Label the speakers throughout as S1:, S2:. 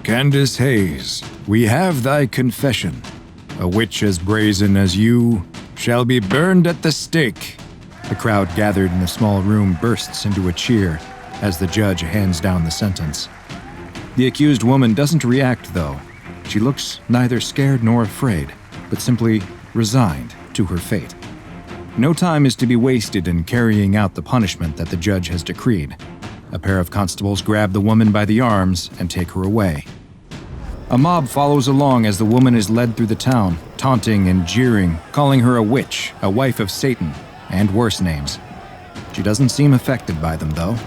S1: Candace Hayes, we have thy confession. A witch as brazen as you shall be burned at the stake. The crowd gathered in the small room bursts into a cheer as the judge hands down the sentence. The accused woman doesn't react, though. She looks neither scared nor afraid, but simply resigned to her fate. No time is to be wasted in carrying out the punishment that the judge has decreed. A pair of constables grab the woman by the arms and take her away. A mob follows along as the woman is led through the town, taunting and jeering, calling her a witch, a wife of Satan, and worse names. She doesn't seem affected by them, though.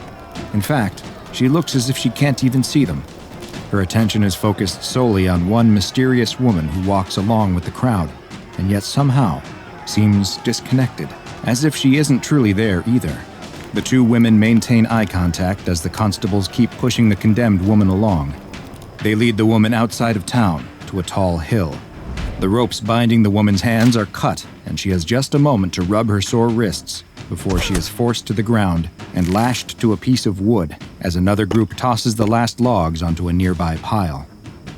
S1: In fact, she looks as if she can't even see them. Her attention is focused solely on one mysterious woman who walks along with the crowd, and yet somehow seems disconnected, as if she isn't truly there either. The two women maintain eye contact as the constables keep pushing the condemned woman along. They lead the woman outside of town to a tall hill. The ropes binding the woman's hands are cut, and she has just a moment to rub her sore wrists before she is forced to the ground and lashed to a piece of wood as another group tosses the last logs onto a nearby pile.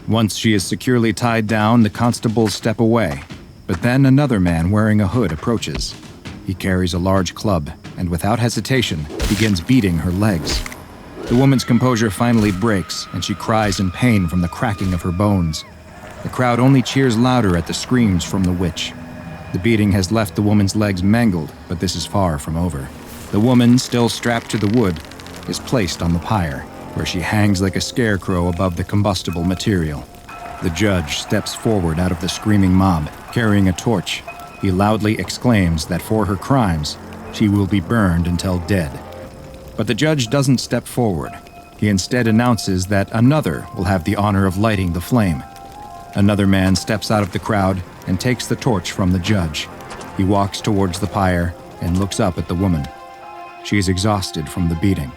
S1: Once she is securely tied down, the constables step away, but then another man wearing a hood approaches. He carries a large club and without hesitation begins beating her legs. The woman's composure finally breaks and she cries in pain from the cracking of her bones. The crowd only cheers louder at the screams from the witch. The beating has left the woman's legs mangled, but this is far from over. The woman, still strapped to the wood, is placed on the pyre, where she hangs like a scarecrow above the combustible material. The judge steps forward out of the screaming mob, carrying a torch. He loudly exclaims that for her crimes, she will be burned until dead. But the judge doesn't step forward. He instead announces that another will have the honor of lighting the flame. Another man steps out of the crowd and takes the torch from the judge. He walks towards the pyre and looks up at the woman. She is exhausted from the beating,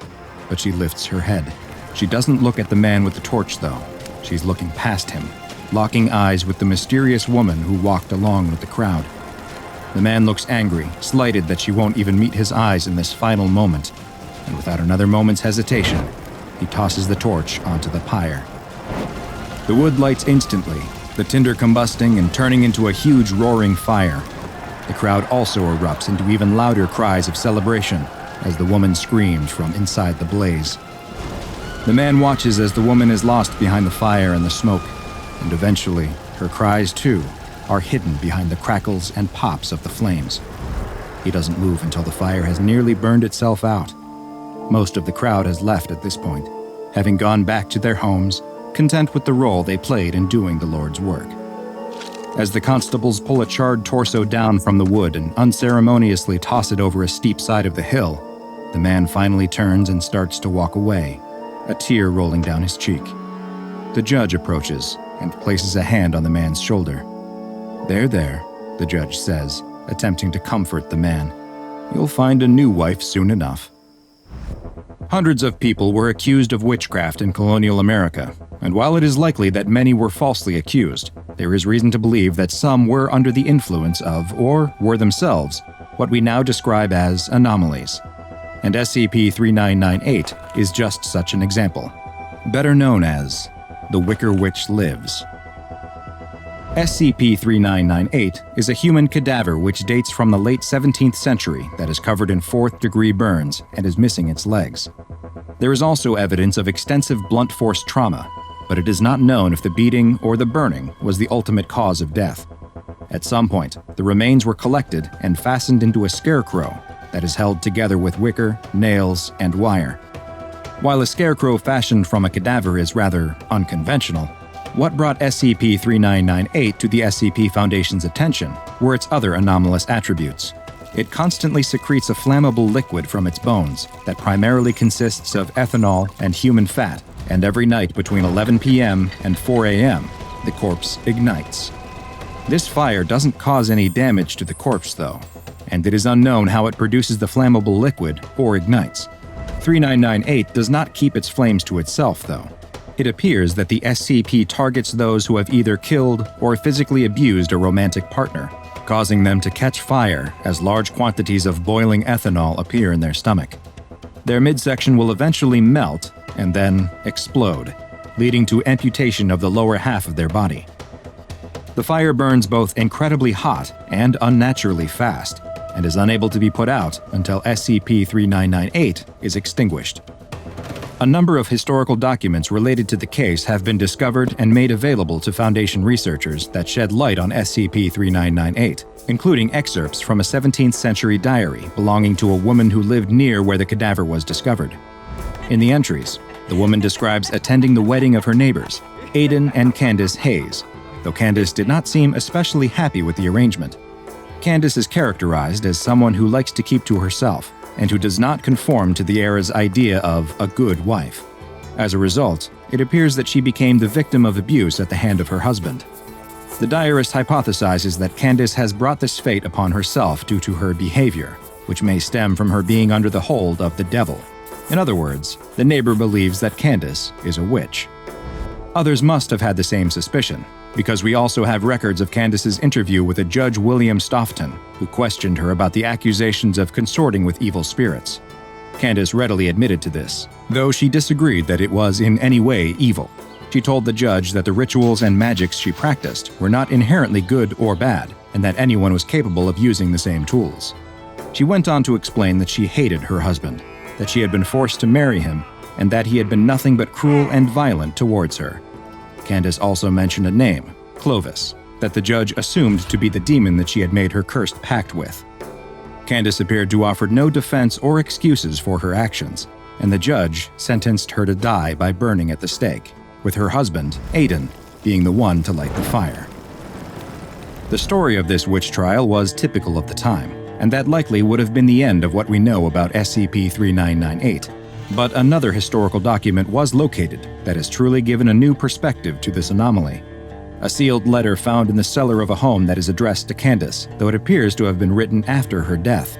S1: but she lifts her head. She doesn't look at the man with the torch, though. She's looking past him, locking eyes with the mysterious woman who walked along with the crowd. The man looks angry, slighted that she won't even meet his eyes in this final moment, and without another moment's hesitation, he tosses the torch onto the pyre. The wood lights instantly, the tinder combusting and turning into a huge roaring fire. The crowd also erupts into even louder cries of celebration as the woman screams from inside the blaze. The man watches as the woman is lost behind the fire and the smoke, and eventually, her cries too are hidden behind the crackles and pops of the flames. He doesn't move until the fire has nearly burned itself out. Most of the crowd has left at this point, having gone back to their homes, content with the role they played in doing the Lord's work. As the constables pull a charred torso down from the wood and unceremoniously toss it over a steep side of the hill, the man finally turns and starts to walk away, a tear rolling down his cheek. The judge approaches and places a hand on the man's shoulder. There, the judge says, attempting to comfort the man. You'll find a new wife soon enough. Hundreds of people were accused of witchcraft in colonial America, and while it is likely that many were falsely accused, there is reason to believe that some were under the influence of, or were themselves, what we now describe as anomalies. And SCP-015-IT is just such an example, better known as the Wicker Witch Lives. SCP-015-IT is a human cadaver which dates from the late 17th century that is covered in fourth-degree burns and is missing its legs. There is also evidence of extensive blunt force trauma, but it is not known if the beating or the burning was the ultimate cause of death. At some point, the remains were collected and fastened into a scarecrow that is held together with wicker, nails, and wire. While a scarecrow fashioned from a cadaver is rather unconventional, what brought SCP-015-IT to the SCP Foundation's attention were its other anomalous attributes. It constantly secretes a flammable liquid from its bones that primarily consists of ethanol and human fat, and every night between 11 p.m. and 4 a.m., the corpse ignites. This fire doesn't cause any damage to the corpse, though, and it is unknown how it produces the flammable liquid or ignites. 015-IT does not keep its flames to itself, though. It appears that the SCP targets those who have either killed or physically abused a romantic partner, causing them to catch fire as large quantities of boiling ethanol appear in their stomach. Their midsection will eventually melt and then explode, leading to amputation of the lower half of their body. The fire burns both incredibly hot and unnaturally fast, and is unable to be put out until SCP-3998 is extinguished. A number of historical documents related to the case have been discovered and made available to Foundation researchers that shed light on SCP-3998, including excerpts from a 17th century diary belonging to a woman who lived near where the cadaver was discovered. In the entries, the woman describes attending the wedding of her neighbors, Aidan and Candace Hayes, though Candace did not seem especially happy with the arrangement. Candace is characterized as someone who likes to keep to herself and who does not conform to the era's idea of a good wife. As a result, it appears that she became the victim of abuse at the hand of her husband. The diarist hypothesizes that Candace has brought this fate upon herself due to her behavior, which may stem from her being under the hold of the devil. In other words, the neighbor believes that Candace is a witch. Others must have had the same suspicion, because we also have records of Candace's interview with a Judge William Stoughton, who questioned her about the accusations of consorting with evil spirits. Candace readily admitted to this, though she disagreed that it was in any way evil. She told the judge that the rituals and magics she practiced were not inherently good or bad, and that anyone was capable of using the same tools. She went on to explain that she hated her husband, that she had been forced to marry him, and that he had been nothing but cruel and violent towards her. Candace also mentioned a name, Clovis, that the judge assumed to be the demon that she had made her cursed pact with. Candace appeared to offer no defense or excuses for her actions, and the judge sentenced her to die by burning at the stake, with her husband, Aidan, being the one to light the fire. The story of this witch trial was typical of the time, and that likely would have been the end of what we know about SCP-3998. But another historical document was located that has truly given a new perspective to this anomaly. A sealed letter found in the cellar of a home that is addressed to Candace, though it appears to have been written after her death.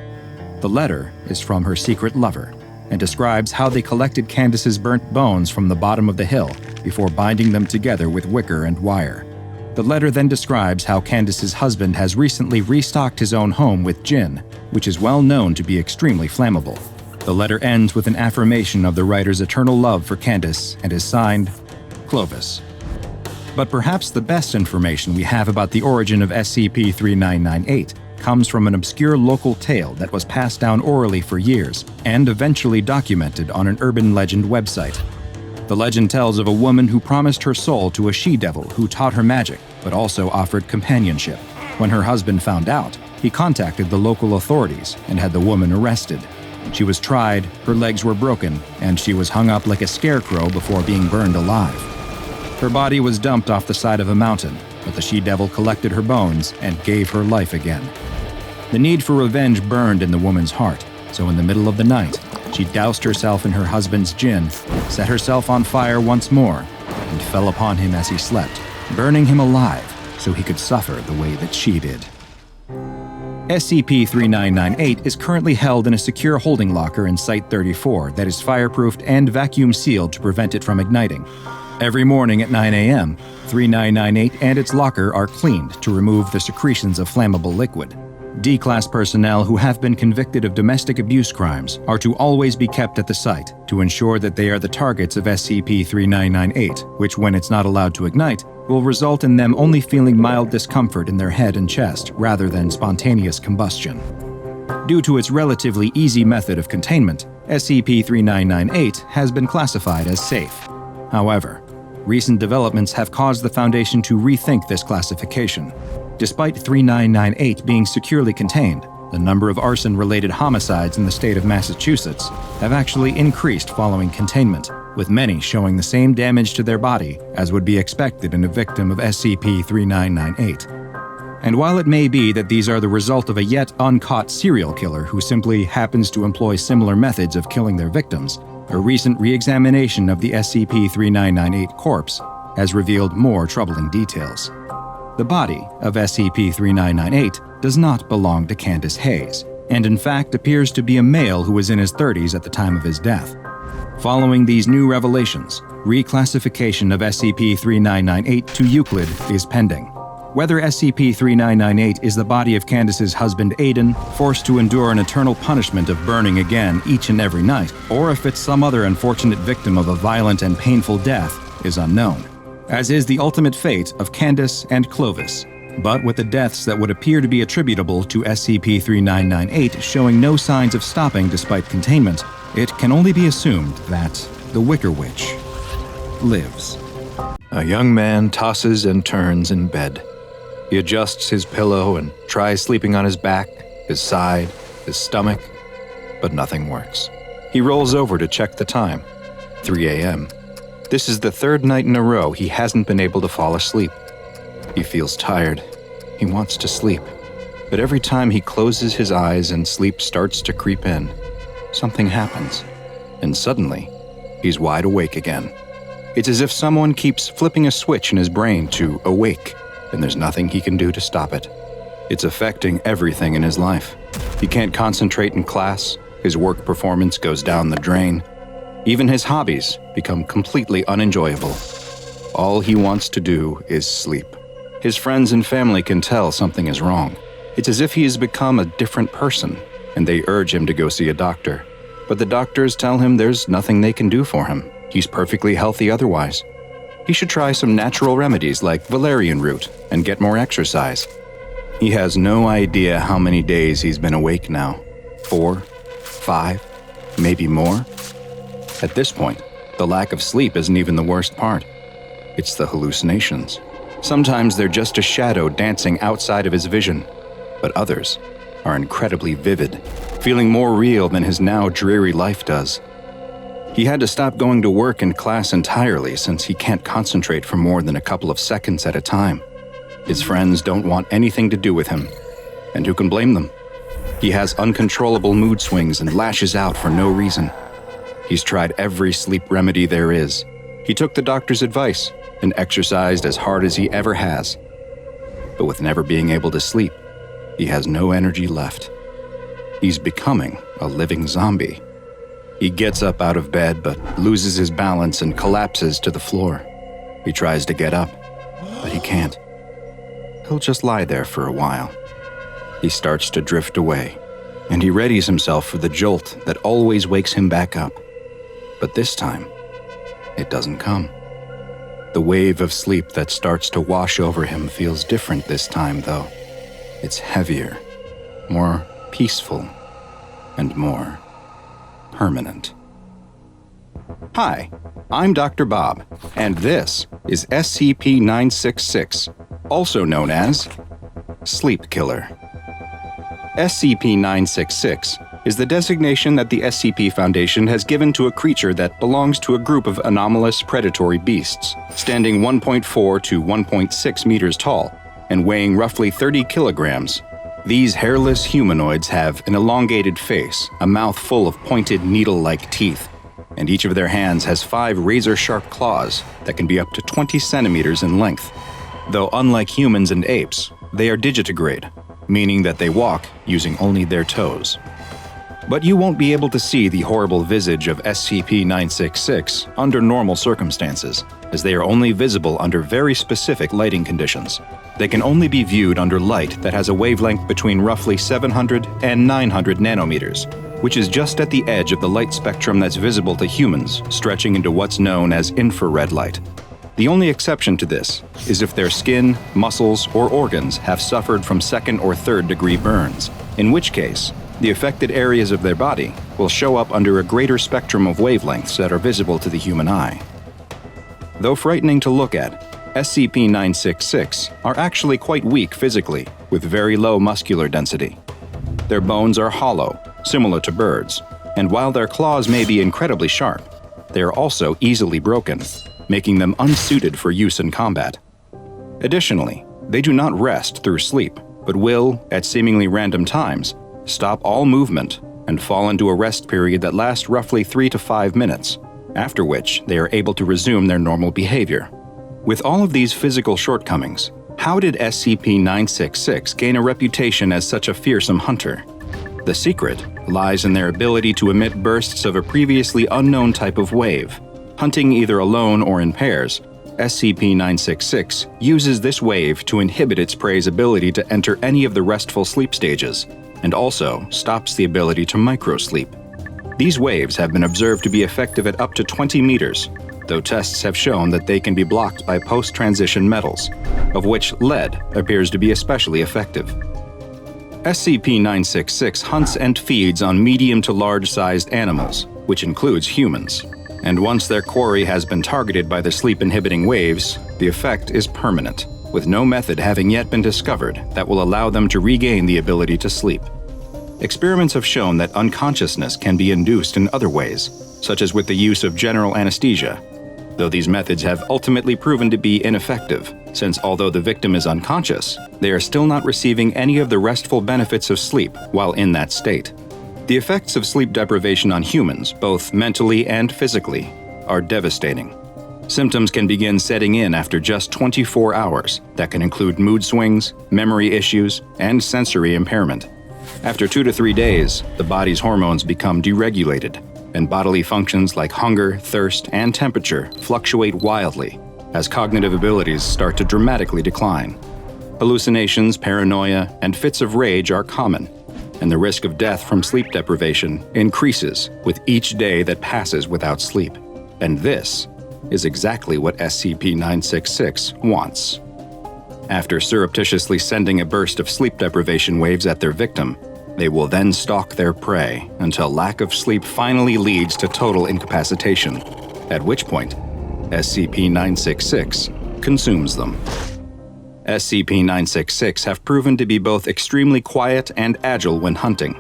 S1: The letter is from her secret lover, and describes how they collected Candace's burnt bones from the bottom of the hill before binding them together with wicker and wire. The letter then describes how Candace's husband has recently restocked his own home with gin, which is well known to be extremely flammable. The letter ends with an affirmation of the writer's eternal love for Candace and is signed, Clovis. But perhaps the best information we have about the origin of SCP-3998 comes from an obscure local tale that was passed down orally for years and eventually documented on an urban legend website. The legend tells of a woman who promised her soul to a she-devil who taught her magic, but also offered companionship. When her husband found out, he contacted the local authorities and had the woman arrested. She was tried, her legs were broken, and she was hung up like a scarecrow before being burned alive. Her body was dumped off the side of a mountain, but the she-devil collected her bones and gave her life again. The need for revenge burned in the woman's heart, so in the middle of the night, she doused herself in her husband's gin, set herself on fire once more, and fell upon him as he slept, burning him alive so he could suffer the way that she did. SCP-3998 is currently held in a secure holding locker in Site-34 that is fireproofed and vacuum sealed to prevent it from igniting. Every morning at 9 a.m., 3998 and its locker are cleaned to remove the secretions of flammable liquid. D-Class personnel who have been convicted of domestic abuse crimes are to always be kept at the site to ensure that they are the targets of SCP-3998, which, when it's not allowed to ignite, will result in them only feeling mild discomfort in their head and chest rather than spontaneous combustion. Due to its relatively easy method of containment, SCP-3998 has been classified as safe. However, recent developments have caused the Foundation to rethink this classification. Despite 3998 being securely contained, the number of arson-related homicides in the state of Massachusetts have actually increased following containment, with many showing the same damage to their body as would be expected in a victim of SCP-3998. And while it may be that these are the result of a yet uncaught serial killer who simply happens to employ similar methods of killing their victims, a recent re-examination of the SCP-3998 corpse has revealed more troubling details. The body of SCP-3998 does not belong to Candace Hayes, and in fact appears to be a male who was in his 30s at the time of his death. Following these new revelations, reclassification of SCP-3998 to Euclid is pending. Whether SCP-3998 is the body of Candace's husband Aidan, forced to endure an eternal punishment of burning again each and every night, or if it's some other unfortunate victim of a violent and painful death, is unknown, as is the ultimate fate of Candace and Clovis. But with the deaths that would appear to be attributable to SCP-015-IT showing no signs of stopping despite containment, it can only be assumed that the Wicker Witch lives. A young man tosses and turns in bed. He adjusts his pillow and tries sleeping on his back, his side, his stomach, but nothing works. He rolls over to check the time. 3 a.m. This is the third night in a row he hasn't been able to fall asleep. He feels tired. He wants to sleep. But every time he closes his eyes and sleep starts to creep in, something happens. And suddenly, he's wide awake again. It's as if someone keeps flipping a switch in his brain to awake, and there's nothing he can do to stop it. It's affecting everything in his life. He can't concentrate in class, his work performance goes down the drain. Even his hobbies become completely unenjoyable. All he wants to do is sleep. His friends and family can tell something is wrong. It's as if he has become a different person, and they urge him to go see a doctor. But the doctors tell him there's nothing they can do for him. He's perfectly healthy otherwise. He should try some natural remedies like valerian root and get more exercise. He has no idea how many days he's been awake now. 4, 5, maybe more. At this point, the lack of sleep isn't even the worst part. It's the hallucinations. Sometimes they're just a shadow dancing outside of his vision, but others are incredibly vivid, feeling more real than his now dreary life does. He had to stop going to work and class entirely since he can't concentrate for more than a couple of seconds at a time. His friends don't want anything to do with him, and who can blame them? He has uncontrollable mood swings and lashes out for no reason. He's tried every sleep remedy there is. He took the doctor's advice and exercised as hard as he ever has. But with never being able to sleep, he has no energy left. He's becoming a living zombie. He gets up out of bed but loses his balance and collapses to the floor. He tries to get up, but he can't. He'll just lie there for a while. He starts to drift away, and he readies himself for the jolt that always wakes him back up. But this time, it doesn't come. The wave of sleep that starts to wash over him feels different this time, though. It's heavier, more peaceful, and more permanent. Hi, I'm Dr. Bob, and this is SCP-966, also known as Sleep Killer. SCP-966 is the designation that the SCP Foundation has given to a creature that belongs to a group of anomalous predatory beasts, standing 1.4 to 1.6 meters tall and weighing roughly 30 kilograms. These hairless humanoids have an elongated face, a mouth full of pointed needle-like teeth, and each of their hands has 5 razor-sharp claws that can be up to 20 centimeters in length. Though unlike humans and apes, they are digitigrade, meaning that they walk using only their toes. But you won't be able to see the horrible visage of SCP-966 under normal circumstances, as they are only visible under very specific lighting conditions. They can only be viewed under light that has a wavelength between roughly 700 and 900 nanometers, which is just at the edge of the light spectrum that's visible to humans, stretching into what's known as infrared light. The only exception to this is if their skin, muscles, or organs have suffered from 2nd or 3rd degree burns, in which case, the affected areas of their body will show up under a greater spectrum of wavelengths that are visible to the human eye. Though frightening to look at, SCP-966 are actually quite weak physically, with very low muscular density. Their bones are hollow, similar to birds, and while their claws may be incredibly sharp, they are also easily broken, making them unsuited for use in combat. Additionally, they do not rest through sleep, but will, at seemingly random times, stop all movement and fall into a rest period that lasts roughly 3 to 5 minutes, after which they are able to resume their normal behavior. With all of these physical shortcomings, how did SCP-966 gain a reputation as such a fearsome hunter? The secret lies in their ability to emit bursts of a previously unknown type of wave. Hunting either alone or in pairs, SCP-966 uses this wave to inhibit its prey's ability to enter any of the restful sleep stages, and also stops the ability to microsleep. These waves have been observed to be effective at up to 20 meters,
S2: though tests have shown that they can be blocked by post-transition metals, of which lead appears to be especially effective. SCP-966 hunts and feeds on medium to large-sized animals, which includes humans, and once their quarry has been targeted by the sleep-inhibiting waves, the effect is permanent, with no method having yet been discovered that will allow them to regain the ability to sleep. Experiments have shown that unconsciousness can be induced in other ways, such as with the use of general anesthesia, though these methods have ultimately proven to be ineffective, since although the victim is unconscious, they are still not receiving any of the restful benefits of sleep while in that state. The effects of sleep deprivation on humans, both mentally and physically, are devastating. Symptoms can begin setting in after just 24 hours that can include mood swings, memory issues, and sensory impairment. After 2 to 3 days, the body's hormones become deregulated, and bodily functions like hunger, thirst, and temperature fluctuate wildly as cognitive abilities start to dramatically decline. Hallucinations, paranoia, and fits of rage are common, and the risk of death from sleep deprivation increases with each day that passes without sleep. And this is exactly what SCP-966 wants. After surreptitiously sending a burst of sleep deprivation waves at their victim, they will then stalk their prey until lack of sleep finally leads to total incapacitation, at which point SCP-966 consumes them. SCP-966 have proven to be both extremely quiet and agile when hunting.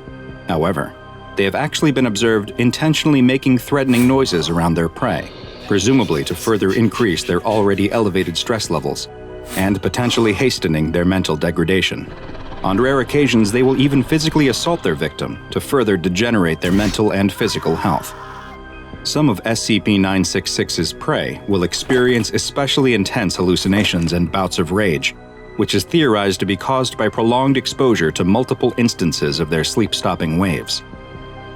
S2: However, they have actually been observed intentionally making threatening noises around their prey, presumably to further increase their already elevated stress levels, and potentially hastening their mental degradation. On rare occasions, they will even physically assault their victim to further degenerate their mental and physical health. Some of SCP-966's prey will experience especially intense hallucinations and bouts of rage, which is theorized to be caused by prolonged exposure to multiple instances of their sleep-stopping waves.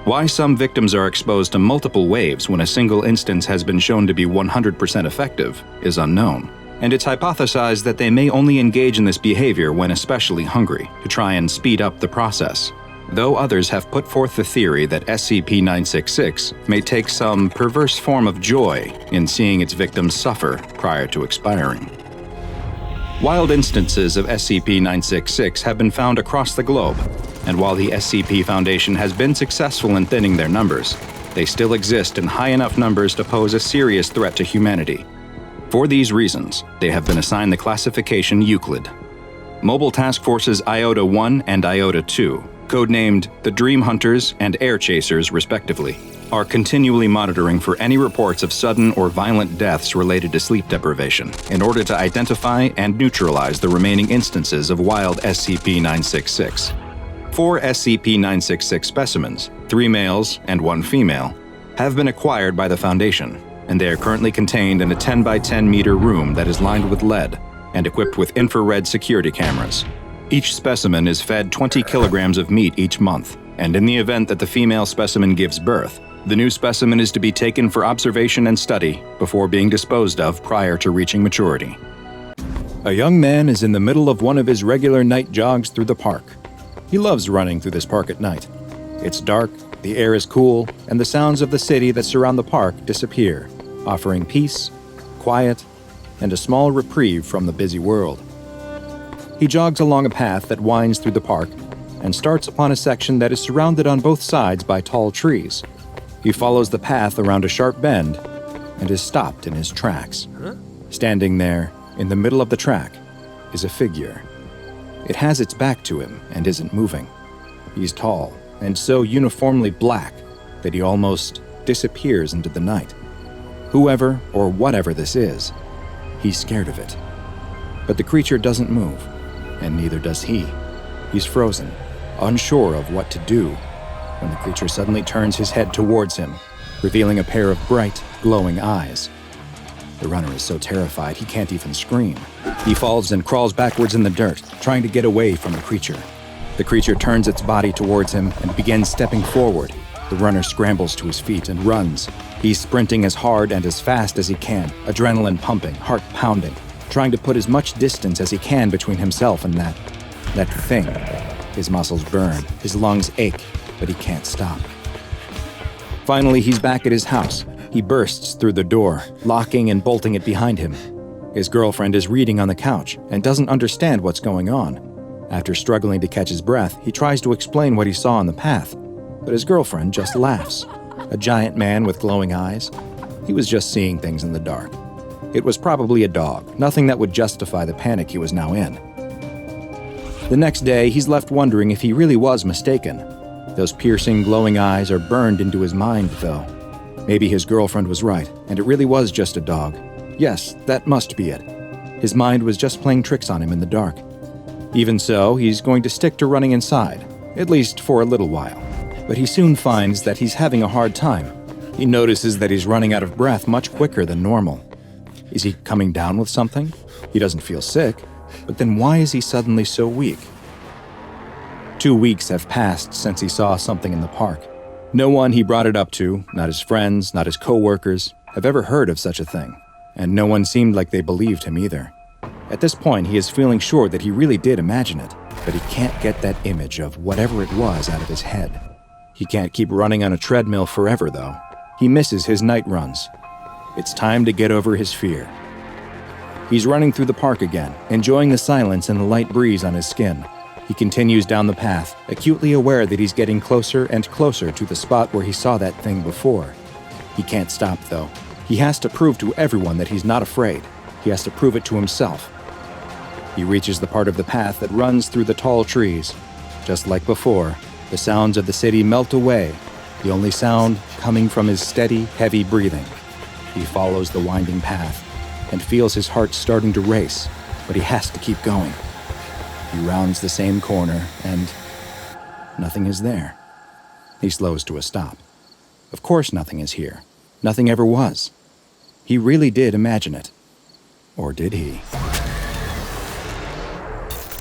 S2: Why some victims are exposed to multiple waves when a single instance has been shown to be 100% effective is unknown, and it's hypothesized that they may only engage in this behavior when especially hungry to try and speed up the process, though others have put forth the theory that SCP-966 may take some perverse form of joy in seeing its victims suffer prior to expiring. Wild instances of SCP-966 have been found across the globe, and while the SCP Foundation has been successful in thinning their numbers, they still exist in high enough numbers to pose a serious threat to humanity. For these reasons, they have been assigned the classification Euclid. Mobile Task Forces Iota-1 and Iota-2, codenamed the Dream Hunters and Air Chasers respectively, are continually monitoring for any reports of sudden or violent deaths related to sleep deprivation in order to identify and neutralize the remaining instances of wild SCP-966. 4 SCP-966 specimens, 3 males and 1 female, have been acquired by the Foundation, and they are currently contained in a 10 by 10 meter room that is lined with lead and equipped with infrared security cameras. Each specimen is fed 20 kilograms of meat each month, and in the event that the female specimen gives birth, the new specimen is to be taken for observation and study before being disposed of prior to reaching maturity. A young man is in the middle of one of his regular night jogs through the park. He loves running through this park at night. It's dark, the air is cool, and the sounds of the city that surround the park disappear, offering peace, quiet, and a small reprieve from the busy world. He jogs along a path that winds through the park and starts upon a section that is surrounded on both sides by tall trees. He follows the path around a sharp bend and is stopped in his tracks. Standing there, in the middle of the track, is a figure. It has its back to him and isn't moving. He's tall and so uniformly black that he almost disappears into the night. Whoever or whatever this is, he's scared of it. But the creature doesn't move, and neither does he. He's frozen, unsure of what to do, when the creature suddenly turns his head towards him, revealing a pair of bright, glowing eyes. The runner is so terrified he can't even scream. He falls and crawls backwards in the dirt, trying to get away from the creature. The creature turns its body towards him and begins stepping forward. The runner scrambles to his feet and runs. He's sprinting as hard and as fast as he can, adrenaline pumping, heart pounding, trying to put as much distance as he can between himself and that thing. His muscles burn, his lungs ache, but he can't stop. Finally, he's back at his house, He bursts through the door, locking and bolting it behind him. His girlfriend is reading on the couch and doesn't understand what's going on. After struggling to catch his breath, he tries to explain what he saw on the path, but his girlfriend just laughs. A giant man with glowing eyes. He was just seeing things in the dark. It was probably a dog, nothing that would justify the panic he was now in. The next day, he's left wondering if he really was mistaken. Those piercing, glowing eyes are burned into his mind, though. Maybe his girlfriend was right, and it really was just a dog. Yes, that must be it. His mind was just playing tricks on him in the dark. Even so, he's going to stick to running inside, at least for a little while. But he soon finds that he's having a hard time. He notices that he's running out of breath much quicker than normal. Is he coming down with something? He doesn't feel sick, but then why is he suddenly so weak? 2 weeks have passed since he saw something in the park. No one he brought it up to, not his friends, not his co-workers, have ever heard of such a thing, and no one seemed like they believed him either. At this point, he is feeling sure that he really did imagine it, but he can't get that image of whatever it was out of his head. He can't keep running on a treadmill forever, though. He misses his night runs. It's time to get over his fear. He's running through the park again, enjoying the silence and the light breeze on his skin. He continues down the path, acutely aware that he's getting closer and closer to the spot where he saw that thing before. He can't stop, though. He has to prove to everyone that he's not afraid. He has to prove it to himself. He reaches the part of the path that runs through the tall trees. Just like before, the sounds of the city melt away, the only sound coming from his steady, heavy breathing. He follows the winding path and feels his heart starting to race, but he has to keep going. He rounds the same corner and nothing is there. He slows to a stop. Of course nothing is here. Nothing ever was. He really did imagine it. Or did he?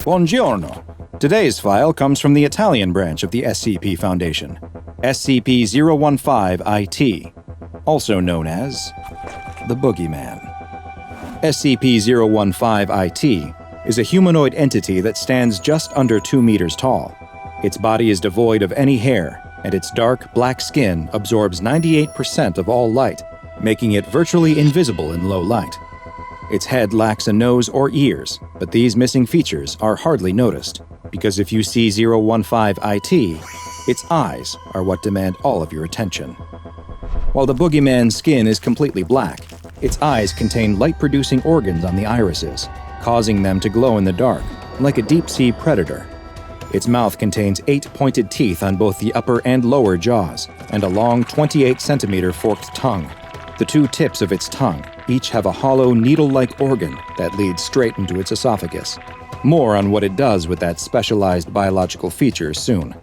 S2: Buongiorno. Today's file comes from the Italian branch of the SCP Foundation, SCP-015-IT, also known as The Boogeyman. SCP-015-IT is a humanoid entity that stands just under 2 meters tall. Its body is devoid of any hair, and its dark, black skin absorbs 98% of all light, making it virtually invisible in low light. Its head lacks a nose or ears, but these missing features are hardly noticed, because if you see 015-IT, its eyes are what demand all of your attention. While the Boogeyman's skin is completely black, its eyes contain light-producing organs on the irises, causing them to glow in the dark, like a deep-sea predator. Its mouth contains 8 pointed teeth on both the upper and lower jaws, and a long 28-centimeter forked tongue. The 2 tips of its tongue each have a hollow, needle-like organ that leads straight into its esophagus. More on what it does with that specialized biological feature soon.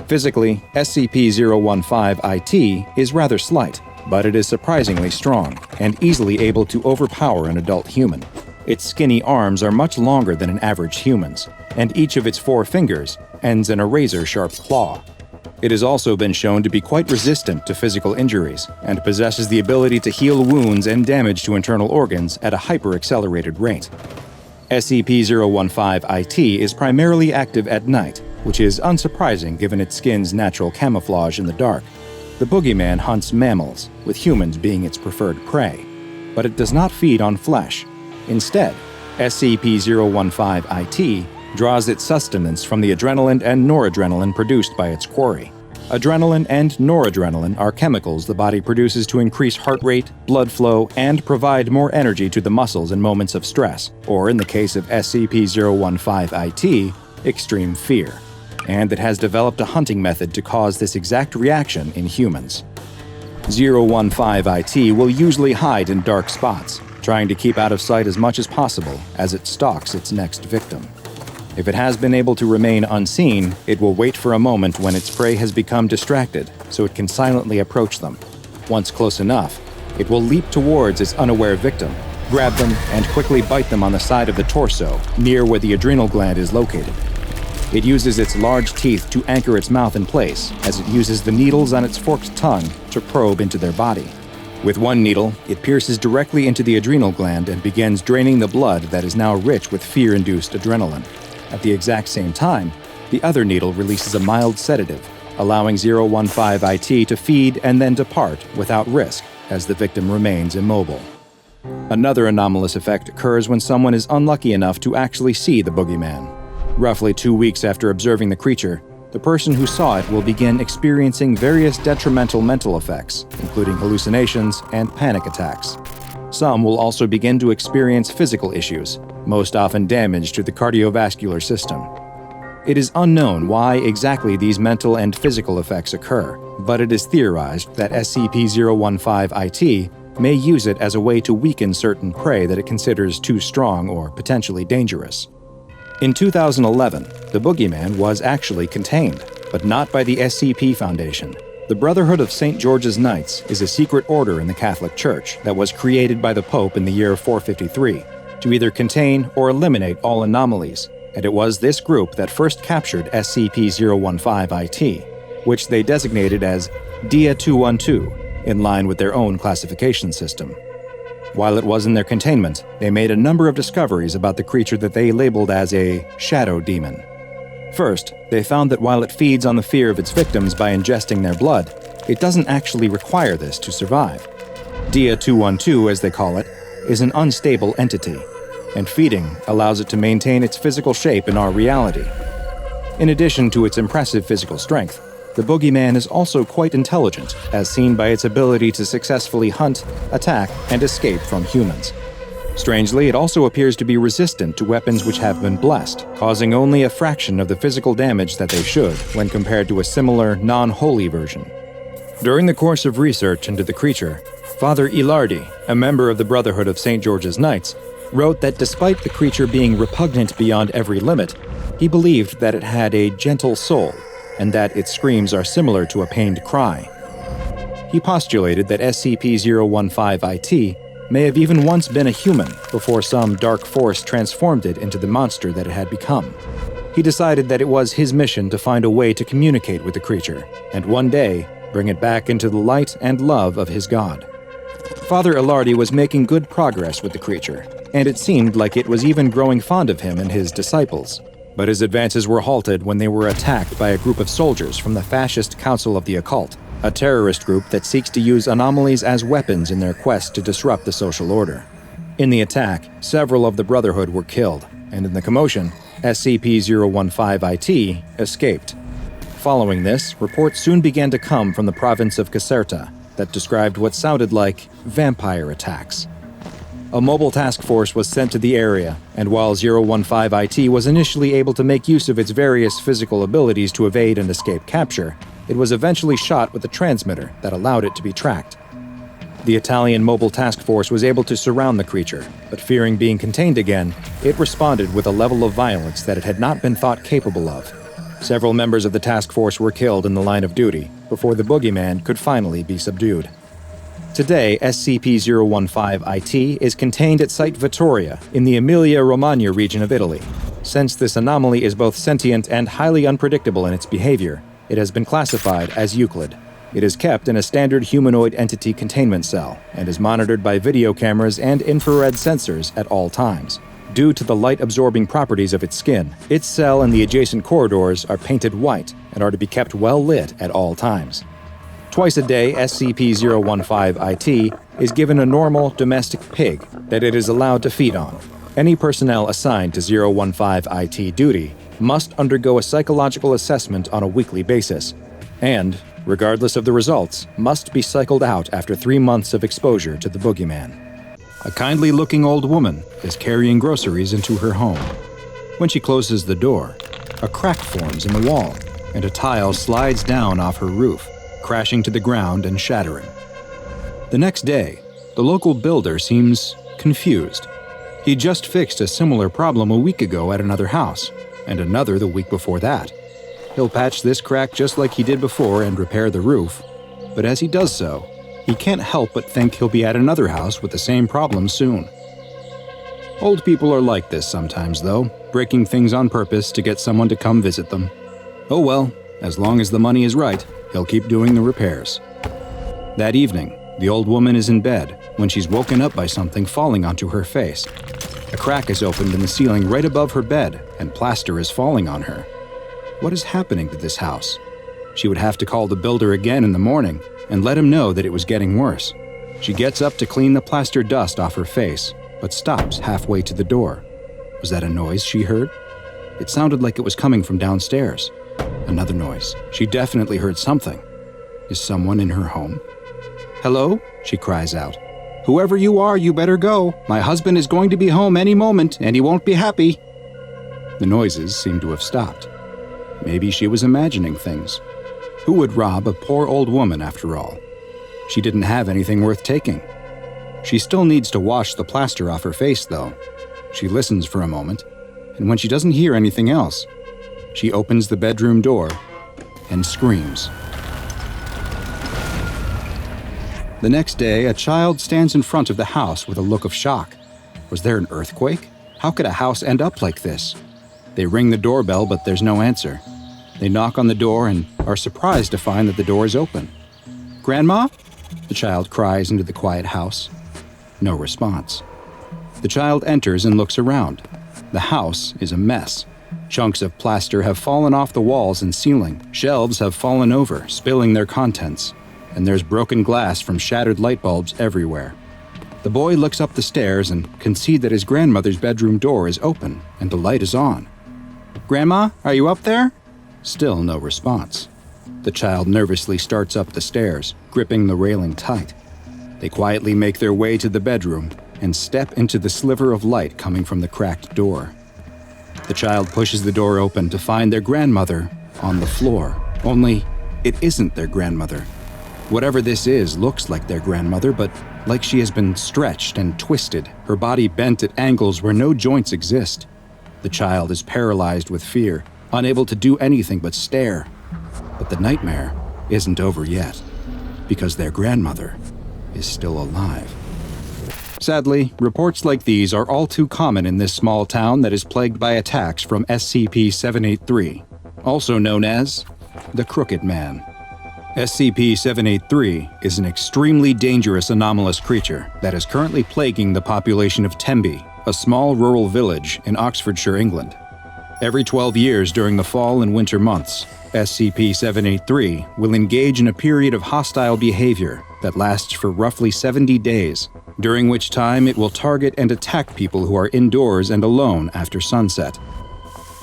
S2: Physically, SCP-015-IT is rather slight, but it is surprisingly strong and easily able to overpower an adult human. Its skinny arms are much longer than an average human's, and each of its 4 fingers ends in a razor-sharp claw. It has also been shown to be quite resistant to physical injuries and possesses the ability to heal wounds and damage to internal organs at a hyper-accelerated rate. SCP-015-IT is primarily active at night, which is unsurprising given its skin's natural camouflage in the dark. The Boogeyman hunts mammals, with humans being its preferred prey, but it does not feed on flesh. Instead, SCP-015-IT draws its sustenance from the adrenaline and noradrenaline produced by its quarry. Adrenaline and noradrenaline are chemicals the body produces to increase heart rate, blood flow, and provide more energy to the muscles in moments of stress, or in the case of SCP-015-IT, extreme fear. And it has developed a hunting method to cause this exact reaction in humans. 015-IT will usually hide in dark spots, trying to keep out of sight as much as possible as it stalks its next victim. If it has been able to remain unseen, it will wait for a moment when its prey has become distracted, so it can silently approach them. Once close enough, it will leap towards its unaware victim, grab them, and quickly bite them on the side of the torso, near where the adrenal gland is located. It uses its large teeth to anchor its mouth in place, as it uses the needles on its forked tongue to probe into their body. With one needle, it pierces directly into the adrenal gland and begins draining the blood that is now rich with fear-induced adrenaline. At the exact same time, the other needle releases a mild sedative, allowing 015-IT to feed and then depart without risk, as the victim remains immobile. Another anomalous effect occurs when someone is unlucky enough to actually see the boogeyman. Roughly 2 weeks after observing the creature, the person who saw it will begin experiencing various detrimental mental effects, including hallucinations and panic attacks. Some will also begin to experience physical issues, most often damage to the cardiovascular system. It is unknown why exactly these mental and physical effects occur, but it is theorized that SCP-015-IT may use it as a way to weaken certain prey that it considers too strong or potentially dangerous. In 2011, the boogeyman was actually contained, but not by the SCP Foundation. The Brotherhood of St. George's Knights is a secret order in the Catholic Church that was created by the Pope in the year 453 to either contain or eliminate all anomalies, and it was this group that first captured SCP-015-IT, which they designated as DIA-212, in line with their own classification system. While it was in their containment, they made a number of discoveries about the creature that they labeled as a shadow demon. First, they found that while it feeds on the fear of its victims by ingesting their blood, it doesn't actually require this to survive. DIA-212, as they call it, is an unstable entity, and feeding allows it to maintain its physical shape in our reality. In addition to its impressive physical strength, the boogeyman is also quite intelligent, as seen by its ability to successfully hunt, attack, and escape from humans. Strangely, it also appears to be resistant to weapons which have been blessed, causing only a fraction of the physical damage that they should when compared to a similar, non-holy version. During the course of research into the creature, Father Ilardi, a member of the Brotherhood of St. George's Knights, wrote that despite the creature being repugnant beyond every limit, he believed that it had a gentle soul, and that its screams are similar to a pained cry. He postulated that SCP-015-IT may have even once been a human before some dark force transformed it into the monster that it had become. He decided that it was his mission to find a way to communicate with the creature, and one day bring it back into the light and love of his god. Father Ilardi was making good progress with the creature, and it seemed like it was even growing fond of him and his disciples. But his advances were halted when they were attacked by a group of soldiers from the Fascist Council of the Occult, a terrorist group that seeks to use anomalies as weapons in their quest to disrupt the social order. In the attack, several of the Brotherhood were killed, and in the commotion, SCP-015-IT escaped. Following this, reports soon began to come from the province of Caserta that described what sounded like vampire attacks. A mobile task force was sent to the area, and while 015-IT was initially able to make use of its various physical abilities to evade and escape capture, it was eventually shot with a transmitter that allowed it to be tracked. The Italian mobile task force was able to surround the creature, but fearing being contained again, it responded with a level of violence that it had not been thought capable of. Several members of the task force were killed in the line of duty before the boogeyman could finally be subdued. Today, SCP-015-IT is contained at Site Vittoria in the Emilia-Romagna region of Italy. Since this anomaly is both sentient and highly unpredictable in its behavior, it has been classified as Euclid. It is kept in a standard humanoid entity containment cell and is monitored by video cameras and infrared sensors at all times. Due to the light-absorbing properties of its skin, its cell and the adjacent corridors are painted white and are to be kept well lit at all times. Twice a day, SCP-015-IT is given a normal domestic pig that it is allowed to feed on. Any personnel assigned to 015-IT duty must undergo a psychological assessment on a weekly basis, and, regardless of the results, must be cycled out after 3 months of exposure to the boogeyman. A kindly-looking old woman is carrying groceries into her home. When she closes the door, a crack forms in the wall, and a tile slides down off her roof, crashing to the ground and shattering. The next day, the local builder seems confused. He just fixed a similar problem a week ago at another house, and another the week before that. He'll patch this crack just like he did before and repair the roof, but as he does so, he can't help but think he'll be at another house with the same problem soon. Old people are like this sometimes, though, breaking things on purpose to get someone to come visit them. Oh well, as long as the money is right, he'll keep doing the repairs. That evening, the old woman is in bed when she's woken up by something falling onto her face. A crack is opened in the ceiling right above her bed, and plaster is falling on her. What is happening to this house? She would have to call the builder again in the morning and let him know that it was getting worse. She gets up to clean the plaster dust off her face, but stops halfway to the door. Was that a noise she heard? It sounded like it was coming from downstairs. Another noise. She definitely heard something. Is someone in her home? "Hello?" she cries out. "Whoever you are, you better go. My husband is going to be home any moment, and he won't be happy." The noises seem to have stopped. Maybe she was imagining things. Who would rob a poor old woman, after all? She didn't have anything worth taking. She still needs to wash the plaster off her face, though. She listens for a moment, and when she doesn't hear anything else, she opens the bedroom door and screams. The next day, a child stands in front of the house with a look of shock. Was there an earthquake? How could a house end up like this? They ring the doorbell, but there's no answer. They knock on the door and are surprised to find that the door is open. "Grandma?" the child cries into the quiet house. No response. The child enters and looks around. The house is a mess. Chunks of plaster have fallen off the walls and ceiling. Shelves have fallen over, spilling their contents. And there's broken glass from shattered light bulbs everywhere. The boy looks up the stairs and can see that his grandmother's bedroom door is open and the light is on. "Grandma, are you up there?" Still no response. The child nervously starts up the stairs, gripping the railing tight. They quietly make their way to the bedroom and step into the sliver of light coming from the cracked door. The child pushes the door open to find their grandmother on the floor. Only, it isn't their grandmother. Whatever this is looks like their grandmother, but like she has been stretched and twisted, her body bent at angles where no joints exist. The child is paralyzed with fear, unable to do anything but stare. But the nightmare isn't over yet, because their grandmother is still alive. Sadly, reports like these are all too common in this small town that is plagued by attacks from SCP-015-IT, also known as the Crooked Man. SCP-015-IT is an extremely dangerous anomalous creature that is currently plaguing the population of Tenby, a small rural village in Oxfordshire, England. Every 12 years during the fall and winter months, SCP-015-IT will engage in a period of hostile behavior that lasts for roughly 70 days, during which time it will target and attack people who are indoors and alone after sunset.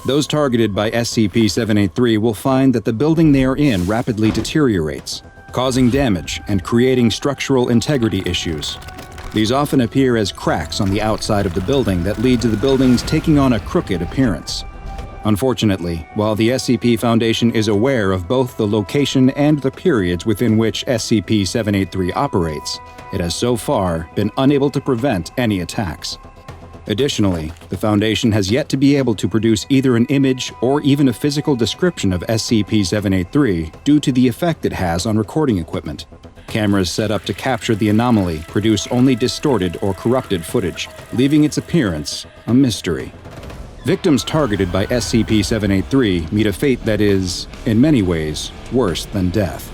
S2: Those targeted by SCP-015-IT will find that the building they are in rapidly deteriorates, causing damage and creating structural integrity issues. These often appear as cracks on the outside of the building that lead to the buildings taking on a crooked appearance. Unfortunately, while the SCP Foundation is aware of both the location and the periods within which SCP-015-IT operates, it has so far been unable to prevent any attacks. Additionally, the Foundation has yet to be able to produce either an image or even a physical description of SCP-015-IT due to the effect it has on recording equipment. Cameras set up to capture the anomaly produce only distorted or corrupted footage, leaving its appearance a mystery. Victims targeted by SCP-015-IT meet a fate that is, in many ways, worse than death.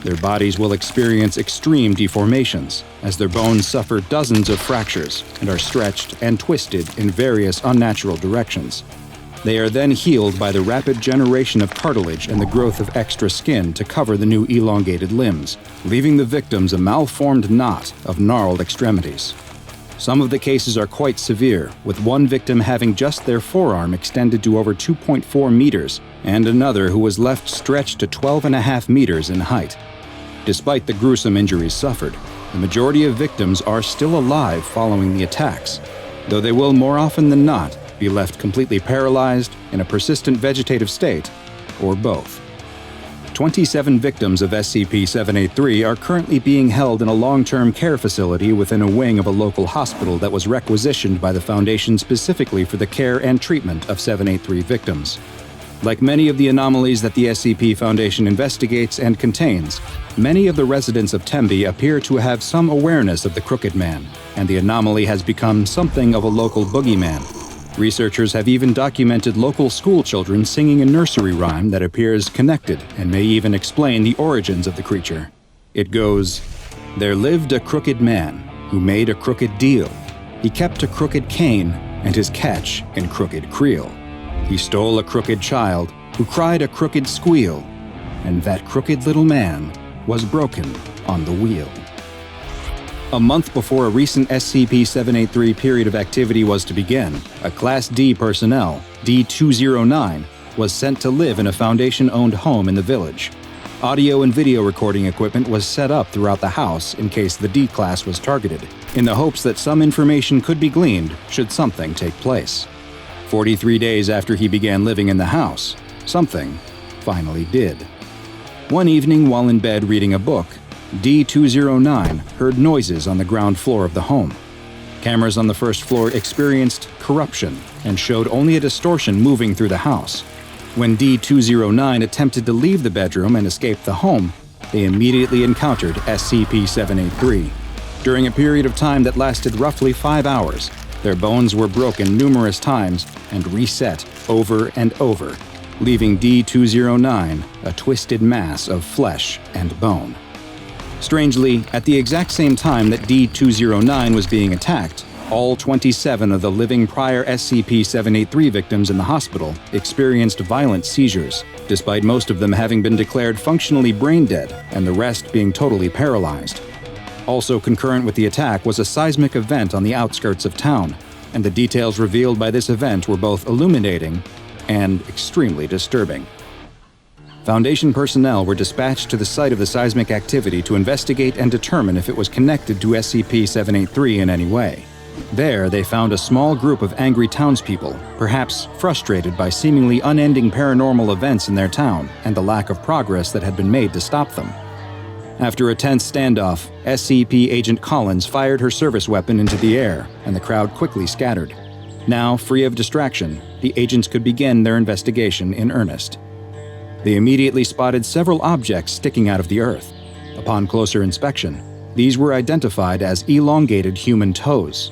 S2: Their bodies will experience extreme deformations, as their bones suffer dozens of fractures and are stretched and twisted in various unnatural directions. They are then healed by the rapid generation of cartilage and the growth of extra skin to cover the new elongated limbs, leaving the victims a malformed knot of gnarled extremities. Some of the cases are quite severe, with one victim having just their forearm extended to over 2.4 meters, and another who was left stretched to 12.5 meters in height. Despite the gruesome injuries suffered, the majority of victims are still alive following the attacks, though they will more often than not be left completely paralyzed, in a persistent vegetative state, or both. 27 victims of SCP-015-IT are currently being held in a long-term care facility within a wing of a local hospital that was requisitioned by the Foundation specifically for the care and treatment of 015-IT victims. Like many of the anomalies that the SCP Foundation investigates and contains, many of the residents of Tenby appear to have some awareness of the Crooked Man, and the anomaly has become something of a local boogeyman. Researchers have even documented local school children singing a nursery rhyme that appears connected and may even explain the origins of the creature. It goes, "There lived a crooked man who made a crooked deal. He kept a crooked cane and his catch in crooked creel. He stole a crooked child who cried a crooked squeal, and that crooked little man was broken on the wheel." A month before a recent SCP-783 period of activity was to begin, a Class D personnel, D-209, was sent to live in a Foundation-owned home in the village. Audio and video recording equipment was set up throughout the house in case the D-Class was targeted, in the hopes that some information could be gleaned should something take place. 43 days after he began living in the house, something finally did. One evening while in bed reading a book, D-209 heard noises on the ground floor of the home. Cameras on the first floor experienced corruption and showed only a distortion moving through the house. When D-209 attempted to leave the bedroom and escape the home, they immediately encountered SCP-783. During a period of time that lasted roughly 5 hours, their bones were broken numerous times and reset over and over, leaving D-209 a twisted mass of flesh and bone. Strangely, at the exact same time that D-209 was being attacked, all 27 of the living prior SCP-783 victims in the hospital experienced violent seizures, despite most of them having been declared functionally brain dead and the rest being totally paralyzed. Also concurrent with the attack was a seismic event on the outskirts of town, and the details revealed by this event were both illuminating and extremely disturbing. Foundation personnel were dispatched to the site of the seismic activity to investigate and determine if it was connected to SCP-783 in any way. There, they found a small group of angry townspeople, perhaps frustrated by seemingly unending paranormal events in their town and the lack of progress that had been made to stop them. After a tense standoff, SCP Agent Collins fired her service weapon into the air, and the crowd quickly scattered. Now, free of distraction, the agents could begin their investigation in earnest. They immediately spotted several objects sticking out of the earth. Upon closer inspection, these were identified as elongated human toes.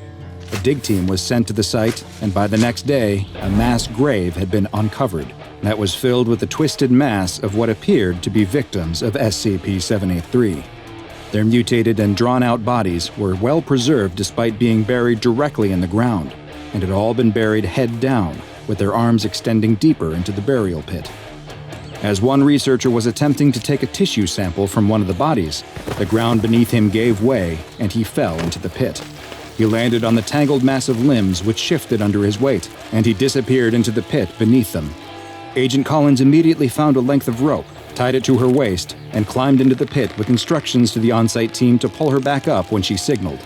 S2: A dig team was sent to the site, and by the next day, a mass grave had been uncovered that was filled with the twisted mass of what appeared to be victims of SCP-783. Their mutated and drawn-out bodies were well preserved despite being buried directly in the ground, and had all been buried head down, with their arms extending deeper into the burial pit. As one researcher was attempting to take a tissue sample from one of the bodies, the ground beneath him gave way and he fell into the pit. He landed on the tangled mass of limbs which shifted under his weight, and he disappeared into the pit beneath them. Agent Collins immediately found a length of rope, tied it to her waist, and climbed into the pit with instructions to the on-site team to pull her back up when she signaled.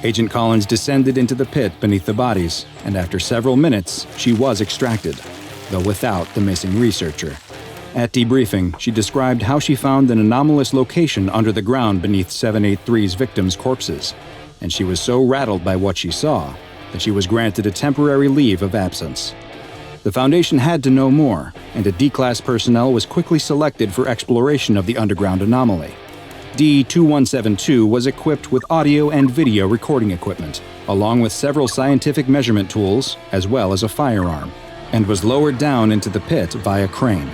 S2: Agent Collins descended into the pit beneath the bodies, and after several minutes, she was extracted, though without the missing researcher. At debriefing, she described how she found an anomalous location under the ground beneath 783's victims' corpses, and she was so rattled by what she saw that she was granted a temporary leave of absence. The Foundation had to know more, and a D-Class personnel was quickly selected for exploration of the underground anomaly. D-2172 was equipped with audio and video recording equipment, along with several scientific measurement tools, as well as a firearm, and was lowered down into the pit via crane.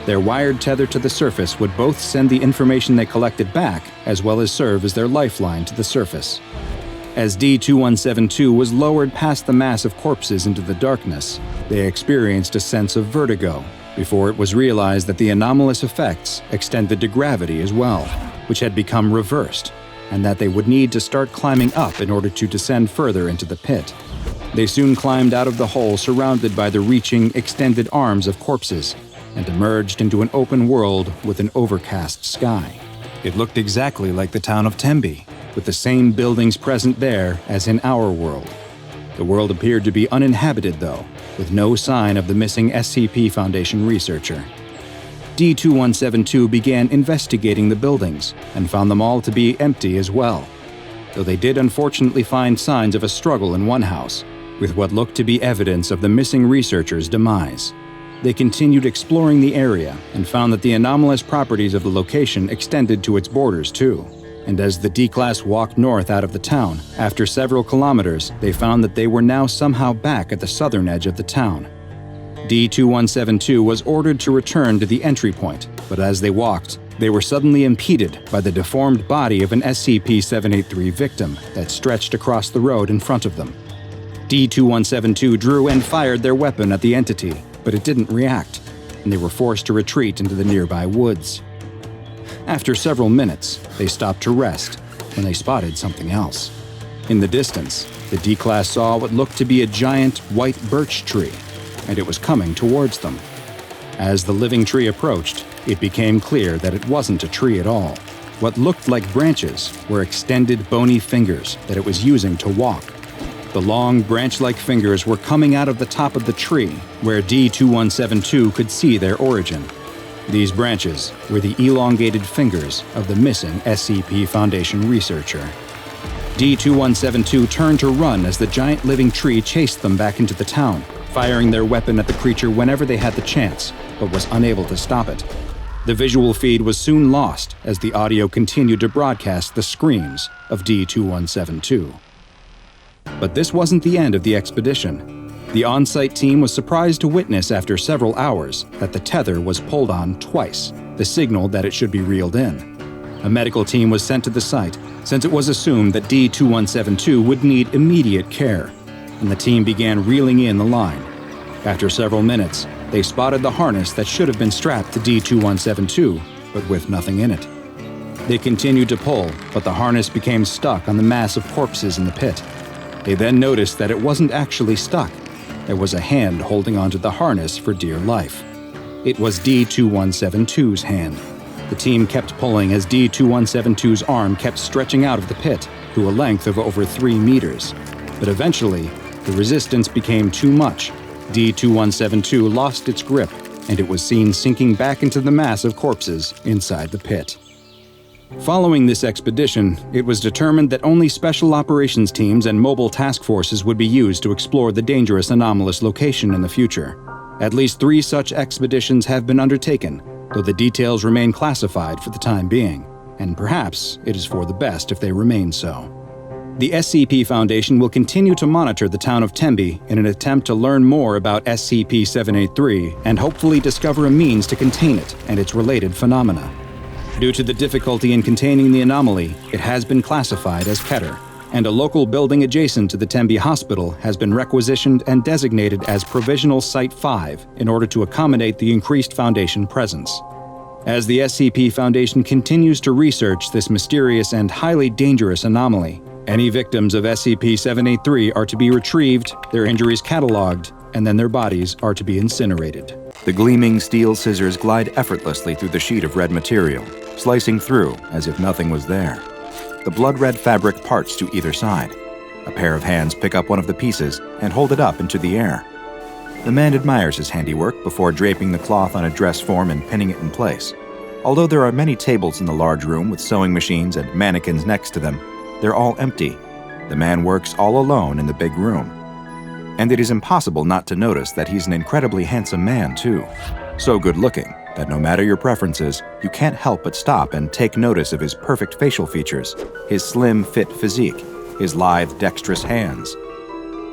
S2: Their wired tether to the surface would both send the information they collected back, as well as serve as their lifeline to the surface. As D-2172 was lowered past the mass of corpses into the darkness, they experienced a sense of vertigo, before it was realized that the anomalous effects extended to gravity as well, which had become reversed, and that they would need to start climbing up in order to descend further into the pit. They soon climbed out of the hole surrounded by the reaching, extended arms of corpses, and emerged into an open world with an overcast sky. It looked exactly like the town of Tembe, with the same buildings present there as in our world. The world appeared to be uninhabited, though, with no sign of the missing SCP Foundation researcher. D-2172 began investigating the buildings and found them all to be empty as well, though they did unfortunately find signs of a struggle in one house, with what looked to be evidence of the missing researcher's demise. They continued exploring the area and found that the anomalous properties of the location extended to its borders too. And as the D-Class walked north out of the town, after several kilometers, they found that they were now somehow back at the southern edge of the town. D-2172 was ordered to return to the entry point, but as they walked, they were suddenly impeded by the deformed body of an SCP-783 victim that stretched across the road in front of them. D-2172 drew and fired their weapon at the entity, but it didn't react, and they were forced to retreat into the nearby woods. After several minutes, they stopped to rest, when they spotted something else. In the distance, the D-Class saw what looked to be a giant white birch tree, and it was coming towards them. As the living tree approached, it became clear that it wasn't a tree at all. What looked like branches were extended bony fingers that it was using to walk. The long branch-like fingers were coming out of the top of the tree, where D-2172 could see their origin. These branches were the elongated fingers of the missing SCP Foundation researcher. D-2172 turned to run as the giant living tree chased them back into the town, firing their weapon at the creature whenever they had the chance, but was unable to stop it. The visual feed was soon lost as the audio continued to broadcast the screams of D-2172. But this wasn't the end of the expedition. The on-site team was surprised to witness after several hours that the tether was pulled on twice, the signal that it should be reeled in. A medical team was sent to the site since it was assumed that D-2172 would need immediate care, and the team began reeling in the line. After several minutes, they spotted the harness that should have been strapped to D-2172, but with nothing in it. They continued to pull, but the harness became stuck on the mass of corpses in the pit. They then noticed that it wasn't actually stuck. There was a hand holding onto the harness for dear life. It was D-2172's hand. The team kept pulling as D-2172's arm kept stretching out of the pit to a length of over 3 meters. But eventually, the resistance became too much. D-2172 lost its grip, and it was seen sinking back into the mass of corpses inside the pit. Following this expedition, it was determined that only special operations teams and mobile task forces would be used to explore the dangerous anomalous location in the future. At least 3 such expeditions have been undertaken, though the details remain classified for the time being, and perhaps it is for the best if they remain so. The SCP Foundation will continue to monitor the town of Tembe in an attempt to learn more about SCP-783 and hopefully discover a means to contain it and its related phenomena. Due to the difficulty in containing the anomaly, it has been classified as Keter, and a local building adjacent to the Tembe Hospital has been requisitioned and designated as Provisional Site 5 in order to accommodate the increased Foundation presence. As the SCP Foundation continues to research this mysterious and highly dangerous anomaly, any victims of SCP-783 are to be retrieved, their injuries cataloged, and then their bodies are to be incinerated.
S3: The gleaming steel scissors glide effortlessly through the sheet of red material, slicing through as if nothing was there. The blood-red fabric parts to either side. A pair of hands pick up one of the pieces and hold it up into the air. The man admires his handiwork before draping the cloth on a dress form and pinning it in place. Although there are many tables in the large room with sewing machines and mannequins next to them, they're all empty. The man works all alone in the big room. And it is impossible not to notice that he's an incredibly handsome man, too. So good-looking that no matter your preferences, you can't help but stop and take notice of his perfect facial features, his slim, fit physique, his lithe, dexterous hands.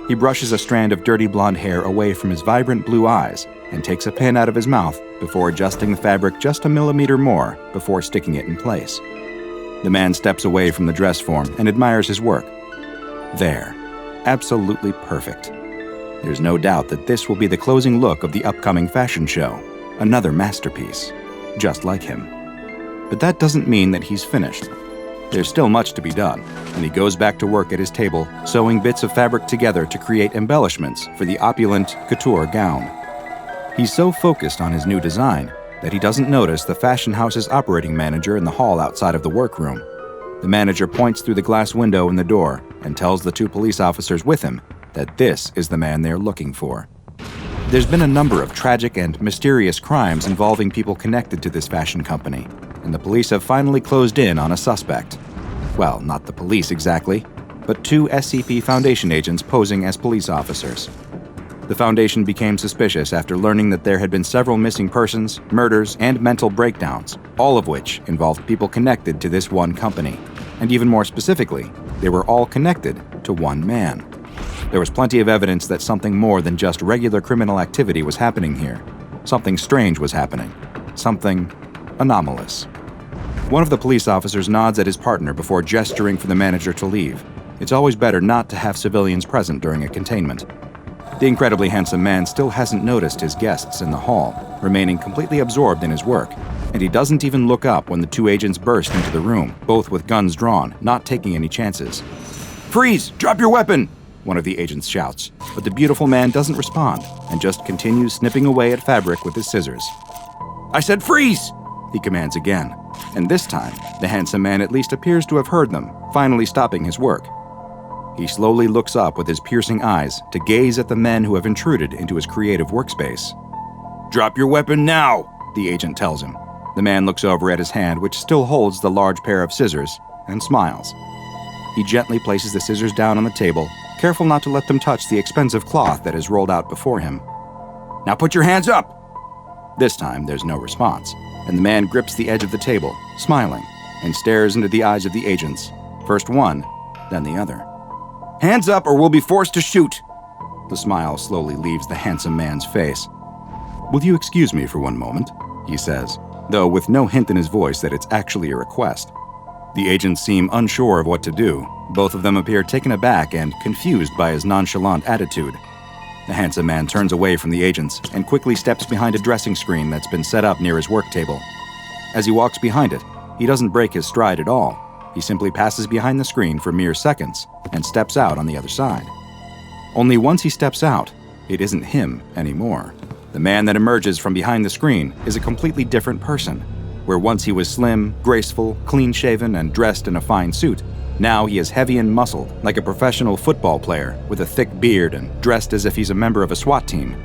S3: He brushes a strand of dirty blonde hair away from his vibrant blue eyes and takes a pin out of his mouth before adjusting the fabric just a millimeter more before sticking it in place. The man steps away from the dress form and admires his work. There. Absolutely perfect. There's no doubt that this will be the closing look of the upcoming fashion show. Another masterpiece. Just like him. But that doesn't mean that he's finished. There's still much to be done, and he goes back to work at his table, sewing bits of fabric together to create embellishments for the opulent couture gown. He's so focused on his new design that he doesn't notice the fashion house's operating manager in the hall outside of the workroom. The manager points through the glass window in the door and tells the 2 police officers with him that this is the man they're looking for. There's been a number of tragic and mysterious crimes involving people connected to this fashion company, and the police have finally closed in on a suspect. Well, not the police exactly, but 2 SCP Foundation agents posing as police officers. The Foundation became suspicious after learning that there had been several missing persons, murders, and mental breakdowns, all of which involved people connected to this one company. And even more specifically, they were all connected to one man. There was plenty of evidence that something more than just regular criminal activity was happening here. Something strange was happening. Something anomalous. One of the police officers nods at his partner before gesturing for the manager to leave. It's always better not to have civilians present during a containment. The incredibly handsome man still hasn't noticed his guests in the hall, remaining completely absorbed in his work, and he doesn't even look up when the two agents burst into the room, both with guns drawn, not taking any chances. "Freeze! Drop your weapon!" one of the agents shouts, but the beautiful man doesn't respond and just continues snipping away at fabric with his scissors. "I said freeze!" he commands again, and this time, the handsome man at least appears to have heard them, finally stopping his work. He slowly looks up with his piercing eyes to gaze at the men who have intruded into his creative workspace. "Drop your weapon now," the agent tells him. The man looks over at his hand, which still holds the large pair of scissors, and smiles. He gently places the scissors down on the table, careful not to let them touch the expensive cloth that is rolled out before him. "Now put your hands up!" This time, there's no response, and the man grips the edge of the table, smiling, and stares into the eyes of the agents, first one, then the other. "Hands up or we'll be forced to shoot!" The smile slowly leaves the handsome man's face. "Will you excuse me for one moment?" he says, though with no hint in his voice that it's actually a request. The agents seem unsure of what to do. Both of them appear taken aback and confused by his nonchalant attitude. The handsome man turns away from the agents and quickly steps behind a dressing screen that's been set up near his work table. As he walks behind it, he doesn't break his stride at all. He simply passes behind the screen for mere seconds and steps out on the other side. Only once he steps out, it isn't him anymore. The man that emerges from behind the screen is a completely different person. Where once he was slim, graceful, clean-shaven, and dressed in a fine suit, now he is heavy and muscled, like a professional football player, with a thick beard and dressed as if he's a member of a SWAT team.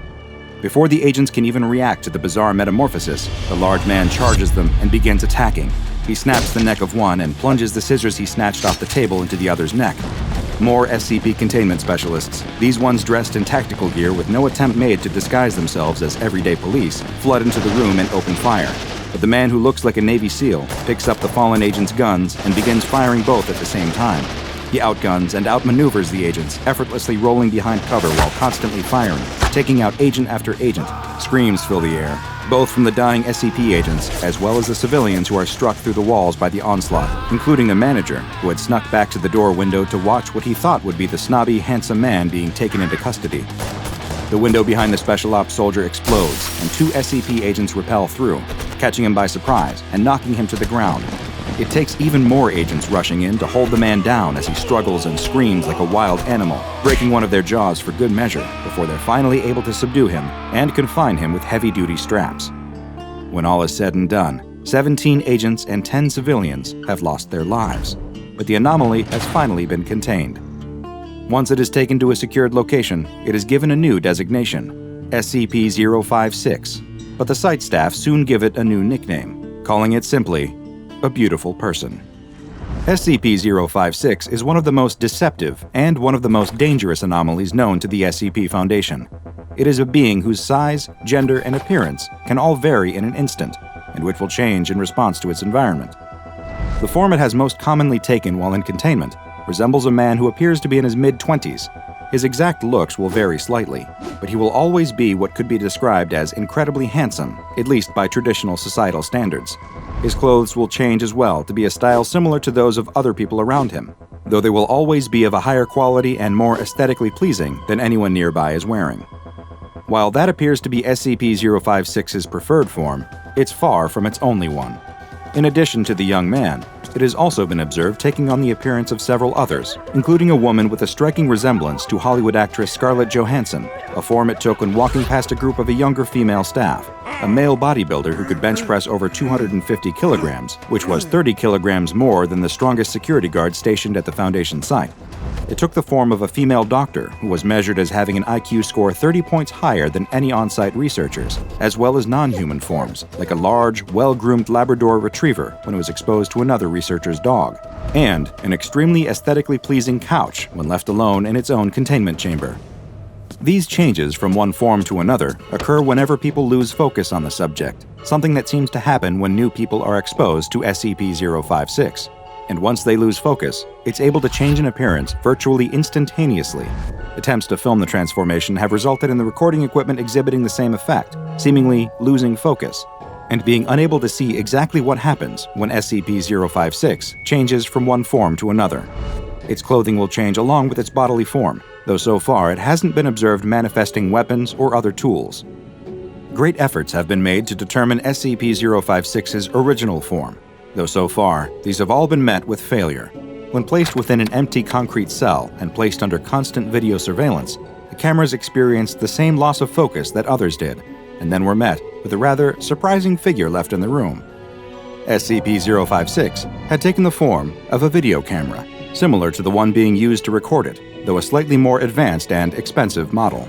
S3: Before the agents can even react to the bizarre metamorphosis, the large man charges them and begins attacking. He snaps the neck of one and plunges the scissors he snatched off the table into the other's neck. More SCP containment specialists, these ones dressed in tactical gear with no attempt made to disguise themselves as everyday police, flood into the room and open fire. But the man who looks like a Navy SEAL picks up the fallen agent's guns and begins firing both at the same time. He outguns and outmaneuvers the agents, effortlessly rolling behind cover while constantly firing, taking out agent after agent. Screams fill the air, both from the dying SCP agents as well as the civilians who are struck through the walls by the onslaught, including the manager, who had snuck back to the door window to watch what he thought would be the snobby, handsome man being taken into custody. The window behind the Special Ops soldier explodes, and two SCP agents rappel through, catching him by surprise and knocking him to the ground. It takes even more agents rushing in to hold the man down as he struggles and screams like a wild animal, breaking one of their jaws for good measure before they're finally able to subdue him and confine him with heavy-duty straps. When all is said and done, 17 agents and 10 civilians have lost their lives, but the anomaly has finally been contained. Once it is taken to a secured location, it is given a new designation, SCP-056, but the site staff soon give it a new nickname, calling it simply a beautiful person. SCP-056 is one of the most deceptive and one of the most dangerous anomalies known to the SCP Foundation. It is a being whose size, gender, and appearance can all vary in an instant, and which will change in response to its environment. The form it has most commonly taken while in containment resembles a man who appears to be in his mid-20s. His exact looks will vary slightly, but he will always be what could be described as incredibly handsome, at least by traditional societal standards. His clothes will change as well to be a style similar to those of other people around him, though they will always be of a higher quality and more aesthetically pleasing than anyone nearby is wearing. While that appears to be SCP-056's preferred form, it's far from its only one. In addition to the young man, it has also been observed taking on the appearance of several others, including a woman with a striking resemblance to Hollywood actress Scarlett Johansson, a form it took when walking past a group of a younger female staff, a male bodybuilder who could bench press over 250 kilograms, which was 30 kilograms more than the strongest security guard stationed at the Foundation site. It took the form of a female doctor who was measured as having an IQ score 30 points higher than any on-site researchers, as well as non-human forms, like a large, well-groomed Labrador retriever when it was exposed to another researcher's dog, and an extremely aesthetically pleasing couch when left alone in its own containment chamber. These changes from one form to another occur whenever people lose focus on the subject, something that seems to happen when new people are exposed to SCP-056. And once they lose focus, it's able to change in appearance virtually instantaneously. Attempts to film the transformation have resulted in the recording equipment exhibiting the same effect, seemingly losing focus, and being unable to see exactly what happens when SCP-056 changes from one form to another. Its clothing will change along with its bodily form, though so far it hasn't been observed manifesting weapons or other tools. Great efforts have been made to determine SCP-056's original form, though so far these have all been met with failure. When placed within an empty concrete cell and placed under constant video surveillance, the cameras experienced the same loss of focus that others did, and then were met with a rather surprising figure left in the room. SCP-056 had taken the form of a video camera, similar to the one being used to record it, though a slightly more advanced and expensive model.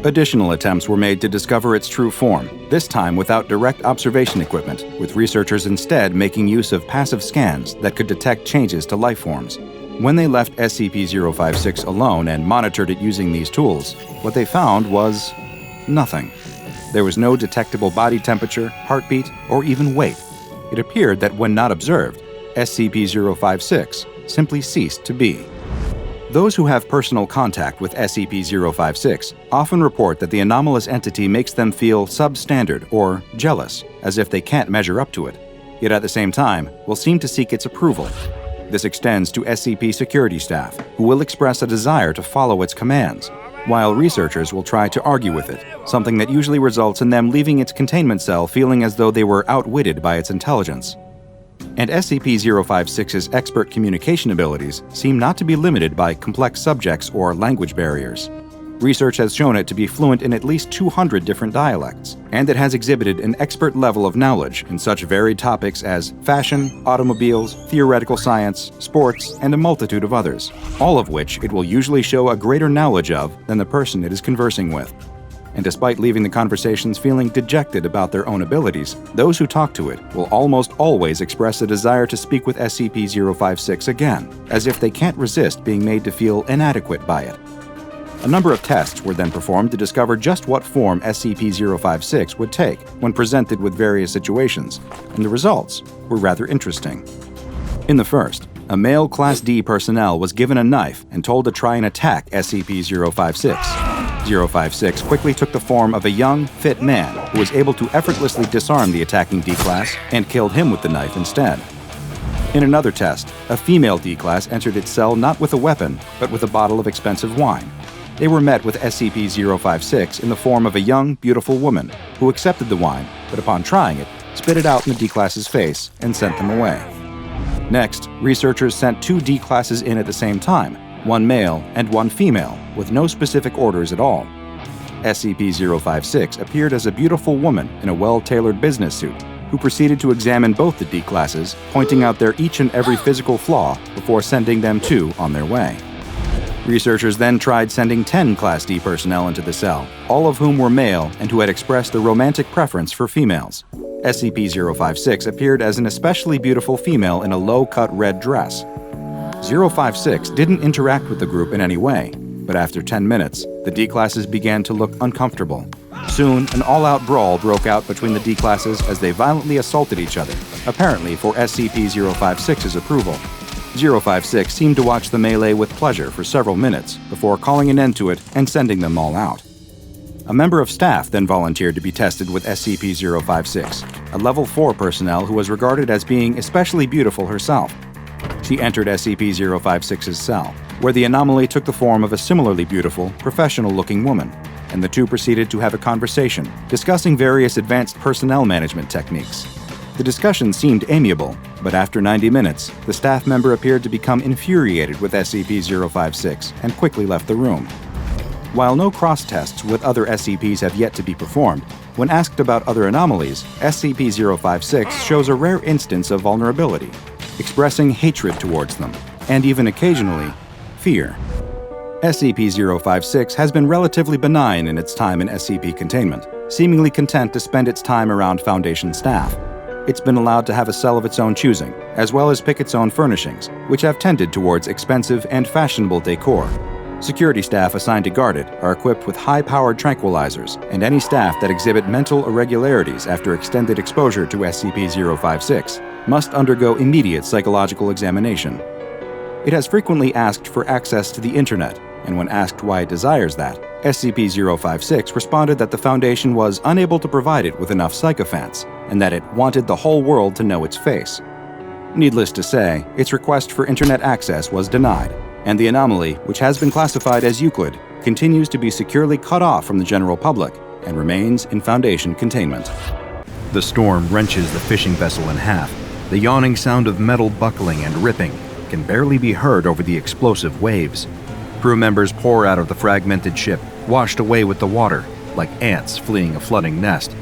S3: Additional attempts were made to discover its true form, this time without direct observation equipment, with researchers instead making use of passive scans that could detect changes to life forms. When they left SCP-056 alone and monitored it using these tools, what they found was nothing. There was no detectable body temperature, heartbeat, or even weight. It appeared that when not observed, SCP-056 simply ceased to be. Those who have personal contact with SCP-056 often report that the anomalous entity makes them feel substandard or jealous, as if they can't measure up to it, yet at the same time will seem to seek its approval. This extends to SCP security staff, who will express a desire to follow its commands, while researchers will try to argue with it, something that usually results in them leaving its containment cell feeling as though they were outwitted by its intelligence. And SCP-056's expert communication abilities seem not to be limited by complex subjects or language barriers. Research has shown it to be fluent in at least 200 different dialects, and it has exhibited an expert level of knowledge in such varied topics as fashion, automobiles, theoretical science, sports, and a multitude of others, all of which it will usually show a greater knowledge of than the person it is conversing with. And despite leaving the conversations feeling dejected about their own abilities, those who talk to it will almost always express a desire to speak with SCP-056 again, as if they can't resist being made to feel inadequate by it. A number of tests were then performed to discover just what form SCP-056 would take when presented with various situations, and the results were rather interesting. In the first, a male Class D personnel was given a knife and told to try and attack SCP-056. 056 quickly took the form of a young, fit man who was able to effortlessly disarm the attacking D-Class and killed him with the knife instead. In another test, a female D-Class entered its cell not with a weapon, but with a bottle of expensive wine. They were met with SCP-056 in the form of a young, beautiful woman who accepted the wine, but upon trying it, spit it out in the D-Class's face and sent them away. Next, researchers sent 2 D-Classes in at the same time, one male and one female, with no specific orders at all. SCP-056 appeared as a beautiful woman in a well-tailored business suit, who proceeded to examine both the D-Classes, pointing out their each and every physical flaw before sending them 2 on their way. Researchers then tried sending 10 Class D personnel into the cell, all of whom were male and who had expressed a romantic preference for females. SCP-056 appeared as an especially beautiful female in a low-cut red dress. 056 didn't interact with the group in any way, but after 10 minutes, the D-Classes began to look uncomfortable. Soon, an all-out brawl broke out between the D-Classes as they violently assaulted each other, apparently for SCP-056's approval. 056 seemed to watch the melee with pleasure for several minutes before calling an end to it and sending them all out. A member of staff then volunteered to be tested with SCP-056, a Level 4 personnel who was regarded as being especially beautiful herself. She entered SCP-056's cell, where the anomaly took the form of a similarly beautiful, professional-looking woman, and the 2 proceeded to have a conversation, discussing various advanced personnel management techniques. The discussion seemed amiable, but after 90 minutes, the staff member appeared to become infuriated with SCP-056 and quickly left the room. While no cross-tests with other SCPs have yet to be performed, when asked about other anomalies, SCP-056 shows a rare instance of vulnerability, expressing hatred towards them, and even occasionally, fear. SCP-056 has been relatively benign in its time in SCP containment, seemingly content to spend its time around Foundation staff. It's been allowed to have a cell of its own choosing, as well as pick its own furnishings, which have tended towards expensive and fashionable decor. Security staff assigned to guard it are equipped with high-powered tranquilizers, and any staff that exhibit mental irregularities after extended exposure to SCP-056 must undergo immediate psychological examination. It has frequently asked for access to the internet, and when asked why it desires that, SCP-056 responded that the Foundation was unable to provide it with enough sycophants, and that it wanted the whole world to know its face. Needless to say, its request for internet access was denied, and the anomaly, which has been classified as Euclid, continues to be securely cut off from the general public and remains in Foundation containment. The storm wrenches the fishing vessel in half. The yawning sound of metal buckling and ripping can barely be heard over the explosive waves. Crew members pour out of the fragmented ship, washed away with the water, like ants fleeing a flooding nest.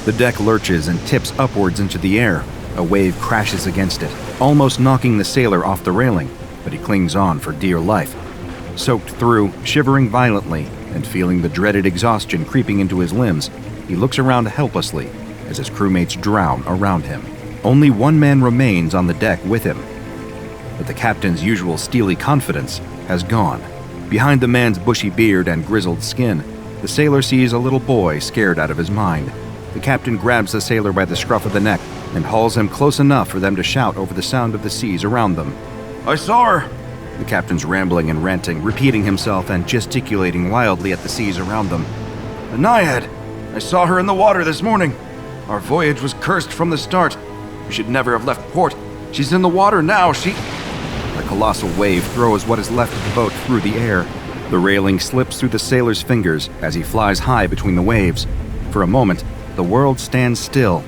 S3: The deck lurches and tips upwards into the air. A wave crashes against it, almost knocking the sailor off the railing, but he clings on for dear life. Soaked through, shivering violently, and feeling the dreaded exhaustion creeping into his limbs, he looks around helplessly as his crewmates drown around him. Only one man remains on the deck with him, but the captain's usual steely confidence has gone. Behind the man's bushy beard and grizzled skin, the sailor sees a little boy scared out of his mind. The captain grabs the sailor by the scruff of the neck and hauls him close enough for them to shout over the sound of the seas around them. "I saw her!" The captain's rambling and ranting, repeating himself and gesticulating wildly at the seas around them. "A naiad! I saw her in the water this morning. Our voyage was cursed from the start. We should never have left port. She's in the water now, she..." A colossal wave throws what is left of the boat through the air. The railing slips through the sailor's fingers as he flies high between the waves. For a moment, the world stands still.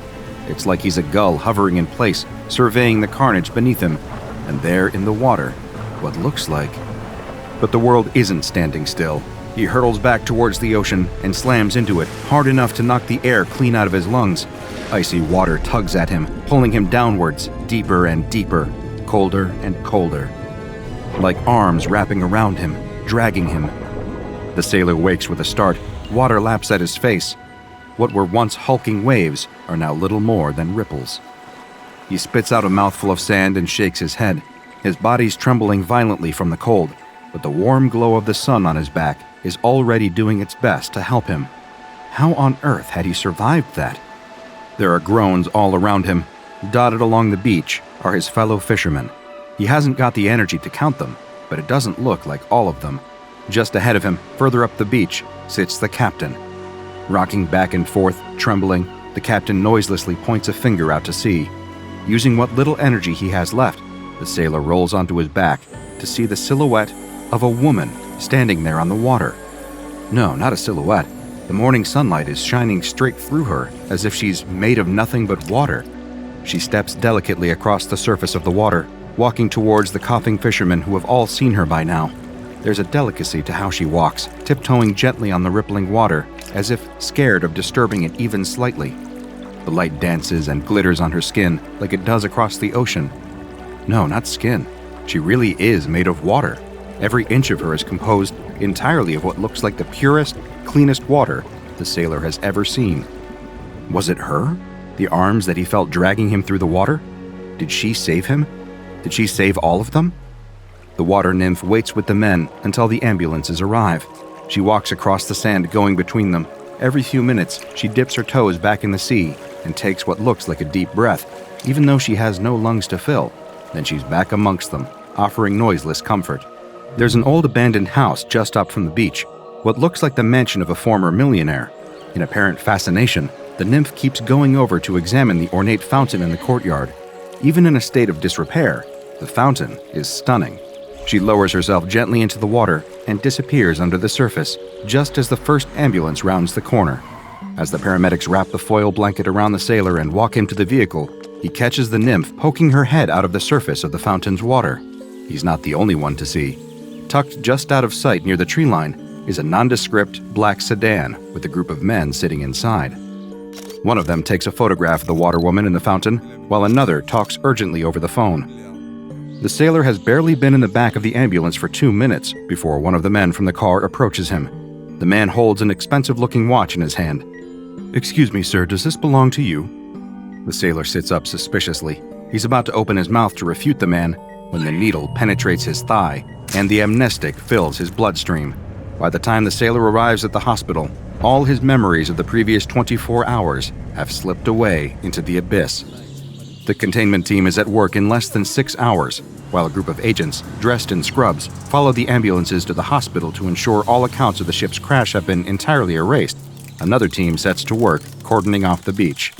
S3: It's like he's a gull hovering in place, surveying the carnage beneath him. And there in the water, what looks like. But the world isn't standing still. He hurtles back towards the ocean and slams into it, hard enough to knock the air clean out of his lungs. Icy water tugs at him, pulling him downwards, deeper and deeper, colder and colder. Like arms wrapping around him, dragging him. The sailor wakes with a start. Water laps at his face. What were once hulking waves are now little more than ripples. He spits out a mouthful of sand and shakes his head. His body's trembling violently from the cold, but the warm glow of the sun on his back is already doing its best to help him. How on earth had he survived that? There are groans all around him. Dotted along the beach are his fellow fishermen. He hasn't got the energy to count them, but it doesn't look like all of them. Just ahead of him, further up the beach, sits the captain. Rocking back and forth, trembling, the captain noiselessly points a finger out to sea. Using what little energy he has left, the sailor rolls onto his back to see the silhouette of a woman standing there on the water. No, not a silhouette. The morning sunlight is shining straight through her, as if she's made of nothing but water. She steps delicately across the surface of the water, walking towards the coughing fishermen who have all seen her by now. There's a delicacy to how she walks, tiptoeing gently on the rippling water, as if scared of disturbing it even slightly. The light dances and glitters on her skin like it does across the ocean. No, not skin. She really is made of water. Every inch of her is composed entirely of what looks like the purest, cleanest water the sailor has ever seen. Was it her? The arms that he felt dragging him through the water? Did she save him? Did she save all of them? The water nymph waits with the men until the ambulances arrive. She walks across the sand going between them. Every few minutes, she dips her toes back in the sea and takes what looks like a deep breath, even though she has no lungs to fill. Then she's back amongst them, offering noiseless comfort. There's an old abandoned house just up from the beach, what looks like the mansion of a former millionaire. In apparent fascination, the nymph keeps going over to examine the ornate fountain in the courtyard. Even in a state of disrepair, the fountain is stunning. She lowers herself gently into the water and disappears under the surface, just as the first ambulance rounds the corner. As the paramedics wrap the foil blanket around the sailor and walk him to the vehicle, he catches the nymph poking her head out of the surface of the fountain's water. He's not the only one to see. Tucked just out of sight near the tree line is a nondescript black sedan with a group of men sitting inside. One of them takes a photograph of the water woman in the fountain, while another talks urgently over the phone. The sailor has barely been in the back of the ambulance for 2 minutes before one of the men from the car approaches him. The man holds an expensive-looking watch in his hand. "Excuse me, sir, does this belong to you?" The sailor sits up suspiciously. He's about to open his mouth to refute the man when the needle penetrates his thigh and the amnestic fills his bloodstream. By the time the sailor arrives at the hospital, all his memories of the previous 24 hours have slipped away into the abyss. The containment team is at work in less than 6 hours, while a group of agents, dressed in scrubs, follow the ambulances to the hospital to ensure all accounts of the ship's crash have been entirely erased. Another team sets to work, cordoning off the beach.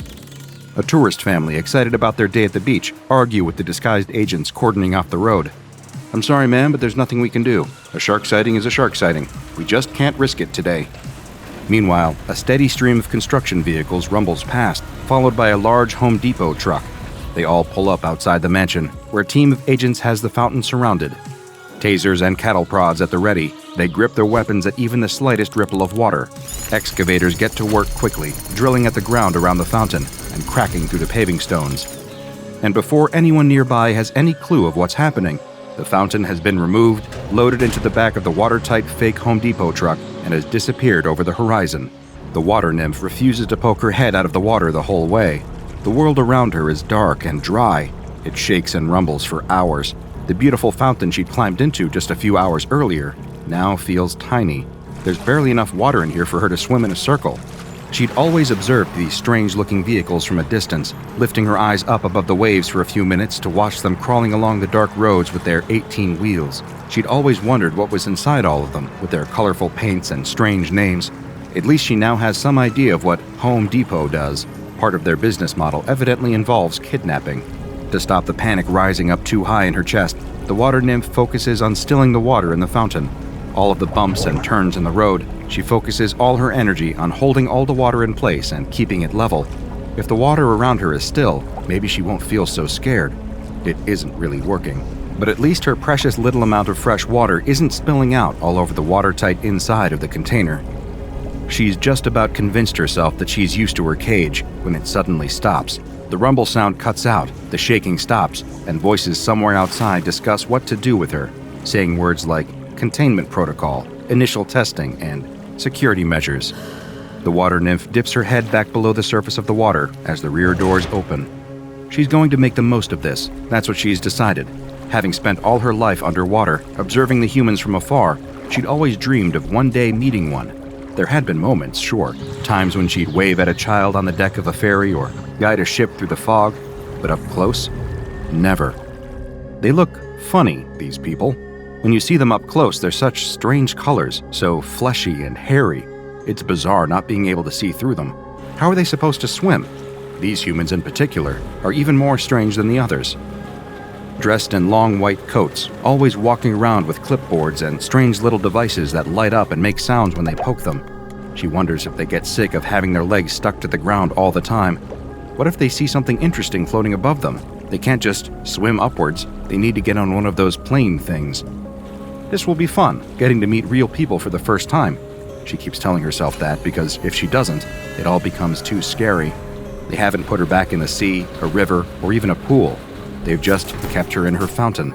S3: A tourist family excited about their day at the beach argue with the disguised agents cordoning off the road. "I'm sorry, ma'am, but there's nothing we can do. A shark sighting is a shark sighting. We just can't risk it today." Meanwhile, a steady stream of construction vehicles rumbles past, followed by a large Home Depot truck. They all pull up outside the mansion, where a team of agents has the fountain surrounded. Tasers and cattle prods at the ready, they grip their weapons at even the slightest ripple of water. Excavators get to work quickly, drilling at the ground around the fountain and cracking through the paving stones. And before anyone nearby has any clue of what's happening, the fountain has been removed, loaded into the back of the watertight fake Home Depot truck, and has disappeared over the horizon. The water nymph refuses to poke her head out of the water the whole way. The world around her is dark and dry. It shakes and rumbles for hours. The beautiful fountain she'd climbed into just a few hours earlier now feels tiny. There's barely enough water in here for her to swim in a circle. She'd always observed these strange-looking vehicles from a distance, lifting her eyes up above the waves for a few minutes to watch them crawling along the dark roads with their 18 wheels. She'd always wondered what was inside all of them, with their colorful paints and strange names. At least she now has some idea of what Home Depot does. Part of their business model evidently involves kidnapping. To stop the panic rising up too high in her chest, the water nymph focuses on stilling the water in the fountain. All of the bumps and turns in the road, she focuses all her energy on holding all the water in place and keeping it level. If the water around her is still, maybe she won't feel so scared. It isn't really working. But at least her precious little amount of fresh water isn't spilling out all over the watertight inside of the container. She's just about convinced herself that she's used to her cage when it suddenly stops. The rumble sound cuts out, the shaking stops, and voices somewhere outside discuss what to do with her, saying words like containment protocol, initial testing, and security measures. The water nymph dips her head back below the surface of the water as the rear doors open. She's going to make the most of this. That's what she's decided. Having spent all her life underwater, observing the humans from afar, she'd always dreamed of one day meeting one. There had been moments, sure, times when she'd wave at a child on the deck of a ferry or guide a ship through the fog, but up close? Never. They look funny, these people. When you see them up close, they're such strange colors, so fleshy and hairy. It's bizarre not being able to see through them. How are they supposed to swim? These humans in particular are even more strange than the others. Dressed in long white coats, always walking around with clipboards and strange little devices that light up and make sounds when they poke them. She wonders if they get sick of having their legs stuck to the ground all the time. What if they see something interesting floating above them? They can't just swim upwards. They need to get on one of those plane things. This will be fun, getting to meet real people for the first time. She keeps telling herself that because if she doesn't, it all becomes too scary. They haven't put her back in the sea, a river, or even a pool. They've just kept her in her fountain.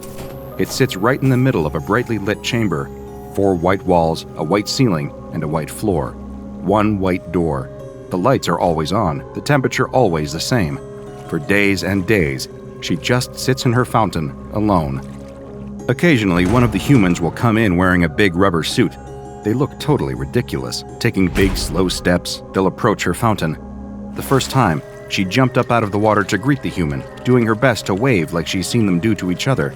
S3: It sits right in the middle of a brightly lit chamber. 4 white walls, a white ceiling, and a white floor. 1 white door. The lights are always on, the temperature always the same. For days and days, she just sits in her fountain, alone. Occasionally, one of the humans will come in wearing a big rubber suit. They look totally ridiculous. Taking big, slow steps, they'll approach her fountain. The first time, she jumped up out of the water to greet the human, doing her best to wave like she's seen them do to each other.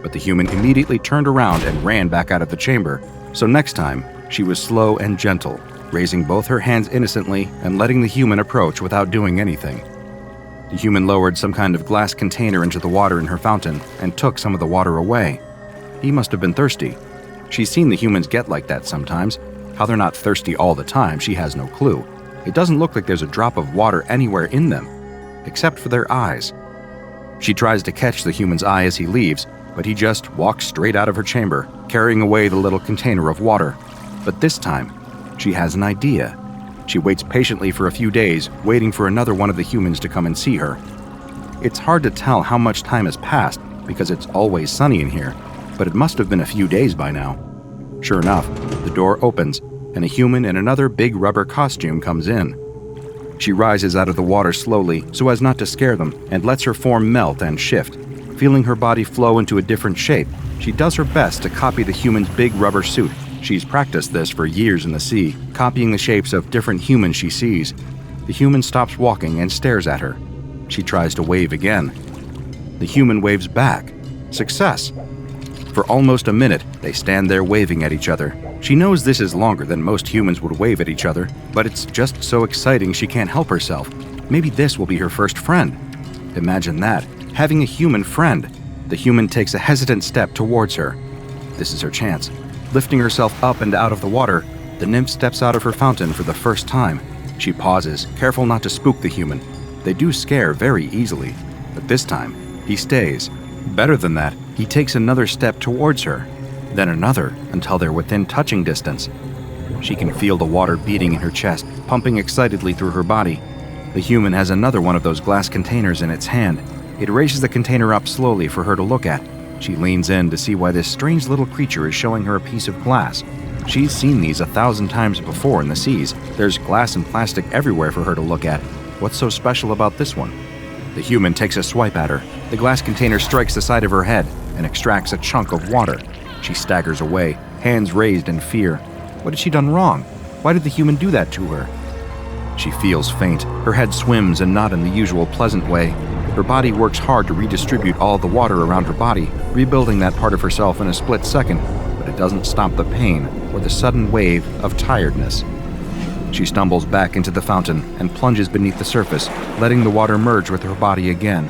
S3: But the human immediately turned around and ran back out of the chamber. So next time, she was slow and gentle, raising both her hands innocently and letting the human approach without doing anything. The human lowered some kind of glass container into the water in her fountain and took some of the water away. He must have been thirsty. She's seen the humans get like that sometimes. How they're not thirsty all the time, she has no clue. It doesn't look like there's a drop of water anywhere in them, except for their eyes. She tries to catch the human's eye as he leaves, but he just walks straight out of her chamber, carrying away the little container of water. But this time, she has an idea. She waits patiently for a few days, waiting for another one of the humans to come and see her. It's hard to tell how much time has passed because it's always sunny in here, but it must have been a few days by now. Sure enough, the door opens, and a human in another big rubber costume comes in. She rises out of the water slowly so as not to scare them and lets her form melt and shift. Feeling her body flow into a different shape, she does her best to copy the human's big rubber suit. She's practiced this for years in the sea, copying the shapes of different humans she sees. The human stops walking and stares at her. She tries to wave again. The human waves back. Success! For almost a minute, they stand there waving at each other. She knows this is longer than most humans would wave at each other, but it's just so exciting she can't help herself. Maybe this will be her first friend. Imagine that, having a human friend. The human takes a hesitant step towards her. This is her chance. Lifting herself up and out of the water, the nymph steps out of her fountain for the first time. She pauses, careful not to spook the human. They do scare very easily, but this time, he stays. Better than that, he takes another step towards her, then another until they're within touching distance. She can feel the water beating in her chest, pumping excitedly through her body. The human has another one of those glass containers in its hand. It raises the container up slowly for her to look at. She leans in to see why this strange little creature is showing her a piece of glass. She's seen these 1,000 times before in the seas. There's glass and plastic everywhere for her to look at. What's so special about this one? The human takes a swipe at her. The glass container strikes the side of her head and extracts a chunk of water. She staggers away, hands raised in fear. What had she done wrong? Why did the human do that to her? She feels faint. Her head swims and not in the usual pleasant way. Her body works hard to redistribute all the water around her body, rebuilding that part of herself in a split second, but it doesn't stop the pain or the sudden wave of tiredness. She stumbles back into the fountain and plunges beneath the surface, letting the water merge with her body again.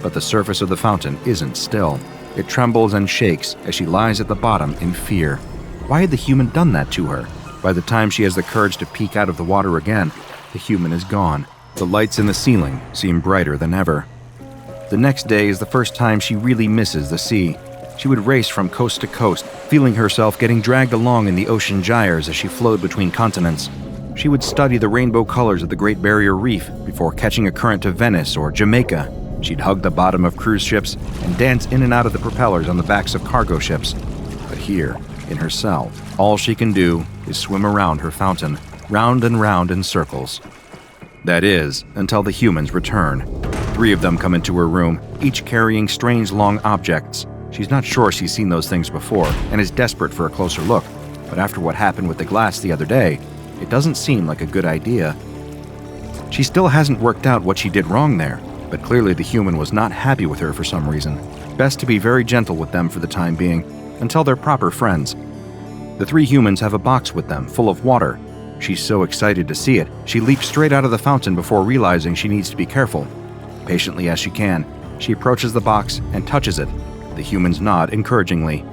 S3: But the surface of the fountain isn't still. It trembles and shakes as she lies at the bottom in fear. Why had the human done that to her? By the time she has the courage to peek out of the water again, the human is gone. The lights in the ceiling seem brighter than ever. The next day is the first time she really misses the sea. She would race from coast to coast, feeling herself getting dragged along in the ocean gyres as she flowed between continents. She would study the rainbow colors of the Great Barrier Reef before catching a current to Venice or Jamaica. She'd hug the bottom of cruise ships and dance in and out of the propellers on the backs of cargo ships. But here, in her cell, all she can do is swim around her fountain, round and round in circles. That is, until the humans return. 3 of them come into her room, each carrying strange long objects. She's not sure she's seen those things before and is desperate for a closer look, but after what happened with the glass the other day, it doesn't seem like a good idea. She still hasn't worked out what she did wrong there, but clearly the human was not happy with her for some reason. Best to be very gentle with them for the time being, until they're proper friends. The 3 humans have a box with them, full of water. She's so excited to see it, she leaps straight out of the fountain before realizing she needs to be careful. Patiently as she can, she approaches the box and touches it. The humans nod encouragingly.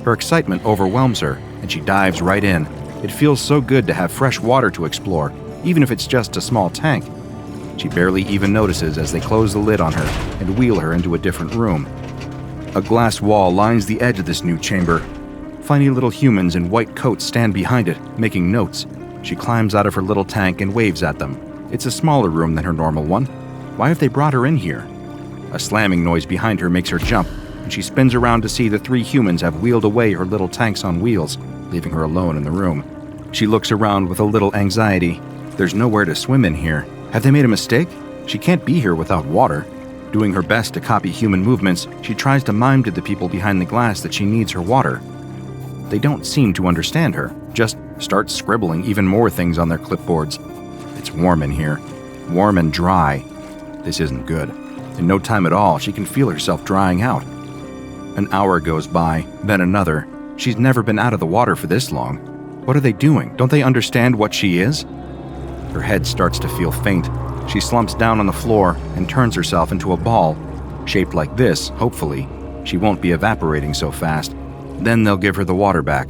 S3: Her excitement overwhelms her, and she dives right in. It feels so good to have fresh water to explore, even if it's just a small tank. She barely even notices as they close the lid on her and wheel her into a different room. A glass wall lines the edge of this new chamber. Funny little humans in white coats stand behind it, making notes. She climbs out of her little tank and waves at them. It's a smaller room than her normal one. Why have they brought her in here? A slamming noise behind her makes her jump, and she spins around to see the 3 humans have wheeled away her little tanks on wheels, leaving her alone in the room. She looks around with a little anxiety. There's nowhere to swim in here. Have they made a mistake? She can't be here without water. Doing her best to copy human movements, she tries to mime to the people behind the glass that she needs her water. They don't seem to understand her, just start scribbling even more things on their clipboards. It's warm in here. Warm and dry. This isn't good. In no time at all, she can feel herself drying out. An hour goes by, then another. She's never been out of the water for this long. What are they doing? Don't they understand what she is? Her head starts to feel faint. She slumps down on the floor and turns herself into a ball. Shaped like this, hopefully, she won't be evaporating so fast. Then they'll give her the water back.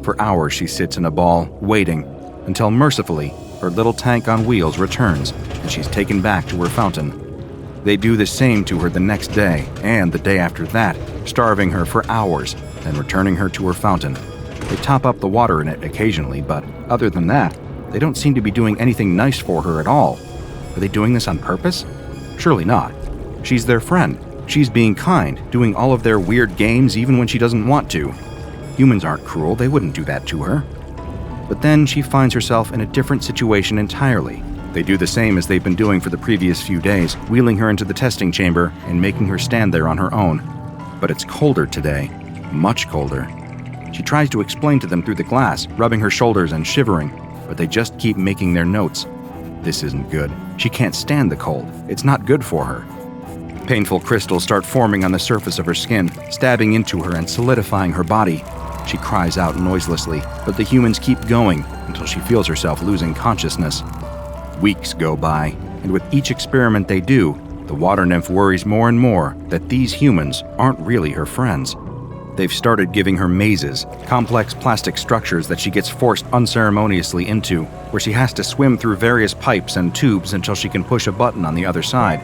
S3: For hours she sits in a ball, waiting, until mercifully, her little tank on wheels returns, and she's taken back to her fountain. They do the same to her the next day, and the day after that, starving her for hours, then returning her to her fountain. They top up the water in it occasionally, but other than that, they don't seem to be doing anything nice for her at all. Are they doing this on purpose? Surely not. She's their friend. She's being kind, doing all of their weird games even when she doesn't want to. Humans aren't cruel, they wouldn't do that to her. But then she finds herself in a different situation entirely. They do the same as they've been doing for the previous few days, wheeling her into the testing chamber and making her stand there on her own. But it's colder today, much colder. She tries to explain to them through the glass, rubbing her shoulders and shivering, but they just keep making their notes. This isn't good. She can't stand the cold. It's not good for her. Painful crystals start forming on the surface of her skin, stabbing into her and solidifying her body. She cries out noiselessly, but the humans keep going until she feels herself losing consciousness. Weeks go by, and with each experiment they do, The water nymph worries more and more that these humans aren't really her friends. They've started giving her mazes, complex plastic structures that she gets forced unceremoniously into, where she has to swim through various pipes and tubes until she can push a button on the other side.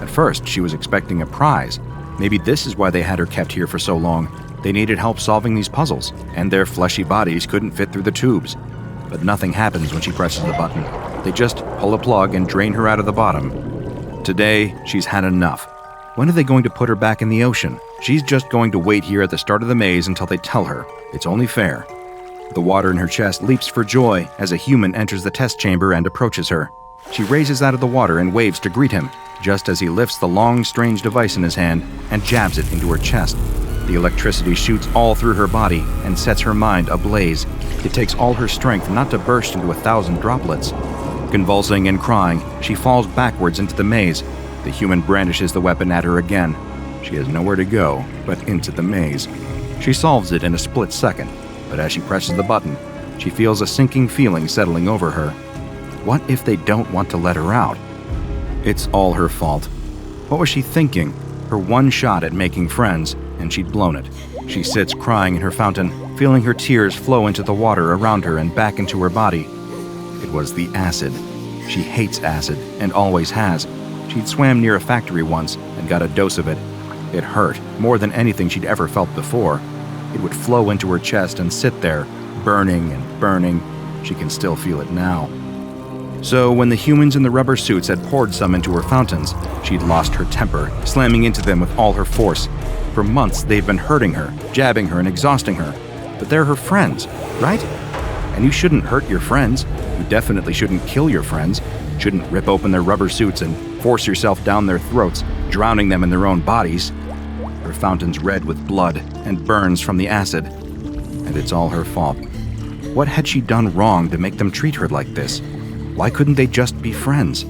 S3: At first, she was expecting a prize. Maybe this is why they had her kept here for so long. They needed help solving these puzzles, and their fleshy bodies couldn't fit through the tubes. But nothing happens when she presses the button. They just pull a plug and drain her out of the bottom. Today, she's had enough. When are they going to put her back in the ocean? She's just going to wait here at the start of the maze until they tell her. It's only fair. The water in her chest leaps for joy as a human enters the test chamber and approaches her. She raises out of the water and waves to greet him, just as he lifts the long, strange device in his hand and jabs it into her chest. The electricity shoots all through her body and sets her mind ablaze. It takes all her strength not to burst into 1,000 droplets. Convulsing and crying, she falls backwards into the maze. The human brandishes the weapon at her again. She has nowhere to go but into the maze. She solves it in a split second, but as she presses the button, she feels a sinking feeling settling over her. What if they don't want to let her out? It's all her fault. What was she thinking? Her one shot at making friends, and she'd blown it. She sits crying in her fountain, feeling her tears flow into the water around her and back into her body. It was the acid. She hates acid, and always has. She'd swam near a factory once and got a dose of it. It hurt, more than anything she'd ever felt before. It would flow into her chest and sit there, burning and burning. She can still feel it now. So when the humans in the rubber suits had poured some into her fountains, she'd lost her temper, slamming into them with all her force. For months, they've been hurting her, jabbing her, and exhausting her. But they're her friends, right? And you shouldn't hurt your friends. You definitely shouldn't kill your friends. Shouldn't rip open their rubber suits and force yourself down their throats, drowning them in their own bodies. Her fountain's red with blood and burns from the acid. And it's all her fault. What had she done wrong to make them treat her like this? Why couldn't they just be friends?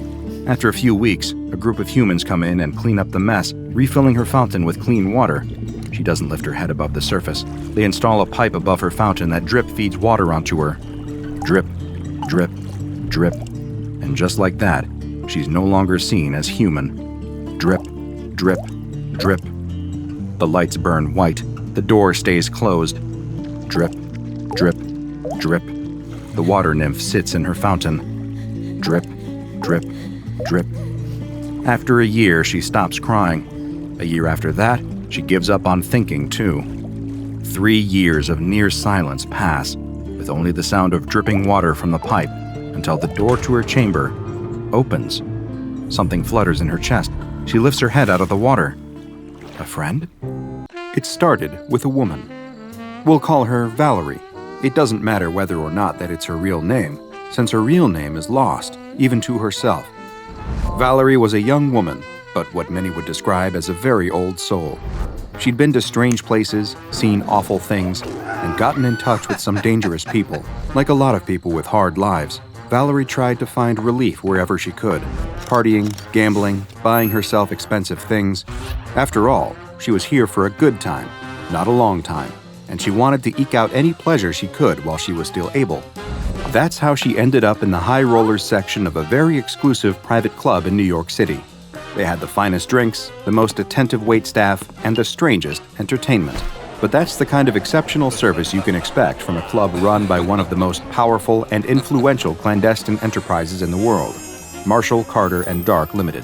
S3: After a few weeks, a group of humans come in and clean up the mess, refilling her fountain with clean water. She doesn't lift her head above the surface. They install a pipe above her fountain that drip feeds water onto her. Drip, drip, drip. And just like that, she's no longer seen as human. Drip, drip, drip. The lights burn white. The door stays closed. Drip, drip, drip. The water nymph sits in her fountain. Drip, drip, drip. After a year, she stops crying. A year after that, she gives up on thinking, too. 3 years of near silence pass, with only the sound of dripping water from the pipe, until the door to her chamber opens. Something flutters in her chest. She lifts her head out of the water. A friend? It started with a woman. We'll call her Valerie. It doesn't matter whether or not that it's her real name, since her real name is lost, even to herself. Valerie was a young woman, but what many would describe as a very old soul. She'd been to strange places, seen awful things, and gotten in touch with some dangerous people. Like a lot of people with hard lives, Valerie tried to find relief wherever she could, partying, gambling, buying herself expensive things. After all, she was here for a good time, not a long time, and she wanted to eke out any pleasure she could while she was still able. That's how she ended up in the high rollers section of a very exclusive private club in New York City. They had the finest drinks, the most attentive waitstaff, and the strangest entertainment. But that's the kind of exceptional service you can expect from a club run by one of the most powerful and influential clandestine enterprises in the world, Marshall, Carter & Dark Limited.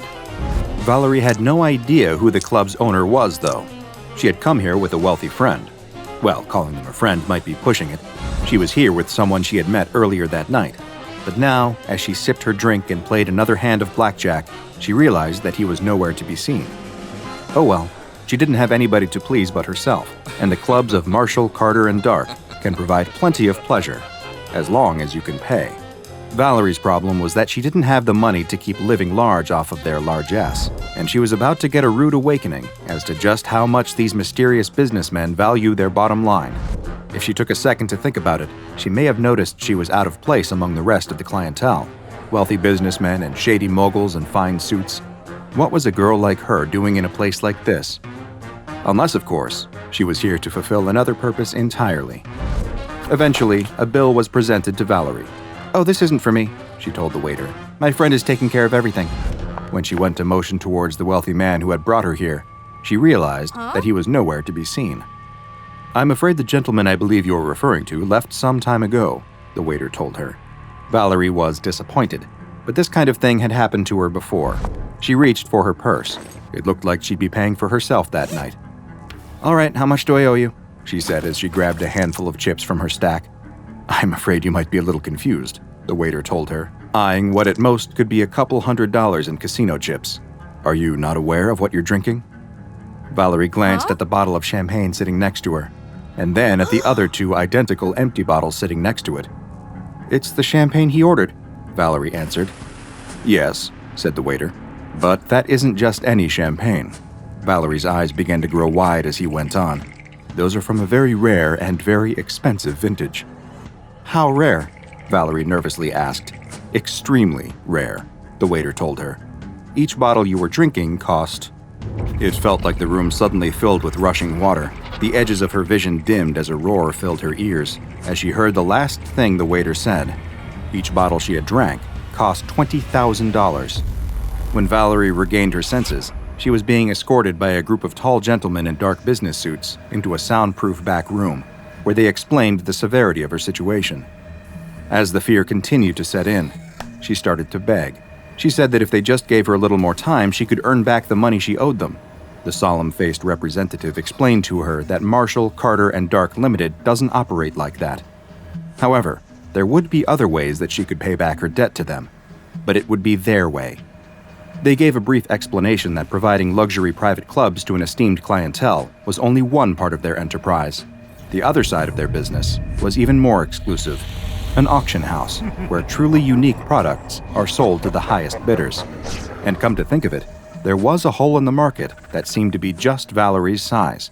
S3: Valerie had no idea who the club's owner was, though. She had come here with a wealthy friend. Well, calling them a friend might be pushing it. She was here with someone she had met earlier that night. But now, as she sipped her drink and played another hand of blackjack, she realized that he was nowhere to be seen. Oh well, she didn't have anybody to please but herself, and the clubs of Marshall, Carter, and Dark can provide plenty of pleasure, as long as you can pay. Valerie's problem was that she didn't have the money to keep living large off of their largesse, and she was about to get a rude awakening as to just how much these mysterious businessmen value their bottom line. If she took a second to think about it, she may have noticed she was out of place among the rest of the clientele. Wealthy businessmen and shady moguls in fine suits. What was a girl like her doing in a place like this? Unless, of course, she was here to fulfill another purpose entirely. Eventually, a bill was presented to Valerie. "Oh, this isn't for me," she told the waiter. "My friend is taking care of everything." When she went to motion towards the wealthy man who had brought her here, she realized that he was nowhere to be seen. "I'm afraid the gentleman I believe you're referring to left some time ago," the waiter told her. Valerie was disappointed, but this kind of thing had happened to her before. She reached for her purse. It looked like she'd be paying for herself that night. "All right, how much do I owe you?" she said as she grabbed a handful of chips from her stack. "I'm afraid you might be a little confused," the waiter told her, eyeing what at most could be a couple $100 in casino chips. "Are you not aware of what you're drinking?" Valerie glanced at the bottle of champagne sitting next to her, and then at the other two identical empty bottles sitting next to it. "It's the champagne he ordered," Valerie answered. "Yes," said the waiter, "but that isn't just any champagne." Valerie's eyes began to grow wide as he went on. "Those are from a very rare and very expensive vintage." "How rare?" Valerie nervously asked. "Extremely rare," the waiter told her. "Each bottle you were drinking cost..." It felt like the room suddenly filled with rushing water. The edges of her vision dimmed as a roar filled her ears as she heard the last thing the waiter said. Each bottle she had drank cost $20,000. When Valerie regained her senses, she was being escorted by a group of tall gentlemen in dark business suits into a soundproof back room, where they explained the severity of her situation. As the fear continued to set in, she started to beg. She said that if they just gave her a little more time, she could earn back the money she owed them. The solemn-faced representative explained to her that Marshall, Carter, and Dark Limited doesn't operate like that. However, there would be other ways that she could pay back her debt to them, but it would be their way. They gave a brief explanation that providing luxury private clubs to an esteemed clientele was only one part of their enterprise. The other side of their business was even more exclusive: an auction house where truly unique products are sold to the highest bidders. And come to think of it, there was a hole in the market that seemed to be just Valerie's size.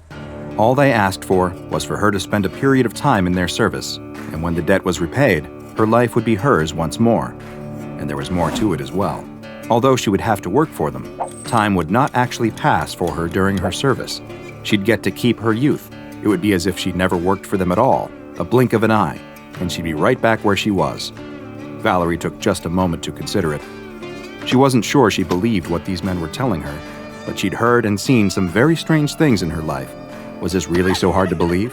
S3: All they asked for was for her to spend a period of time in their service, and when the debt was repaid, her life would be hers once more. And there was more to it as well. Although she would have to work for them, time would not actually pass for her during her service. She'd get to keep her youth. It would be as if she'd never worked for them at all, a blink of an eye, and she'd be right back where she was. Valerie took just a moment to consider it. She wasn't sure she believed what these men were telling her, but she'd heard and seen some very strange things in her life. Was this really so hard to believe?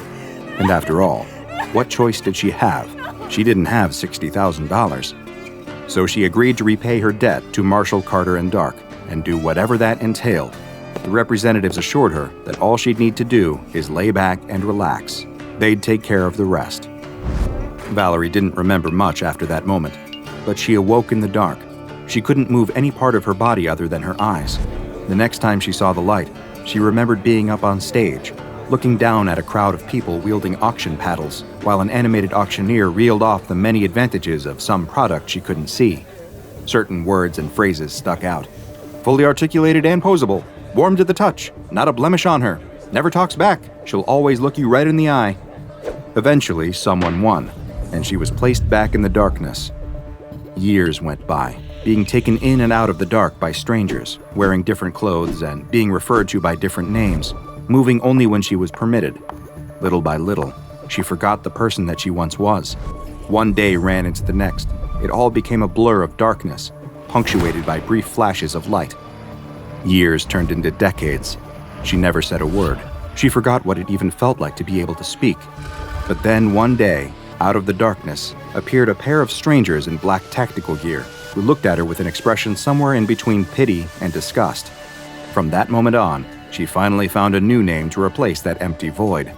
S3: And after all, what choice did she have? She didn't have $60,000. So she agreed to repay her debt to Marshall, Carter, and Dark, and do whatever that entailed. The representatives assured her that all she'd need to do is lay back and relax. They'd take care of the rest. Valerie didn't remember much after that moment, but she awoke in the dark. She couldn't move any part of her body other than her eyes. The next time she saw the light, she remembered being up on stage, looking down at a crowd of people wielding auction paddles, while an animated auctioneer reeled off the many advantages of some product she couldn't see. Certain words and phrases stuck out. "Fully articulated and posable. Warm to the touch. Not a blemish on her. Never talks back. She'll always look you right in the eye." Eventually, someone won, and she was placed back in the darkness. Years went by, being taken in and out of the dark by strangers, wearing different clothes and being referred to by different names, moving only when she was permitted. Little by little, she forgot the person that she once was. One day ran into the next. It all became a blur of darkness, punctuated by brief flashes of light. Years turned into decades. She never said a word. She forgot what it even felt like to be able to speak. But then one day, out of the darkness, appeared a pair of strangers in black tactical gear who looked at her with an expression somewhere in between pity and disgust. From that moment on, she finally found a new name to replace that empty void.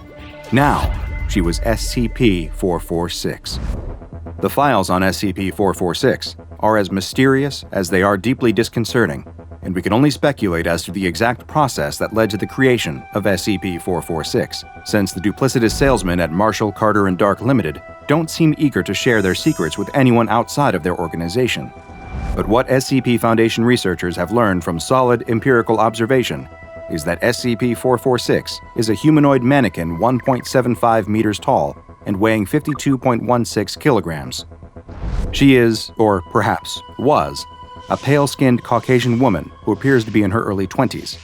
S3: Now, she was SCP-446. The files on SCP-446 are as mysterious as they are deeply disconcerting, and we can only speculate as to the exact process that led to the creation of SCP-446, since the duplicitous salesmen at Marshall, Carter, and Dark Limited don't seem eager to share their secrets with anyone outside of their organization. But what SCP Foundation researchers have learned from solid empirical observation is that SCP-446 is a humanoid mannequin 1.75 meters tall and weighing 52.16 kilograms. She is, or perhaps was, a pale-skinned Caucasian woman who appears to be in her early 20s.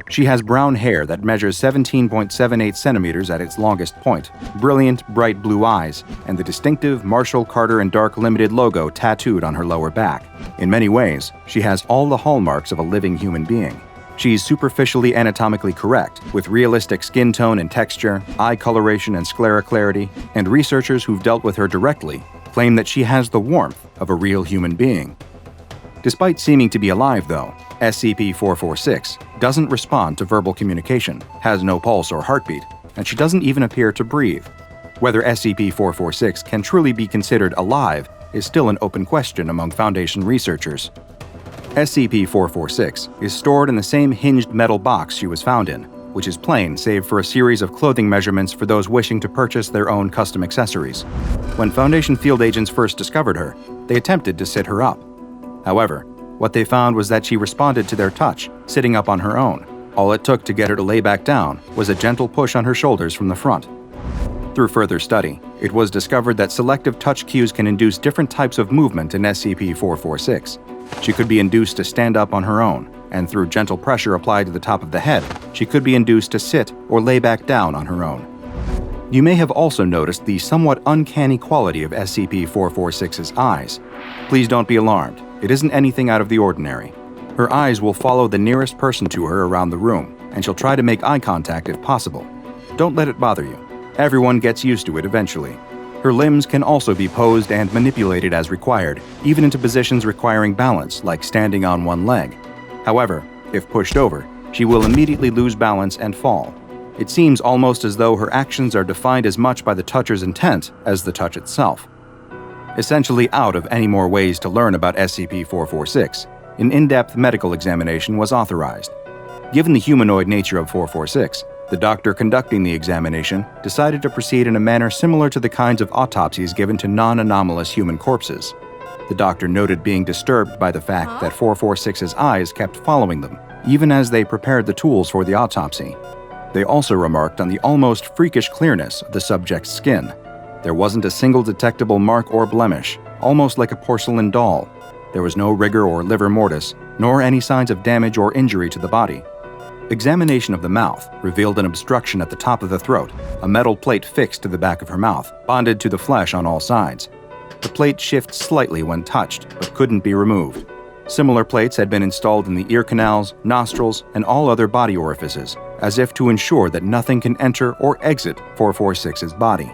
S3: She has brown hair that measures 17.78 centimeters at its longest point, brilliant, bright blue eyes, and the distinctive Marshall, Carter & Dark Limited logo tattooed on her lower back. In many ways, she has all the hallmarks of a living human being. She's superficially anatomically correct, with realistic skin tone and texture, eye coloration and sclera clarity, and researchers who've dealt with her directly claim that she has the warmth of a real human being. Despite seeming to be alive, though, SCP-015-IT doesn't respond to verbal communication, has no pulse or heartbeat, and she doesn't even appear to breathe. Whether SCP-015-IT can truly be considered alive is still an open question among Foundation researchers. SCP-015-IT is stored in the same hinged metal box she was found in, which is plain save for a series of clothing measurements for those wishing to purchase their own custom accessories. When Foundation field agents first discovered her, they attempted to sit her up. However, what they found was that she responded to their touch, sitting up on her own. All it took to get her to lay back down was a gentle push on her shoulders from the front. Through further study, it was discovered that selective touch cues can induce different types of movement in SCP-015-IT. She could be induced to stand up on her own, and through gentle pressure applied to the top of the head, she could be induced to sit or lay back down on her own. You may have also noticed the somewhat uncanny quality of SCP-015-IT's eyes. Please don't be alarmed. It isn't anything out of the ordinary. Her eyes will follow the nearest person to her around the room, and she'll try to make eye contact if possible. Don't let it bother you. Everyone gets used to it eventually. Her limbs can also be posed and manipulated as required, even into positions requiring balance, like standing on one leg. However, if pushed over, she will immediately lose balance and fall. It seems almost as though her actions are defined as much by the toucher's intent as the touch itself. Essentially out of any more ways to learn about SCP-015-IT, an in-depth medical examination was authorized. Given the humanoid nature of 015-IT, the doctor conducting the examination decided to proceed in a manner similar to the kinds of autopsies given to non-anomalous human corpses. The doctor noted being disturbed by the fact that 015-IT's eyes kept following them, even as they prepared the tools for the autopsy. They also remarked on the almost freakish clearness of the subject's skin. There wasn't a single detectable mark or blemish, almost like a porcelain doll. There was no rigor or livor mortis, nor any signs of damage or injury to the body. Examination of the mouth revealed an obstruction at the top of the throat, a metal plate fixed to the back of her mouth, bonded to the flesh on all sides. The plate shifts slightly when touched, but couldn't be removed. Similar plates had been installed in the ear canals, nostrils, and all other body orifices, as if to ensure that nothing can enter or exit 015-IT's body.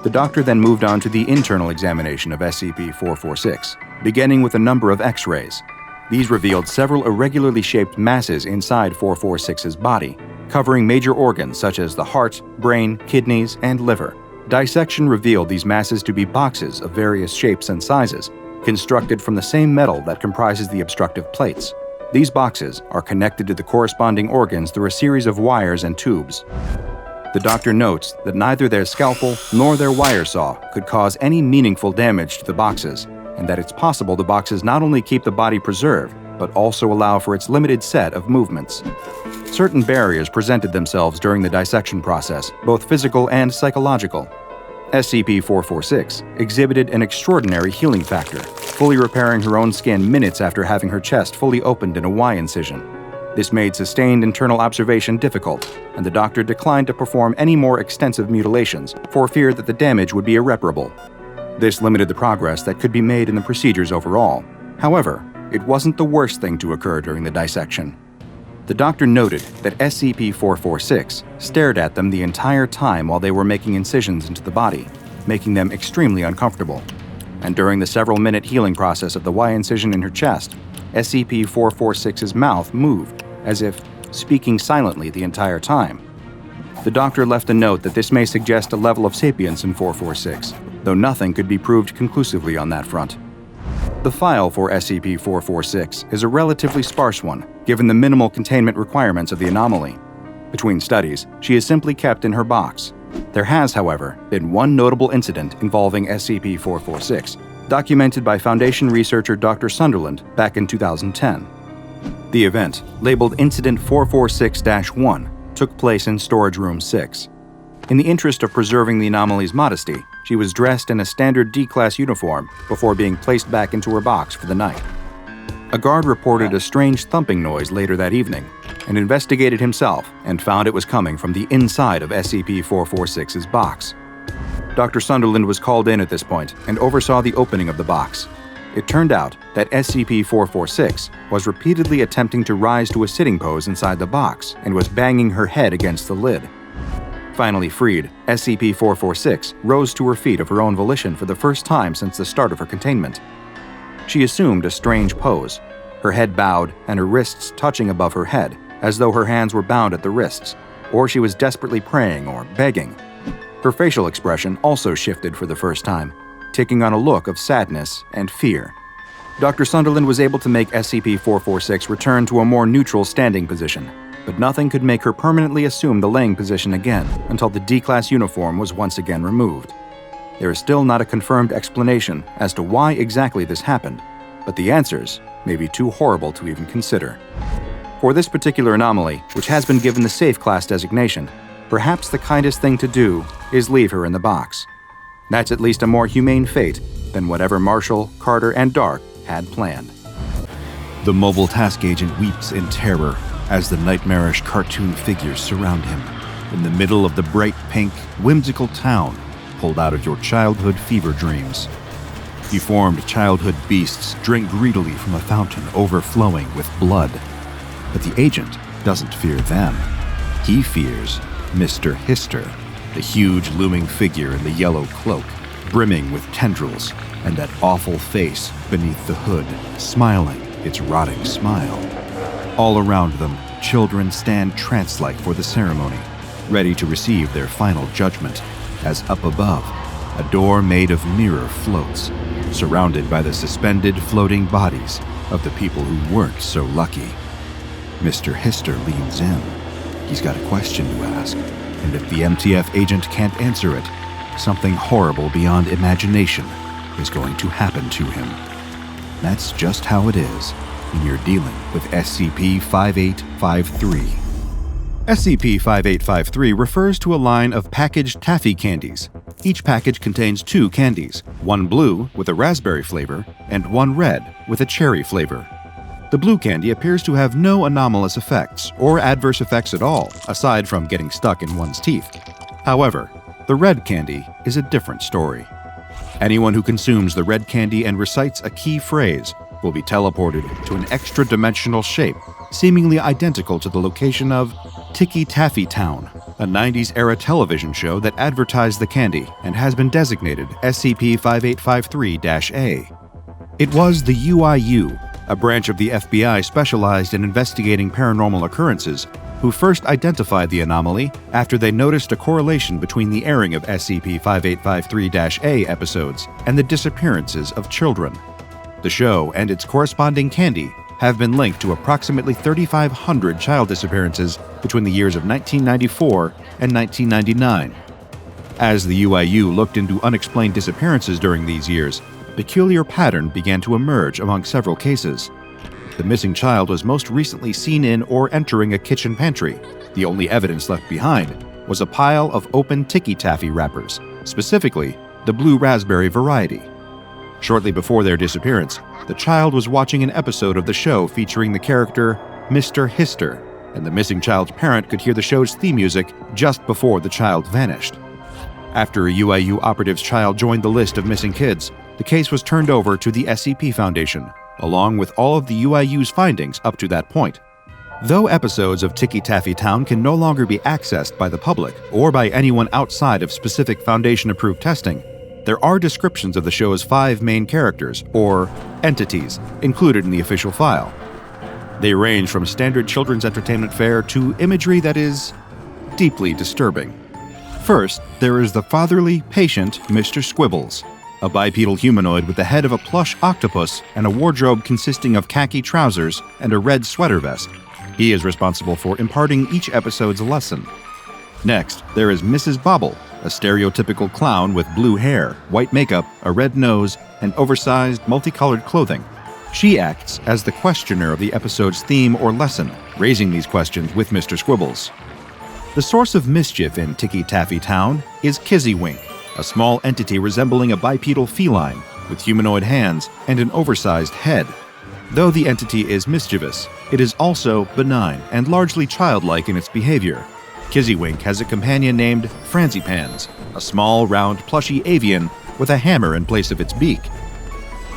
S3: The doctor then moved on to the internal examination of SCP-015-IT, beginning with a number of X-rays. These revealed several irregularly shaped masses inside 015-IT's body, covering major organs such as the heart, brain, kidneys, and liver. Dissection revealed these masses to be boxes of various shapes and sizes, constructed from the same metal that comprises the obstructive plates. These boxes are connected to the corresponding organs through a series of wires and tubes. The doctor notes that neither their scalpel nor their wire saw could cause any meaningful damage to the boxes, and that it's possible the boxes not only keep the body preserved, but also allow for its limited set of movements. Certain barriers presented themselves during the dissection process, both physical and psychological. SCP-015-IT exhibited an extraordinary healing factor, fully repairing her own skin minutes after having her chest fully opened in a Y incision. This made sustained internal observation difficult, and the doctor declined to perform any more extensive mutilations for fear that the damage would be irreparable. This limited the progress that could be made in the procedures overall. However, it wasn't the worst thing to occur during the dissection. The doctor noted that SCP-015-IT stared at them the entire time while they were making incisions into the body, making them extremely uncomfortable. And during the several-minute healing process of the Y incision in her chest, SCP-015-IT's mouth moved, as if speaking silently the entire time. The doctor left a note that this may suggest a level of sapience in 015-IT, though nothing could be proved conclusively on that front. The file for SCP-015-IT is a relatively sparse one, given the minimal containment requirements of the anomaly. Between studies, she is simply kept in her box. There has, however, been one notable incident involving SCP-015-IT, documented by Foundation researcher Dr. Sunderland back in 2010. The event, labeled Incident 446-1, took place in Storage Room 6. In the interest of preserving the anomaly's modesty, she was dressed in a standard D-Class uniform before being placed back into her box for the night. A guard reported a strange thumping noise later that evening, and investigated himself and found it was coming from the inside of SCP-446's box. Dr. Sunderland was called in at this point and oversaw the opening of the box. It turned out that SCP-446 was repeatedly attempting to rise to a sitting pose inside the box and was banging her head against the lid. Finally freed, SCP-446 rose to her feet of her own volition for the first time since the start of her containment. She assumed a strange pose, her head bowed and her wrists touching above her head, as though her hands were bound at the wrists, or she was desperately praying or begging. Her facial expression also shifted for the first time, taking on a look of sadness and fear. Dr. Sunderland was able to make SCP-446 return to a more neutral standing position, but nothing could make her permanently assume the laying position again until the D-Class uniform was once again removed. There is still not a confirmed explanation as to why exactly this happened, but the answers may be too horrible to even consider. For this particular anomaly, which has been given the Safe Class designation, perhaps the kindest thing to do is leave her in the box. That's at least a more humane fate than whatever Marshall, Carter, and Dark had planned.
S4: The mobile task agent weeps in terror as the nightmarish cartoon figures surround him in the middle of the bright pink, whimsical town pulled out of your childhood fever dreams. Deformed childhood beasts drink greedily from a fountain overflowing with blood. But the agent doesn't fear them. He fears Mr. Hister, the huge looming figure in the yellow cloak, brimming with tendrils, and that awful face beneath the hood, smiling its rotting smile. All around them, children stand trance-like for the ceremony, ready to receive their final judgment, as up above, a door made of mirror floats, surrounded by the suspended floating bodies of the people who weren't so lucky. Mr. Hister leans in. He's got a question to ask, and if the MTF agent can't answer it, something horrible beyond imagination is going to happen to him. That's just how it is when you're dealing with SCP-5853. SCP-5853 refers to a line of packaged Taffy candies. Each package contains 2 candies, one blue with a raspberry flavor and one red with a cherry flavor. The blue candy appears to have no anomalous effects or adverse effects at all, aside from getting stuck in one's teeth. However, the red candy is a different story. Anyone who consumes the red candy and recites a key phrase will be teleported to an extra-dimensional shape, seemingly identical to the location of Ticky Taffy Town, a 90s-era television show that advertised the candy and has been designated SCP-5853-A. It was the UIU, a branch of the FBI specialized in investigating paranormal occurrences, who first identified the anomaly after they noticed a correlation between the airing of SCP-5853-A episodes and the disappearances of children. The show and its corresponding candy have been linked to approximately 3,500 child disappearances between the years of 1994 and 1999. As the UIU looked into unexplained disappearances during these years, a peculiar pattern began to emerge among several cases. The missing child was most recently seen in or entering a kitchen pantry. The only evidence left behind was a pile of open Ticky Taffy wrappers, specifically the blue raspberry variety. Shortly before their disappearance, the child was watching an episode of the show featuring the character Mr. Hister, and the missing child's parent could hear the show's theme music just before the child vanished. After a UIU operative's child joined the list of missing kids, the case was turned over to the SCP Foundation, along with all of the UIU's findings up to that point. Though episodes of Ticky Taffy Town can no longer be accessed by the public or by anyone outside of specific Foundation-approved testing, there are descriptions of the show's 5 main characters, or entities, included in the official file. They range from standard children's entertainment fare to imagery that is deeply disturbing. First, there is the fatherly, patient Mr. Squibbles, a bipedal humanoid with the head of a plush octopus and a wardrobe consisting of khaki trousers and a red sweater vest. He is responsible for imparting each episode's lesson. Next, there is Mrs. Bobble, a stereotypical clown with blue hair, white makeup, a red nose, and oversized, multicolored clothing. She acts as the questioner of the episode's theme or lesson, raising these questions with Mr. Squibbles. The source of mischief in Ticky Taffy Town is Kizzywink, a small entity resembling a bipedal feline with humanoid hands and an oversized head. Though the entity is mischievous, it is also benign and largely childlike in its behavior. Kizzywink has a companion named Franzipans, a small, round, plushy avian with a hammer in place of its beak.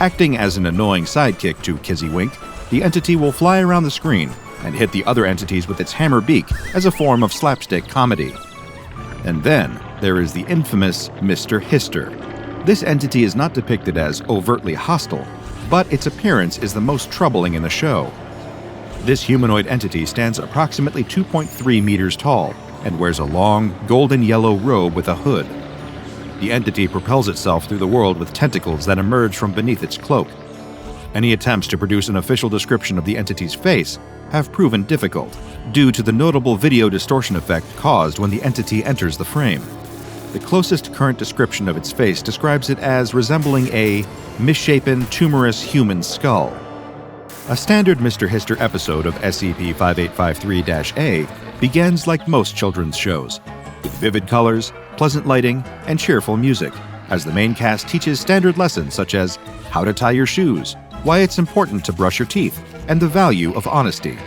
S4: Acting as an annoying sidekick to Kizzywink, the entity will fly around the screen and hit the other entities with its hammer beak as a form of slapstick comedy. And then there is the infamous Mr. Hister. This entity is not depicted as overtly hostile, but its appearance is the most troubling in the show. This humanoid entity stands approximately 2.3 meters tall and wears a long, golden-yellow robe with a hood. The entity propels itself through the world with tentacles that emerge from beneath its cloak. Any attempts to produce an official description of the entity's face have proven difficult, due to the notable video distortion effect caused when the entity enters the frame. The closest current description of its face describes it as resembling a misshapen, tumorous human skull. A standard Mr. Hister episode of SCP-015-IT begins like most children's shows, with vivid colors, pleasant lighting, and cheerful music, as the main cast teaches standard lessons such as how to tie your shoes, why it's important to brush your teeth, and the value of honesty.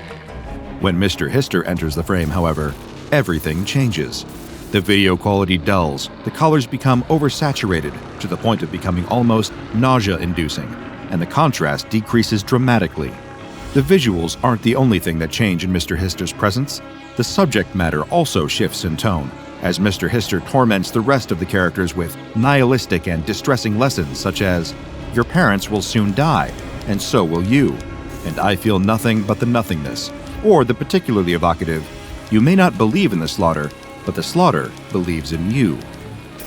S4: When Mr. Hister enters the frame, however, everything changes. The video quality dulls, the colors become oversaturated to the point of becoming almost nausea-inducing, and the contrast decreases dramatically. The visuals aren't the only thing that change in Mr. Hister's presence. The subject matter also shifts in tone, as Mr. Hister torments the rest of the characters with nihilistic and distressing lessons such as, "Your parents will soon die, and so will you," and "I feel nothing but the nothingness," or the particularly evocative, "You may not believe in the slaughter, but the slaughter believes in you."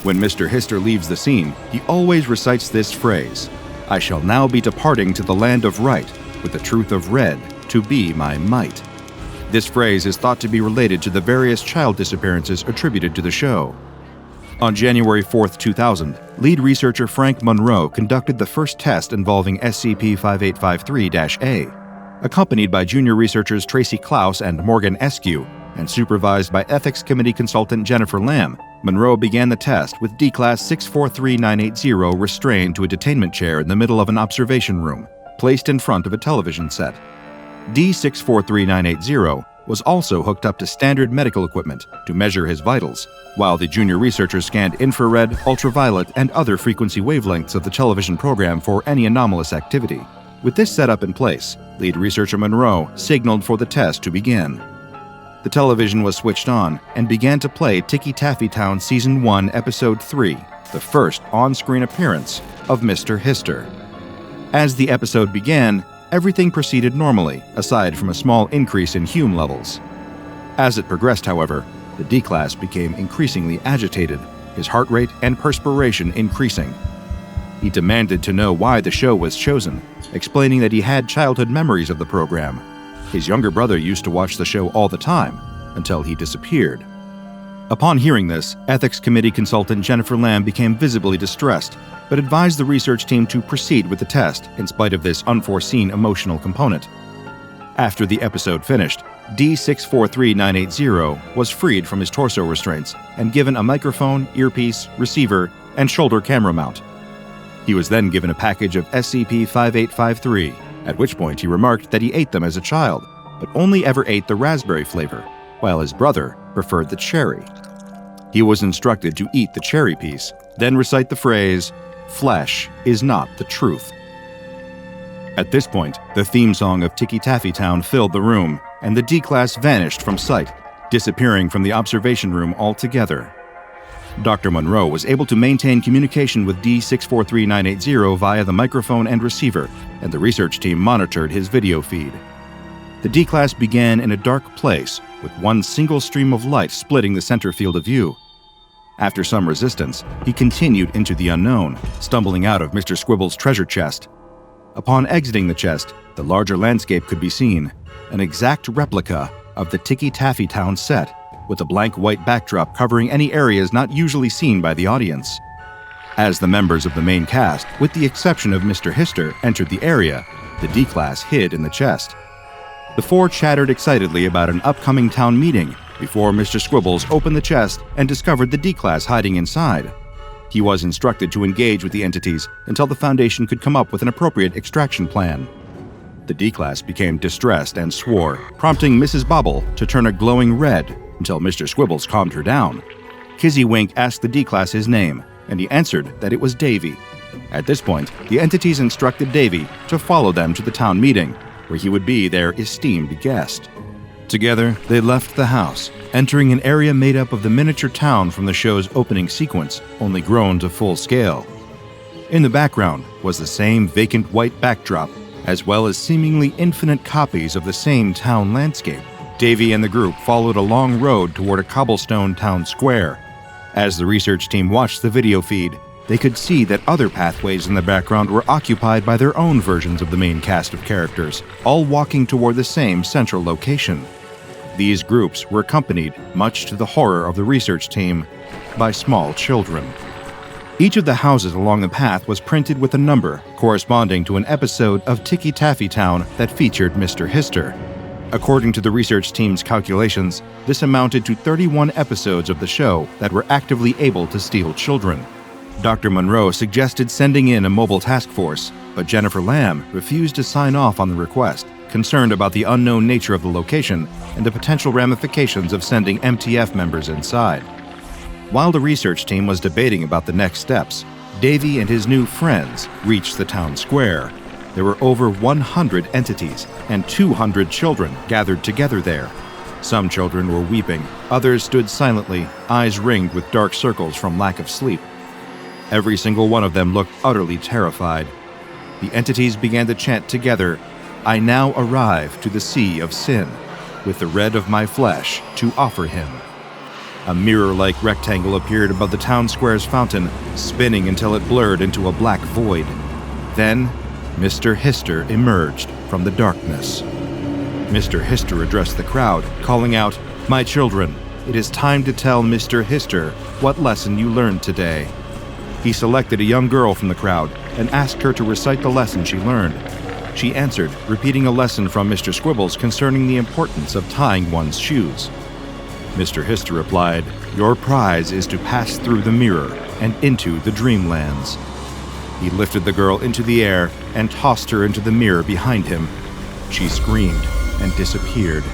S4: When Mr. Hister leaves the scene, he always recites this phrase, "I shall now be departing to the land of right, with the truth of red, to be my might." This phrase is thought to be related to the various child disappearances attributed to the show. On January 4, 2000, lead researcher Frank Monroe conducted the first test involving SCP-5853-A. Accompanied by junior researchers Tracy Klaus and Morgan Eskew, and supervised by Ethics Committee consultant Jennifer Lamb, Monroe began the test with D-Class 643980 restrained to a detainment chair in the middle of an observation room, placed in front of a television set. D-643980 was also hooked up to standard medical equipment to measure his vitals, while the junior researchers scanned infrared, ultraviolet, and other frequency wavelengths of the television program for any anomalous activity. With this setup in place, lead researcher Monroe signaled for the test to begin. The television was switched on and began to play Ticky Taffy Town Season 1, Episode 3, the first on-screen appearance of Mr. Hister. As the episode began, everything proceeded normally, aside from a small increase in Hume levels. As it progressed, however, the D-Class became increasingly agitated, his heart rate and perspiration increasing. He demanded to know why the show was chosen, explaining that he had childhood memories of the program. His younger brother used to watch the show all the time, until he disappeared. Upon hearing this, Ethics Committee consultant Jennifer Lamb became visibly distressed, but advised the research team to proceed with the test in spite of this unforeseen emotional component. After the episode finished, D-643980 was freed from his torso restraints and given a microphone, earpiece, receiver, and shoulder camera mount. He was then given a package of SCP-5853, at which point he remarked that he ate them as a child, but only ever ate the raspberry flavor, while his brother preferred the cherry. He was instructed to eat the cherry piece, then recite the phrase, "Flesh is not the truth." At this point, the theme song of Ticky Taffy Town filled the room, and the D-Class vanished from sight, disappearing from the observation room altogether. Dr. Monroe was able to maintain communication with D-643980 via the microphone and receiver, and the research team monitored his video feed. The D-Class began in a dark place, with one single stream of light splitting the center field of view. After some resistance, he continued into the unknown, stumbling out of Mr. Squibble's treasure chest. Upon exiting the chest, the larger landscape could be seen, an exact replica of the Ticky Taffy Town set, with a blank white backdrop covering any areas not usually seen by the audience. As the members of the main cast, with the exception of Mr. Hister, entered the area, the D-Class hid in the chest. The four chattered excitedly about an upcoming town meeting before Mr. Squibbles opened the chest and discovered the D-Class hiding inside. He was instructed to engage with the entities until the Foundation could come up with an appropriate extraction plan. The D-Class became distressed and swore, prompting Mrs. Bobble to turn a glowing red until Mr. Squibbles calmed her down. Kizzy Wink asked the D-Class his name, and he answered that it was Davy. At this point, the entities instructed Davy to follow them to the town meeting, where he would be their esteemed guest. Together, they left the house, entering an area made up of the miniature town from the show's opening sequence, only grown to full scale. In the background was the same vacant white backdrop, as well as seemingly infinite copies of the same town landscape. Davy and the group followed a long road toward a cobblestone town square. As the research team watched the video feed, they could see that other pathways in the background were occupied by their own versions of the main cast of characters, all walking toward the same central location. These groups were accompanied, much to the horror of the research team, by small children. Each of the houses along the path was printed with a number corresponding to an episode of Ticky Taffy Town that featured Mr. Hister. According to the research team's calculations, this amounted to 31 episodes of the show that were actively able to steal children. Dr. Monroe suggested sending in a mobile task force, but Jennifer Lamb refused to sign off on the request, concerned about the unknown nature of the location and the potential ramifications of sending MTF members inside. While the research team was debating about the next steps, Davy and his new friends reached the town square. There were over 100 entities and 200 children gathered together there. Some children were weeping, others stood silently, eyes ringed with dark circles from lack of sleep. Every single one of them looked utterly terrified. The entities began to chant together, "I now arrive to the sea of sin, with the red of my flesh to offer him." A mirror-like rectangle appeared above the town square's fountain, spinning until it blurred into a black void. Then, Mr. Hister emerged from the darkness. Mr. Hister addressed the crowd, calling out, "My children, it is time to tell Mr. Hister what lesson you learned today." He selected a young girl from the crowd and asked her to recite the lesson she learned. She answered, repeating a lesson from Mr. Squibbles concerning the importance of tying one's shoes. Mr. Hister replied, "Your prize is to pass through the mirror and into the dreamlands." He lifted the girl into the air and tossed her into the mirror behind him. She screamed and disappeared.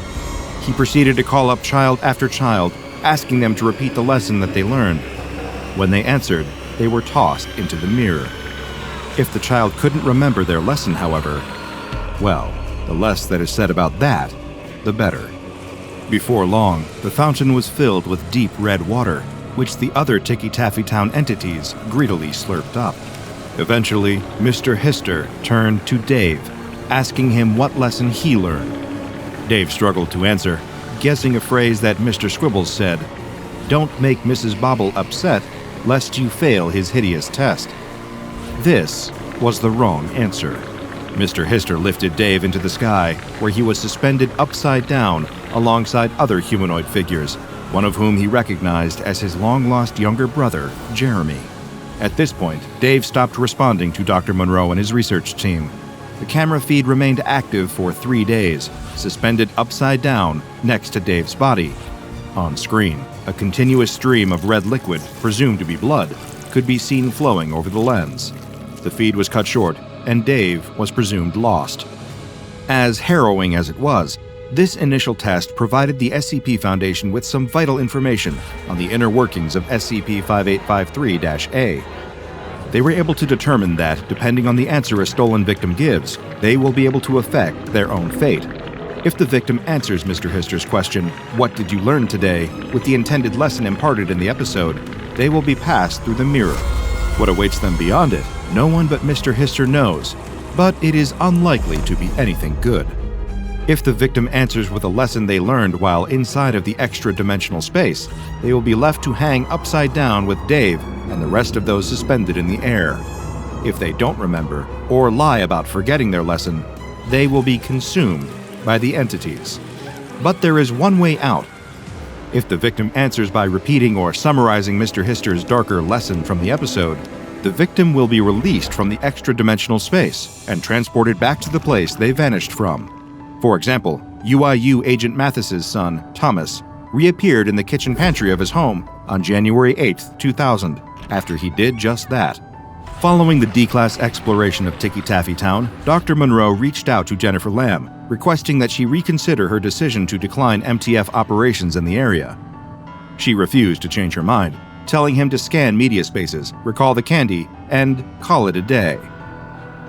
S4: He proceeded to call up child after child, asking them to repeat the lesson that they learned. When they answered, they were tossed into the mirror. If the child couldn't remember their lesson, however, well, the less that is said about that, the better. Before long, the fountain was filled with deep red water, which the other Ticky Taffy Town entities greedily slurped up. Eventually, Mr. Hister turned to Dave, asking him what lesson he learned. Dave struggled to answer, guessing a phrase that Mr. Squibbles said, "Don't make Mrs. Bobble upset, lest you fail his hideous test." This was the wrong answer. Mr. Hister lifted Dave into the sky, where he was suspended upside down alongside other humanoid figures, one of whom he recognized as his long-lost younger brother, Jeremy. At this point, Dave stopped responding to Dr. Monroe and his research team. The camera feed remained active for 3 days, suspended upside down next to Dave's body. On screen, a continuous stream of red liquid, presumed to be blood, could be seen flowing over the lens. The feed was cut short, and Dave was presumed lost. As harrowing as it was, this initial test provided the SCP Foundation with some vital information on the inner workings of SCP-5853-A. They were able to determine that, depending on the answer a stolen victim gives, they will be able to affect their own fate. If the victim answers Mr. Hister's question, "What did you learn today?" with the intended lesson imparted in the episode, they will be passed through the mirror. What awaits them beyond it, no one but Mr. Hister knows, but it is unlikely to be anything good. If the victim answers with a lesson they learned while inside of the extra-dimensional space, they will be left to hang upside down with Dave and the rest of those suspended in the air. If they don't remember, or lie about forgetting their lesson, they will be consumed by the entities. But there is one way out. If the victim answers by repeating or summarizing Mr. Hister's darker lesson from the episode, the victim will be released from the extra-dimensional space and transported back to the place they vanished from. For example, UIU Agent Mathis's son, Thomas, reappeared in the kitchen pantry of his home on January 8, 2000, after he did just that. Following the D-Class exploration of Ticky Taffy Town, Dr. Monroe reached out to Jennifer Lamb, requesting that she reconsider her decision to decline MTF operations in the area. She refused to change her mind, telling him to scan media spaces, recall the candy, and call it a day.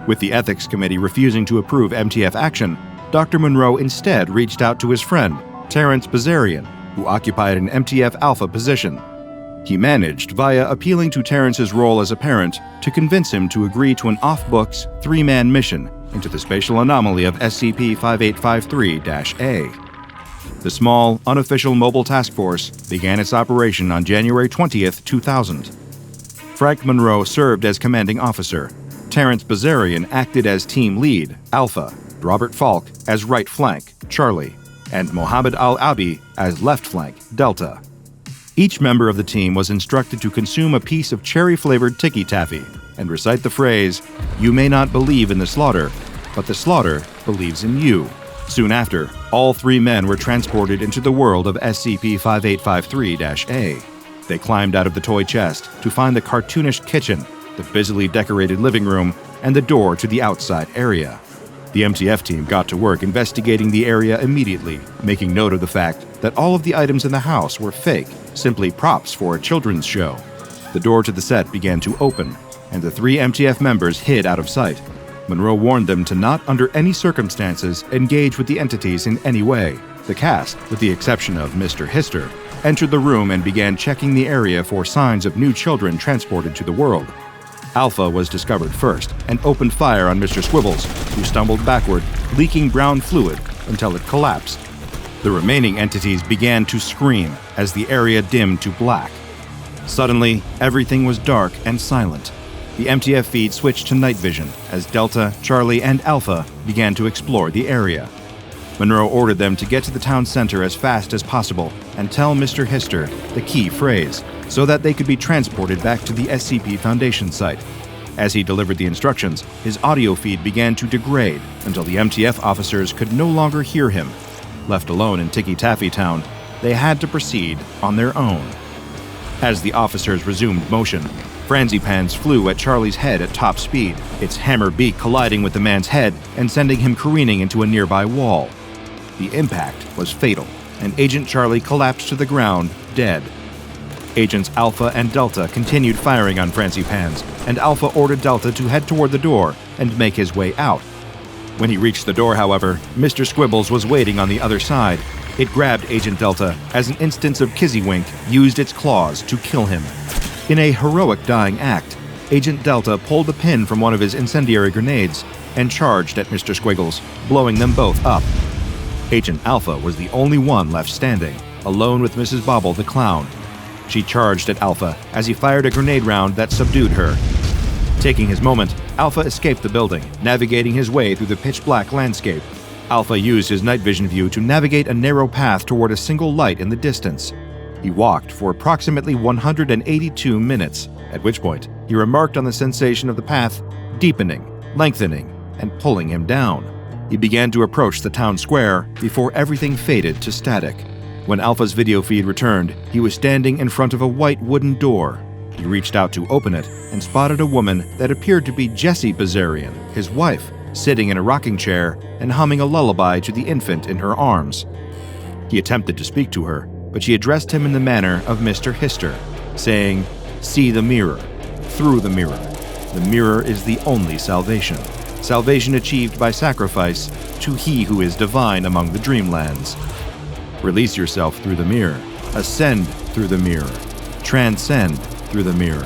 S4: With the Ethics Committee refusing to approve MTF action, Dr. Monroe instead reached out to his friend, Terrence Bazarian, who occupied an MTF Alpha position. He managed, via appealing to Terrence's role as a parent, to convince him to agree to an off-books, three-man mission into the spatial anomaly of SCP-015-IT The small, unofficial mobile task force began its operation on January 20th, 2000. Frank Monroe served as commanding officer. Terrence Bazarian acted as team lead, Alpha, Robert Falk as right flank, Charlie, and Mohammed Al-Abi as left flank, Delta. Each member of the team was instructed to consume a piece of cherry-flavored Ticky Taffy and recite the phrase, "You may not believe in the slaughter, but the slaughter believes in you." Soon after, all three men were transported into the world of SCP-5853-A. They climbed out of the toy chest to find the cartoonish kitchen, the busily decorated living room, and the door to the outside area. The MTF team got to work investigating the area immediately, making note of the fact that all of the items in the house were fake, simply props for a children's show. The door to the set began to open, and the three MTF members hid out of sight. Monroe warned them to not, under any circumstances, engage with the entities in any way. The cast, with the exception of Mr. Hister, entered the room and began checking the area for signs of new children transported to the world. Alpha was discovered first and opened fire on Mr. Squibbles, who stumbled backward, leaking brown fluid until it collapsed. The remaining entities began to scream as the area dimmed to black. Suddenly, everything was dark and silent. The MTF feed switched to night vision as Delta, Charlie, and Alpha began to explore the area. Monroe ordered them to get to the town center as fast as possible and tell Mr. Hister the key phrase, so that they could be transported back to the SCP Foundation site. As he delivered the instructions, his audio feed began to degrade until the MTF officers could no longer hear him. Left alone in Ticky Taffy Town, they had to proceed on their own. As the officers resumed motion, Franzipans flew at Charlie's head at top speed, its hammer beak colliding with the man's head and sending him careening into a nearby wall. The impact was fatal, and Agent Charlie collapsed to the ground, dead. Agents Alpha and Delta continued firing on Franzipans, and Alpha ordered Delta to head toward the door and make his way out. When he reached the door, however, Mr. Squibbles was waiting on the other side. It grabbed Agent Delta as an instance of Kizzywink used its claws to kill him. In a heroic dying act, Agent Delta pulled the pin from one of his incendiary grenades and charged at Mr. Squiggles, blowing them both up. Agent Alpha was the only one left standing, alone with Mrs. Bobble the clown. She charged at Alpha as he fired a grenade round that subdued her. Taking his moment, Alpha escaped the building, navigating his way through the pitch-black landscape. Alpha used his night vision view to navigate a narrow path toward a single light in the distance. He walked for approximately 182 minutes, at which point he remarked on the sensation of the path deepening, lengthening, and pulling him down. He began to approach the town square before everything faded to static. When Alpha's video feed returned, he was standing in front of a white wooden door. He reached out to open it and spotted a woman that appeared to be Jessie Bazarian, his wife, sitting in a rocking chair and humming a lullaby to the infant in her arms. He attempted to speak to her, but she addressed him in the manner of Mr. Hister, saying, "See the mirror, through the mirror. The mirror is the only salvation. Salvation achieved by sacrifice to he who is divine among the dreamlands. Release yourself through the mirror, ascend through the mirror, transcend through the mirror."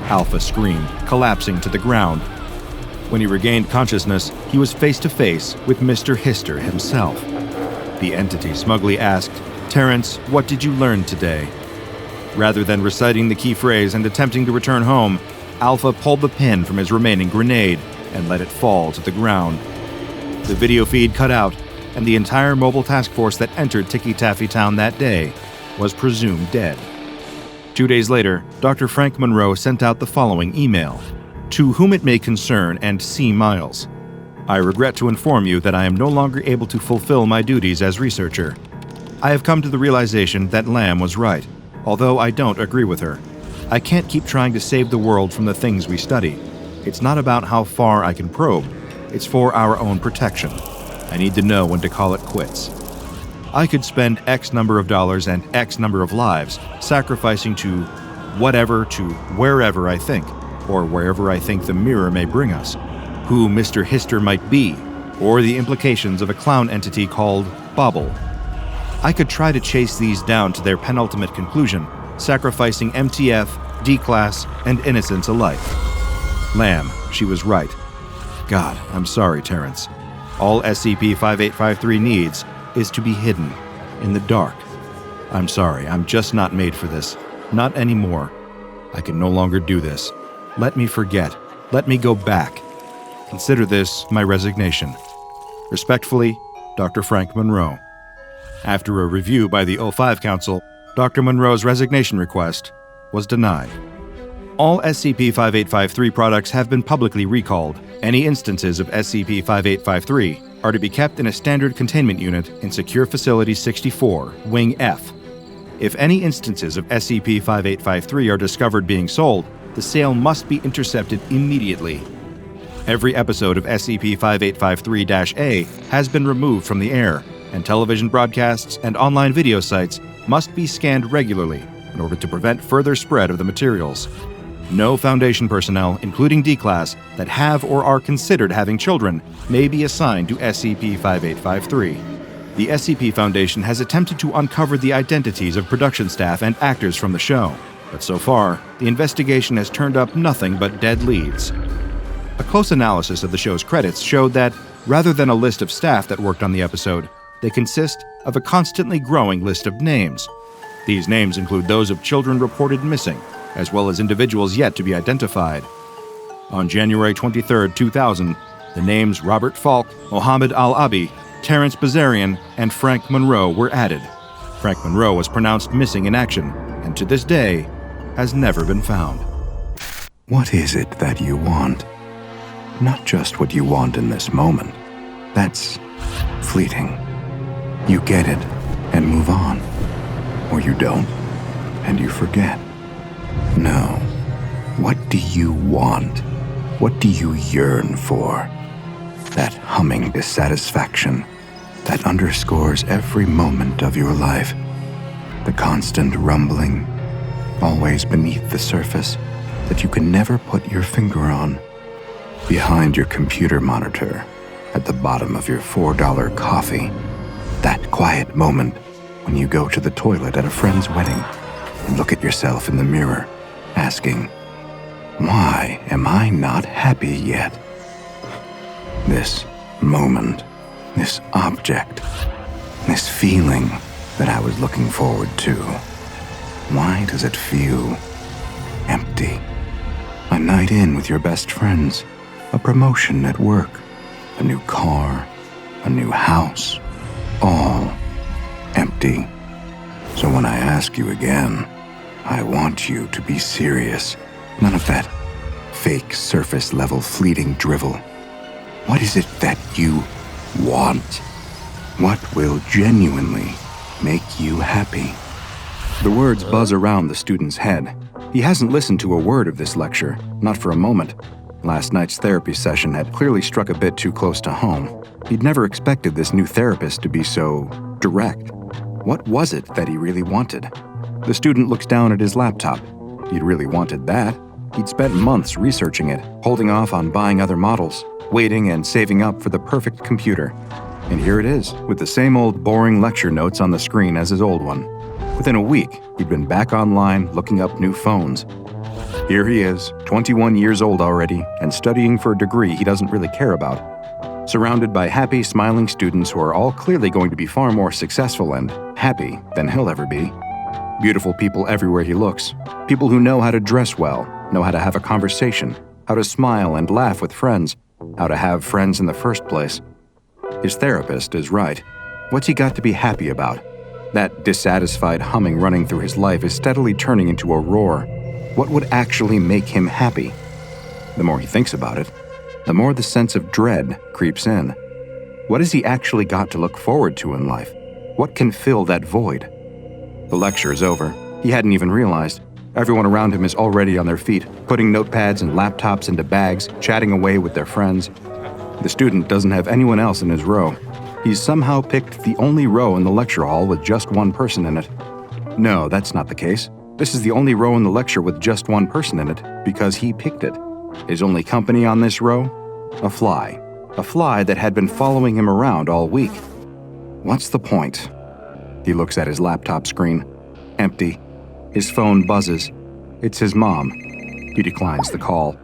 S4: Alpha screamed, collapsing to the ground. When he regained consciousness, he was face to face with Mr. Hister himself. The entity smugly asked, "Terrence, what did you learn today?" Rather than reciting the key phrase and attempting to return home, Alpha pulled the pin from his remaining grenade and let it fall to the ground. The video feed cut out, and the entire mobile task force that entered Ticky Taffy Town that day was presumed dead. 2 days later, Dr. Frank Monroe sent out the following email. "To whom it may concern and C. Miles, I regret to inform you that I am no longer able to fulfill my duties as researcher. I have come to the realization that Lamb was right, although I don't agree with her. I can't keep trying to save the world from the things we study. It's not about how far I can probe. It's for our own protection. I need to know when to call it quits. I could spend X number of dollars and X number of lives sacrificing to whatever to wherever I think, or wherever I think the mirror may bring us, who Mr. Hister might be, or the implications of a clown entity called Bobble. I could try to chase these down to their penultimate conclusion, sacrificing MTF, D-Class, and innocence alike. Lamb, she was right. God, I'm sorry, Terrence. All SCP-5853 needs is to be hidden, in the dark. I'm sorry, I'm just not made for this. Not anymore. I can no longer do this. Let me forget. Let me go back. Consider this my resignation. Respectfully, Dr. Frank Monroe. After a review by the O5 Council, Dr. Monroe's resignation request was denied. All SCP-5853 products have been publicly recalled. Any instances of SCP-5853 are to be kept in a standard containment unit in Secure Facility 64, Wing F. If any instances of SCP-5853 are discovered being sold, the sale must be intercepted immediately. Every episode of SCP-5853-A has been removed from the air, and television broadcasts and online video sites must be scanned regularly in order to prevent further spread of the materials. No Foundation personnel, including D-Class, that have or are considered having children may be assigned to SCP-5853. The SCP Foundation has attempted to uncover the identities of production staff and actors from the show, but so far, the investigation has turned up nothing but dead leads. A close analysis of the show's credits showed that, rather than a list of staff that worked on the episode, they consist of a constantly growing list of names. These names include those of children reported missing, as well as individuals yet to be identified. On January 23, 2000, the names Robert Falk, Mohammed Al-Abi, Terrence Bazarian, and Frank Monroe were added. Frank Monroe was pronounced missing in action, and to this day, has never been found.
S3: What is it that you want? Not just what you want in this moment. That's fleeting. You get it and move on. Or you don't, and you forget. No. What do you want? What do you yearn for? That humming dissatisfaction that underscores every moment of your life. The constant rumbling, always beneath the surface, that you can never put your finger on. Behind your computer monitor, at the bottom of your $4 coffee. That quiet moment when you go to the toilet at a friend's wedding and look at yourself in the mirror, asking, why am I not happy yet? This moment, this object, this feeling that I was looking forward to, why does it feel empty? A night in with your best friends, a promotion at work, a new car, a new house, all empty. So when I ask you again, I want you to be serious. None of that fake surface-level fleeting drivel. What is it that you want? What will genuinely make you happy? The words buzz around the student's head. He hasn't listened to a word of this lecture, not for a moment. Last night's therapy session had clearly struck a bit too close to home. He'd never expected this new therapist to be so direct. What was it that he really wanted? The student looks down at his laptop. He'd really wanted that. He'd spent months researching it, holding off on buying other models, waiting and saving up for the perfect computer. And here it is, with the same old boring lecture notes on the screen as his old one. Within a week, he'd been back online looking up new phones. Here he is, 21 years old already, and studying for a degree he doesn't really care about. Surrounded by happy, smiling students who are all clearly going to be far more successful and happy than he'll ever be. Beautiful people everywhere he looks. People who know how to dress well, know how to have a conversation, how to smile and laugh with friends, how to have friends in the first place. His therapist is right. What's he got to be happy about? That dissatisfied humming running through his life is steadily turning into a roar. What would actually make him happy? The more he thinks about it, the more the sense of dread creeps in. What has he actually got to look forward to in life? What can fill that void? The lecture is over. He hadn't even realized. Everyone around him is already on their feet, putting notepads and laptops into bags, chatting away with their friends. The student doesn't have anyone else in his row. He's somehow picked the only row in the lecture hall with just one person in it. No, that's not the case. This is the only row in the lecture with just one person in it because he picked it. His only company on this row? A fly. A fly that had been following him around all week. What's the point? He looks at his laptop screen. Empty. His phone buzzes. It's his mom. He declines the call.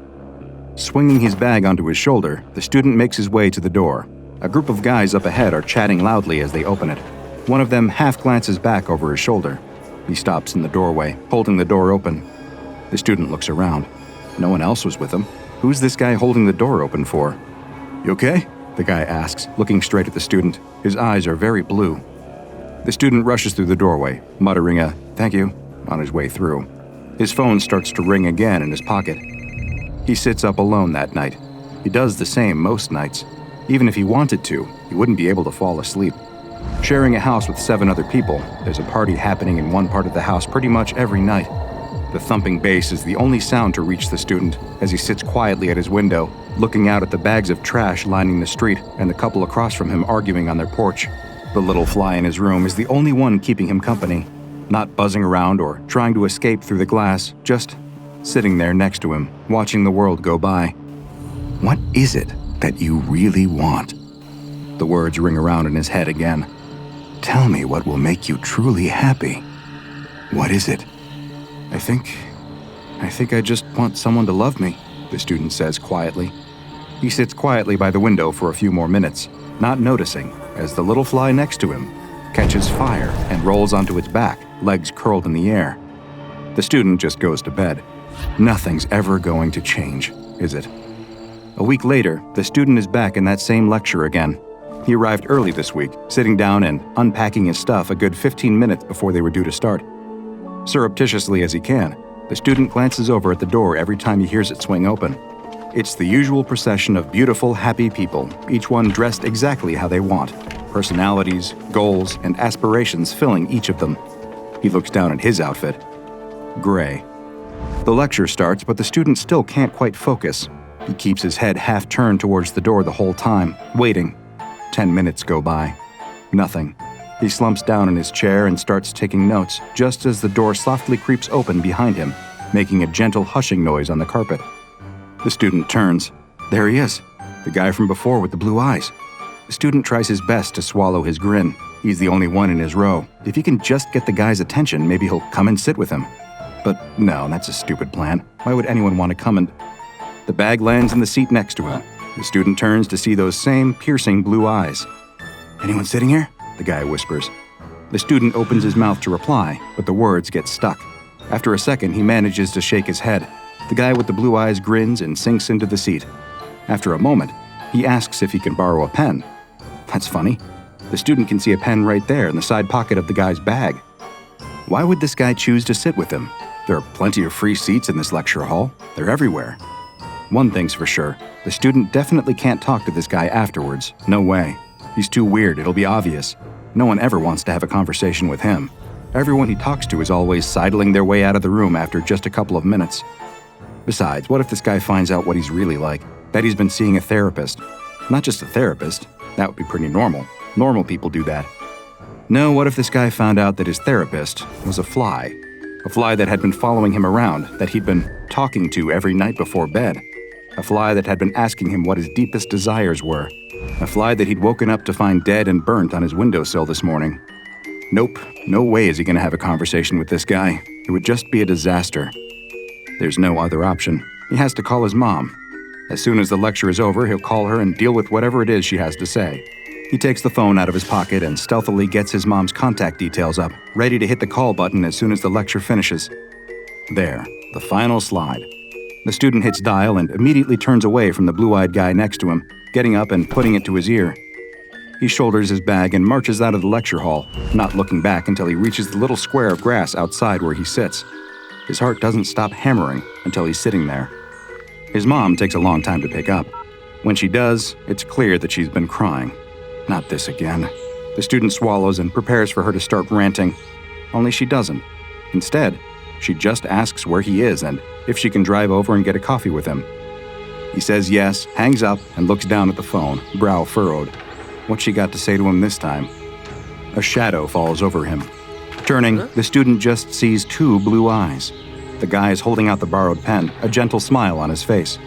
S3: Swinging his bag onto his shoulder, the student makes his way to the door. A group of guys up ahead are chatting loudly as they open it. One of them half glances back over his shoulder. He stops in the doorway, holding the door open. The student looks around. No one else was with him. Who's this guy holding the door open for? "You okay?" the guy asks, looking straight at the student. His eyes are very blue. The student rushes through the doorway, muttering a "thank you" on his way through. His phone starts to ring again in his pocket. He sits up alone that night. He does the same most nights. Even if he wanted to, he wouldn't be able to fall asleep. Sharing a house with 7 other people, there's a party happening in one part of the house pretty much every night. The thumping bass is the only sound to reach the student as he sits quietly at his window, looking out at the bags of trash lining the street and the couple across from him arguing on their porch. The little fly in his room is the only one keeping him company, not buzzing around or trying to escape through the glass, just sitting there next to him, watching the world go by. What is it that you really want? The words ring around in his head again. Tell me what will make you truly happy. What is it? I think I just want someone to love me, the student says quietly. He sits quietly by the window for a few more minutes, not noticing as the little fly next to him catches fire and rolls onto its back, legs curled in the air. The student just goes to bed. Nothing's ever going to change, is it? A week later, the student is back in that same lecture again. He arrived early this week, sitting down and unpacking his stuff a good 15 minutes before they were due to start. Surreptitiously as he can, the student glances over at the door every time he hears it swing open. It's the usual procession of beautiful, happy people, each one dressed exactly how they want, personalities, goals, and aspirations filling each of them. He looks down at his outfit. Gray. The lecture starts, but the student still can't quite focus. He keeps his head half turned towards the door the whole time, waiting. 10 minutes go by. Nothing. He slumps down in his chair and starts taking notes just as the door softly creeps open behind him, making a gentle hushing noise on the carpet. The student turns. There he is, the guy from before with the blue eyes. The student tries his best to swallow his grin. He's the only one in his row. If he can just get the guy's attention, maybe he'll come and sit with him. But no, that's a stupid plan. Why would anyone want to come and... The bag lands in the seat next to him. The student turns to see those same piercing blue eyes. "Anyone sitting here?" the guy whispers. The student opens his mouth to reply, but the words get stuck. After a second, he manages to shake his head. The guy with the blue eyes grins and sinks into the seat. After a moment, he asks if he can borrow a pen. That's funny. The student can see a pen right there in the side pocket of the guy's bag. Why would this guy choose to sit with him? There are plenty of free seats in this lecture hall. They're everywhere. One thing's for sure, the student definitely can't talk to this guy afterwards. No way. He's too weird, it'll be obvious. No one ever wants to have a conversation with him. Everyone he talks to is always sidling their way out of the room after just a couple of minutes. Besides, what if this guy finds out what he's really like? That he's been seeing a therapist. Not just a therapist. That would be pretty normal. Normal people do that. No, what if this guy found out that his therapist was a fly? A fly that had been following him around, that he'd been talking to every night before bed. A fly that had been asking him what his deepest desires were. A fly that he'd woken up to find dead and burnt on his windowsill this morning. Nope, no way is he going to have a conversation with this guy. It would just be a disaster. There's no other option. He has to call his mom. As soon as the lecture is over, he'll call her and deal with whatever it is she has to say. He takes the phone out of his pocket and stealthily gets his mom's contact details up, ready to hit the call button as soon as the lecture finishes. There, the final slide. The student hits dial and immediately turns away from the blue-eyed guy next to him, getting up and putting it to his ear. He shoulders his bag and marches out of the lecture hall, not looking back until he reaches the little square of grass outside where he sits. His heart doesn't stop hammering until he's sitting there. His mom takes a long time to pick up. When she does, it's clear that she's been crying. Not this again. The student swallows and prepares for her to start ranting. Only she doesn't. Instead, She just asks where he is and if she can drive over and get a coffee with him. He says yes, hangs up, and looks down at the phone, brow furrowed. What's she got to say to him this time? A shadow falls over him. Turning, the student just sees two blue eyes. The guy is holding out the borrowed pen, a gentle smile on his face.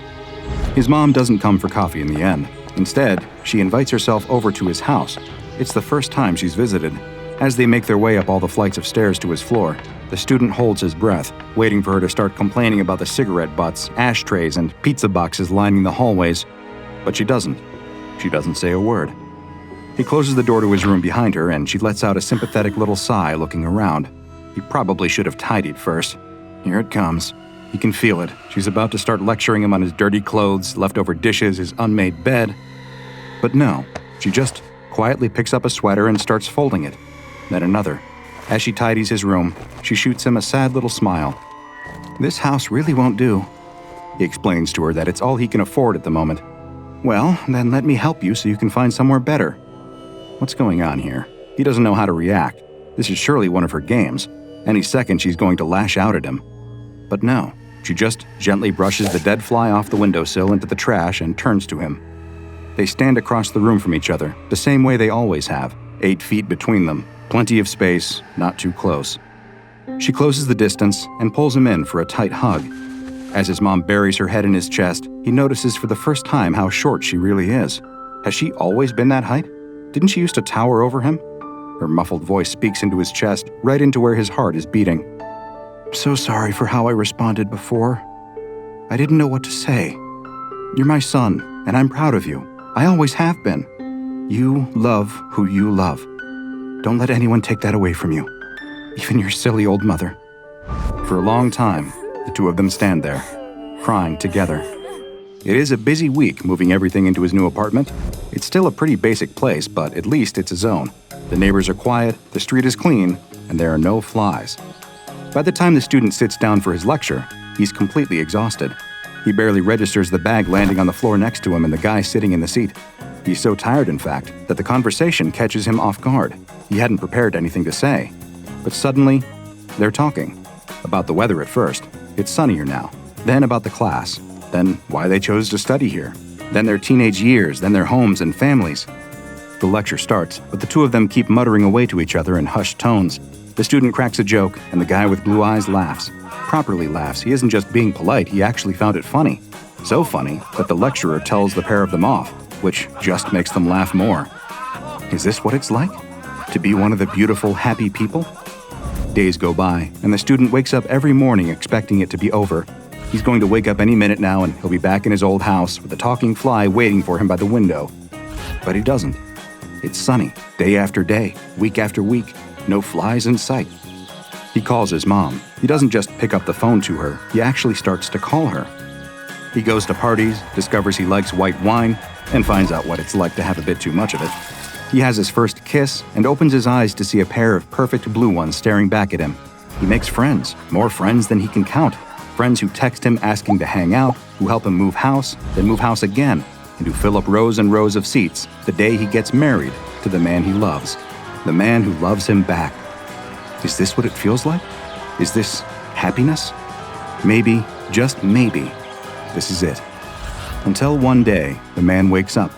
S3: His mom doesn't come for coffee in the end. Instead, she invites herself over to his house. It's the first time she's visited. As they make their way up all the flights of stairs to his floor, the student holds his breath, waiting for her to start complaining about the cigarette butts, ashtrays, and pizza boxes lining the hallways. But she doesn't. She doesn't say a word. He closes the door to his room behind her, and she lets out a sympathetic little sigh, looking around. He probably should have tidied first. Here it comes. He can feel it. She's about to start lecturing him on his dirty clothes, leftover dishes, his unmade bed. But no, she just quietly picks up a sweater and starts folding it. Then another. As she tidies his room, she shoots him a sad little smile. This house really won't do. He explains to her that it's all he can afford at the moment. Well, then let me help you so you can find somewhere better. What's going on here? He doesn't know how to react. This is surely one of her games. Any second she's going to lash out at him. But no, she just gently brushes the dead fly off the windowsill into the trash and turns to him. They stand across the room from each other, the same way they always have, 8 feet between them, plenty of space, not too close. She closes the distance and pulls him in for a tight hug. As his mom buries her head in his chest, he notices for the first time how short she really is. Has she always been that height? Didn't she used to tower over him? Her muffled voice speaks into his chest, right into where his heart is beating. I'm so sorry for how I responded before. I didn't know what to say. You're my son, and I'm proud of you. I always have been. You love who you love. Don't let anyone take that away from you. Even your silly old mother. For a long time, the two of them stand there, crying together. It is a busy week moving everything into his new apartment. It's still a pretty basic place, but at least it's his own. The neighbors are quiet, the street is clean, and there are no flies. By the time the student sits down for his lecture, he's completely exhausted. He barely registers the bag landing on the floor next to him and the guy sitting in the seat. He's so tired, in fact, that the conversation catches him off guard. He hadn't prepared anything to say. But suddenly, they're talking. About the weather at first. It's sunnier now. Then about the class. Then why they chose to study here. Then their teenage years. Then their homes and families. The lecture starts, but the two of them keep muttering away to each other in hushed tones. The student cracks a joke, and the guy with blue eyes laughs. Properly laughs. He isn't just being polite, he actually found it funny. So funny that the lecturer tells the pair of them off, which just makes them laugh more. Is this what it's like? To be one of the beautiful, happy people? Days go by, and the student wakes up every morning expecting it to be over. He's going to wake up any minute now, and he'll be back in his old house with a talking fly waiting for him by the window. But he doesn't. It's sunny, day after day, week after week. No flies in sight. He calls his mom. He doesn't just pick up the phone to her, he actually starts to call her. He goes to parties, discovers he likes white wine, and finds out what it's like to have a bit too much of it. He has his first kiss and opens his eyes to see a pair of perfect blue ones staring back at him. He makes friends, more friends than he can count. Friends who text him asking to hang out, who help him move house, then move house again, and who fill up rows and rows of seats the day he gets married to the man he loves. The man who loves him back. Is this what it feels like? Is this happiness? Maybe, just maybe, this is it. Until one day, the man wakes up.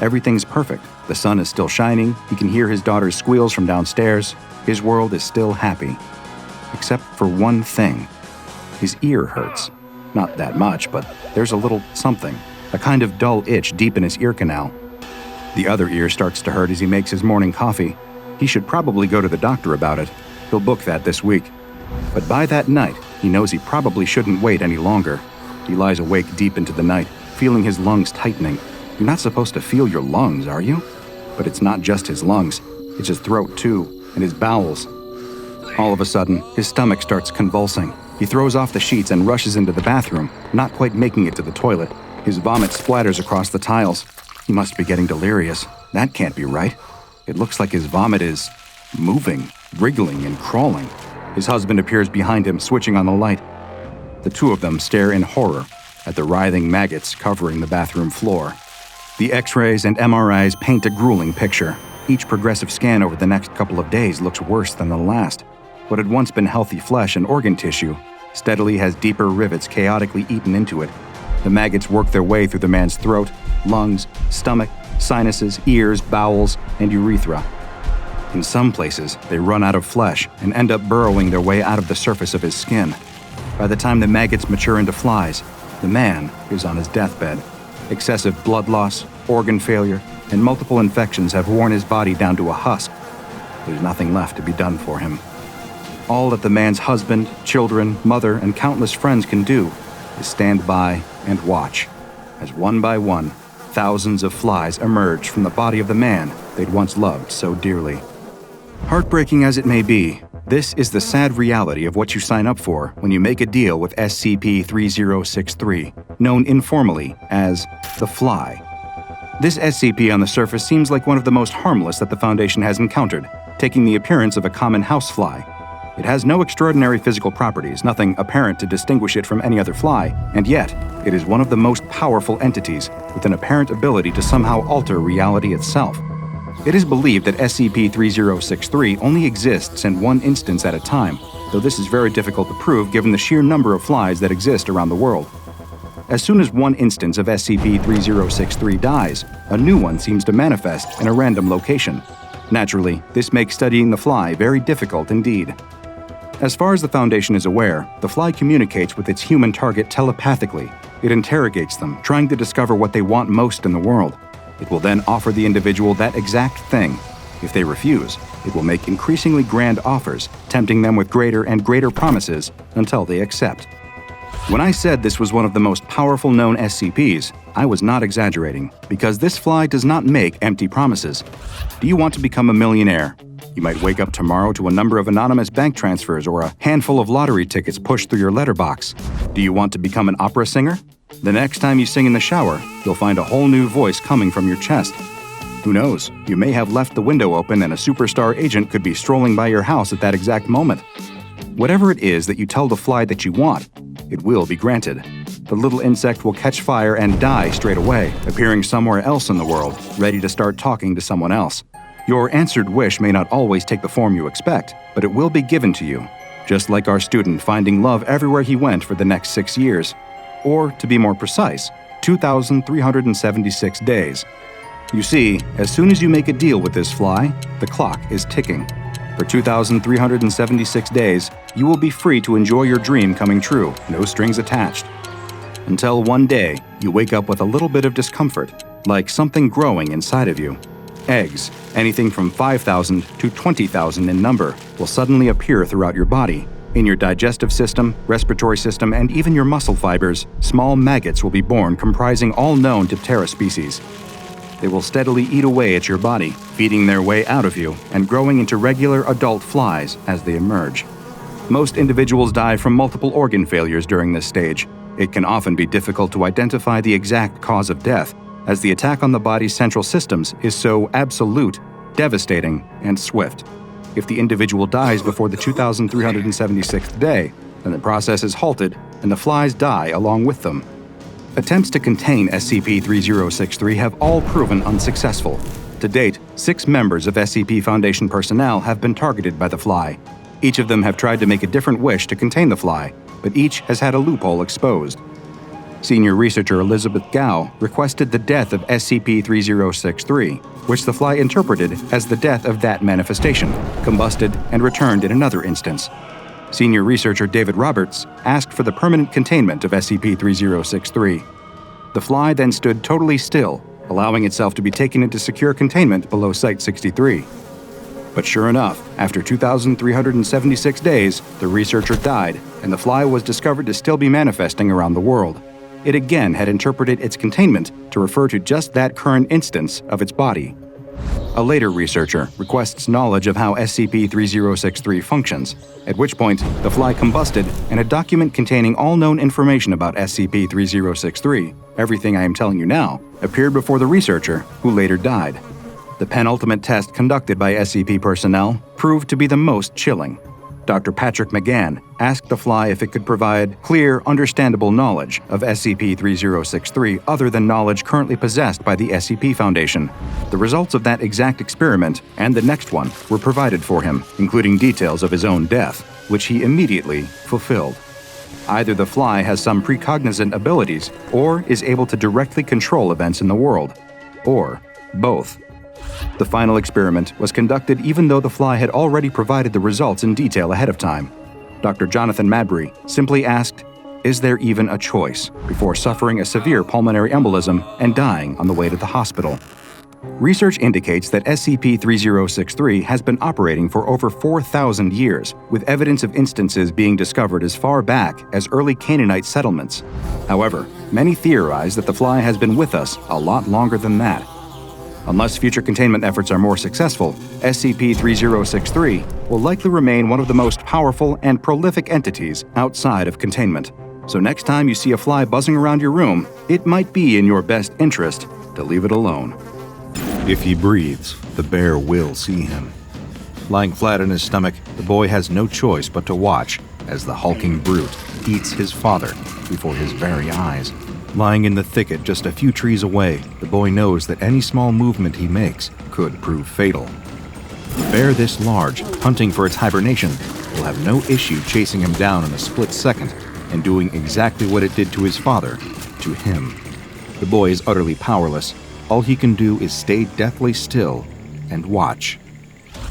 S3: Everything's perfect. The sun is still shining. He can hear his daughter's squeals from downstairs. His world is still happy. Except for one thing. His ear hurts. Not that much, but there's a little something. A kind of dull itch deep in his ear canal. The other ear starts to hurt as he makes his morning coffee. He should probably go to the doctor about it. He'll book that this week. But by that night, he knows he probably shouldn't wait any longer. He lies awake deep into the night, feeling his lungs tightening. You're not supposed to feel your lungs, are you? But it's not just his lungs. It's his throat, too, and his bowels. All of a sudden, his stomach starts convulsing. He throws off the sheets and rushes into the bathroom, not quite making it to the toilet. His vomit splatters across the tiles. He must be getting delirious. That can't be right. It looks like his vomit is moving, wriggling, and crawling. His husband appears behind him, switching on the light. The two of them stare in horror at the writhing maggots covering the bathroom floor. The X-rays and MRIs paint a grueling picture. Each progressive scan over the next couple of days looks worse than the last. what had once been healthy flesh and organ tissue steadily has deeper rivets chaotically eaten into it. The maggots work their way through the man's throat, lungs, stomach, sinuses, ears, bowels, and urethra. In some places, they run out of flesh and end up burrowing their way out of the surface of his skin. By the time the maggots mature into flies, the man is on his deathbed. Excessive blood loss, organ failure, and multiple infections have worn his body down to a husk. There's nothing left to be done for him. All that the man's husband, children, mother, and countless friends can do is stand by and watch, as one by one, thousands of flies emerge from the body of the man they'd once loved so dearly. Heartbreaking as it may be, this is the sad reality of what you sign up for when you make a deal with SCP-015-IT, known informally as the Fly. This SCP on the surface seems like one of the most harmless that the Foundation has encountered, taking the appearance of a common housefly. It has no extraordinary physical properties, nothing apparent to distinguish it from any other fly, and yet, it is one of the most powerful entities with an apparent ability to somehow alter reality itself. It is believed that SCP-015-IT only exists in one instance at a time, though this is very difficult to prove given the sheer number of flies that exist around the world. As soon as one instance of SCP-015-IT dies, a new one seems to manifest in a random location. Naturally, this makes studying the fly very difficult indeed. As far as the Foundation is aware, the fly communicates with its human target telepathically. It interrogates them, trying to discover what they want most in the world. It will then offer the individual that exact thing. If they refuse, it will make increasingly grand offers, tempting them with greater and greater promises until they accept. When I said this was one of the most powerful known SCPs, I was not exaggerating, because this fly does not make empty promises. Do you want to become a millionaire? You might wake up tomorrow to a number of anonymous bank transfers or a handful of lottery tickets pushed through your letterbox. Do you want to become an opera singer? The next time you sing in the shower, you'll find a whole new voice coming from your chest. Who knows, you may have left the window open and a superstar agent could be strolling by your house at that exact moment. Whatever it is that you tell the fly that you want, it will be granted. The little insect will catch fire and die straight away, appearing somewhere else in the world, ready to start talking to someone else. Your answered wish may not always take the form you expect, but it will be given to you, just like our student finding love everywhere he went for the next 6 years. Or, to be more precise, 2,376 days. You see, as soon as you make a deal with this fly, the clock is ticking. For 2,376 days, you will be free to enjoy your dream coming true, no strings attached. Until one day, you wake up with a little bit of discomfort, like something growing inside of you. Eggs, anything from 5,000 to 20,000 in number, will suddenly appear throughout your body. In your digestive system, respiratory system, and even your muscle fibers, small maggots will be born comprising all known Diptera species. They will steadily eat away at your body, feeding their way out of you and growing into regular adult flies as they emerge. Most individuals die from multiple organ failures during this stage. It can often be difficult to identify the exact cause of death, as the attack on the body's central systems is so absolute, devastating, and swift. If the individual dies before the 2,376th day, then the process is halted and the flies die along with them. Attempts to contain SCP-015-IT have all proven unsuccessful. To date, 6 members of SCP Foundation personnel have been targeted by the fly. Each of them have tried to make a different wish to contain the fly, but each has had a loophole exposed. Senior researcher Elizabeth Gao requested the death of SCP-015-IT, which the fly interpreted as the death of that manifestation, combusted and returned in another instance. Senior researcher David Roberts asked for the permanent containment of SCP-015-IT. The fly then stood totally still, allowing itself to be taken into secure containment below Site-63. But sure enough, after 2,376 days, the researcher died, and the fly was discovered to still be manifesting around the world. It again had interpreted its containment to refer to just that current instance of its body. A later researcher requests knowledge of how SCP-015-IT functions, at which point the fly combusted and a document containing all known information about SCP-015-IT, everything I am telling you now, appeared before the researcher, who later died. The penultimate test conducted by SCP personnel proved to be the most chilling. Dr. Patrick McGann asked the fly if it could provide clear, understandable knowledge of SCP-3063 other than knowledge currently possessed by the SCP Foundation. The results of that exact experiment and the next one were provided for him, including details of his own death, which he immediately fulfilled. Either the fly has some precognizant abilities or is able to directly control events in the world, or both. The final experiment was conducted even though the fly had already provided the results in detail ahead of time. Dr. Jonathan Mabry simply asked, "Is there even a choice?" before suffering a severe pulmonary embolism and dying on the way to the hospital. Research indicates that SCP-3063 has been operating for over 4,000 years, with evidence of instances being discovered as far back as early Canaanite settlements. However, many theorize that the fly has been with us a lot longer than that. Unless future containment efforts are more successful, SCP-3063 will likely remain one of the most powerful and prolific entities outside of containment. So next time you see a fly buzzing around your room, it might be in your best interest to leave it alone.
S4: If he breathes, the bear will see him. Lying flat on his stomach, the boy has no choice but to watch as the hulking brute eats his father before his very eyes. Lying in the thicket just a few trees away, the boy knows that any small movement he makes could prove fatal. A bear this large, hunting for its hibernation, will have no issue chasing him down in a split second and doing exactly what it did to his father, to him. The boy is utterly powerless. All he can do is stay deathly still and watch.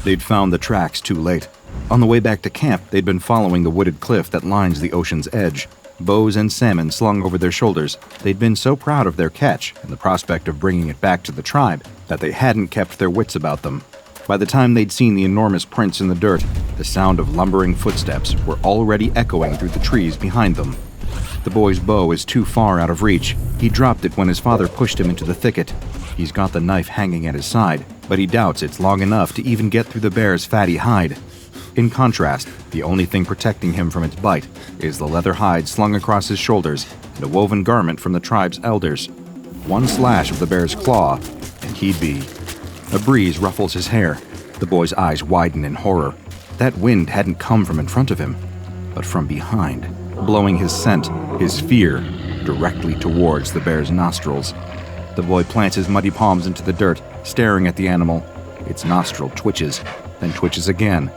S4: They'd found the tracks too late. On the way back to camp, they'd been following the wooded cliff that lines the ocean's edge. Bows and salmon slung over their shoulders, they'd been so proud of their catch and the prospect of bringing it back to the tribe that they hadn't kept their wits about them. By the time they'd seen the enormous prints in the dirt, the sound of lumbering footsteps were already echoing through the trees behind them. The boy's bow is too far out of reach. He dropped it when his father pushed him into the thicket. He's got the knife hanging at his side, but he doubts it's long enough to even get through the bear's fatty hide. In contrast, the only thing protecting him from its bite is the leather hide slung across his shoulders and a woven garment from the tribe's elders. One slash of the bear's claw, and he'd be. A breeze ruffles his hair. The boy's eyes widen in horror. That wind hadn't come from in front of him, but from behind, blowing his scent, his fear, directly towards the bear's nostrils. The boy plants his muddy palms into the dirt, staring at the animal. Its nostril twitches, then twitches again.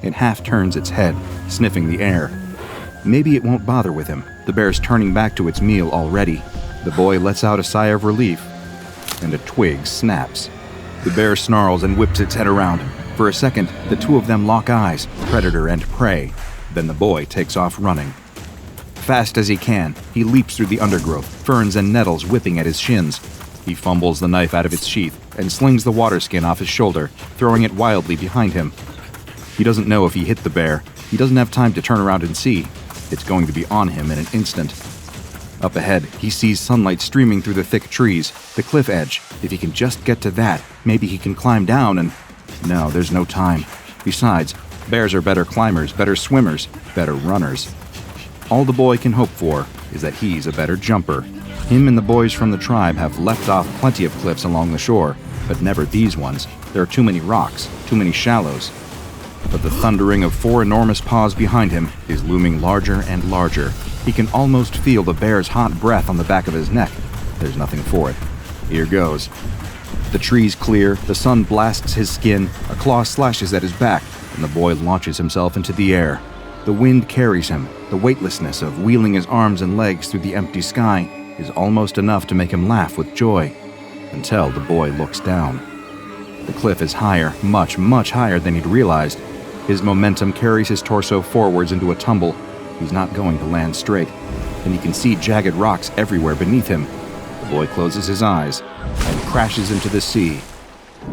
S4: It half turns its head, sniffing the air. Maybe it won't bother with him. The bear's turning back to its meal already. The boy lets out a sigh of relief, and a twig snaps. The bear snarls and whips its head around. For a second, the two of them lock eyes, predator and prey. Then the boy takes off running. Fast as he can, he leaps through the undergrowth, ferns and nettles whipping at his shins. He fumbles the knife out of its sheath and slings the water skin off his shoulder, throwing it wildly behind him. He doesn't know if he hit the bear. He doesn't have time to turn around and see. It's going to be on him in an instant. Up ahead, he sees sunlight streaming through the thick trees, the cliff edge. If he can just get to that, maybe he can climb down and... No, there's no time. Besides, bears are better climbers, better swimmers, better runners. All the boy can hope for is that he's a better jumper. Him and the boys from the tribe have leapt off plenty of cliffs along the shore, but never these ones. There are too many rocks, too many shallows. But the thundering of four enormous paws behind him is looming larger and larger. He can almost feel the bear's hot breath on the back of his neck. There's nothing for it. Here goes. The trees clear, the sun blasts his skin, a claw slashes at his back, and the boy launches himself into the air. The wind carries him. The weightlessness of wheeling his arms and legs through the empty sky is almost enough to make him laugh with joy, until the boy looks down. The cliff is higher, much, much higher than he'd realized. His momentum carries his torso forwards into a tumble. He's not going to land straight, and he can see jagged rocks everywhere beneath him. The boy closes his eyes and crashes into the sea.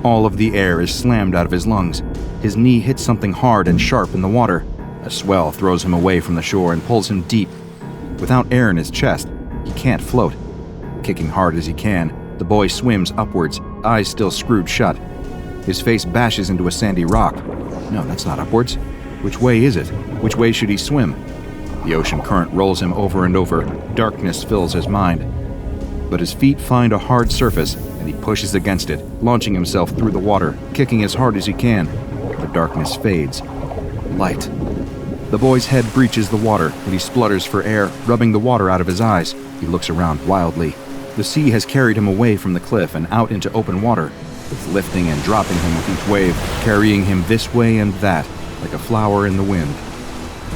S4: All of the air is slammed out of his lungs. His knee hits something hard and sharp in the water. A swell throws him away from the shore and pulls him deep. Without air in his chest, he can't float. Kicking hard as he can, the boy swims upwards, eyes still screwed shut. His face bashes into a sandy rock. No, that's not upwards. Which way is it? Which way should he swim? The ocean current rolls him over and over. Darkness fills his mind. But his feet find a hard surface, and he pushes against it, launching himself through the water, kicking as hard as he can. The darkness fades. Light. The boy's head breaches the water, and he splutters for air, rubbing the water out of his eyes. He looks around wildly. The sea has carried him away from the cliff and out into open water. It's lifting and dropping him with each wave, carrying him this way and that, like a flower in the wind.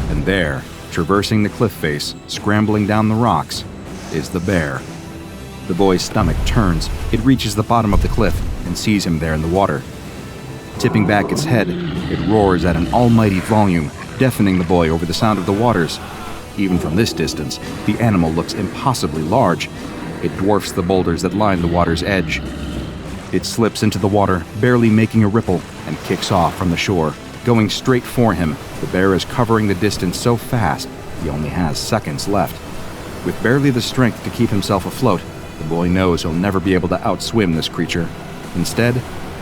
S4: And there, traversing the cliff face, scrambling down the rocks, is the bear. The boy's stomach turns. It reaches the bottom of the cliff and sees him there in the water. Tipping back its head, it roars at an almighty volume, deafening the boy over the sound of the waters. Even from this distance, the animal looks impossibly large. It dwarfs the boulders that line the water's edge. It slips into the water, barely making a ripple, and kicks off from the shore. Going straight for him, the bear is covering the distance so fast, he only has seconds left. With barely the strength to keep himself afloat, the boy knows he'll never be able to outswim this creature. Instead,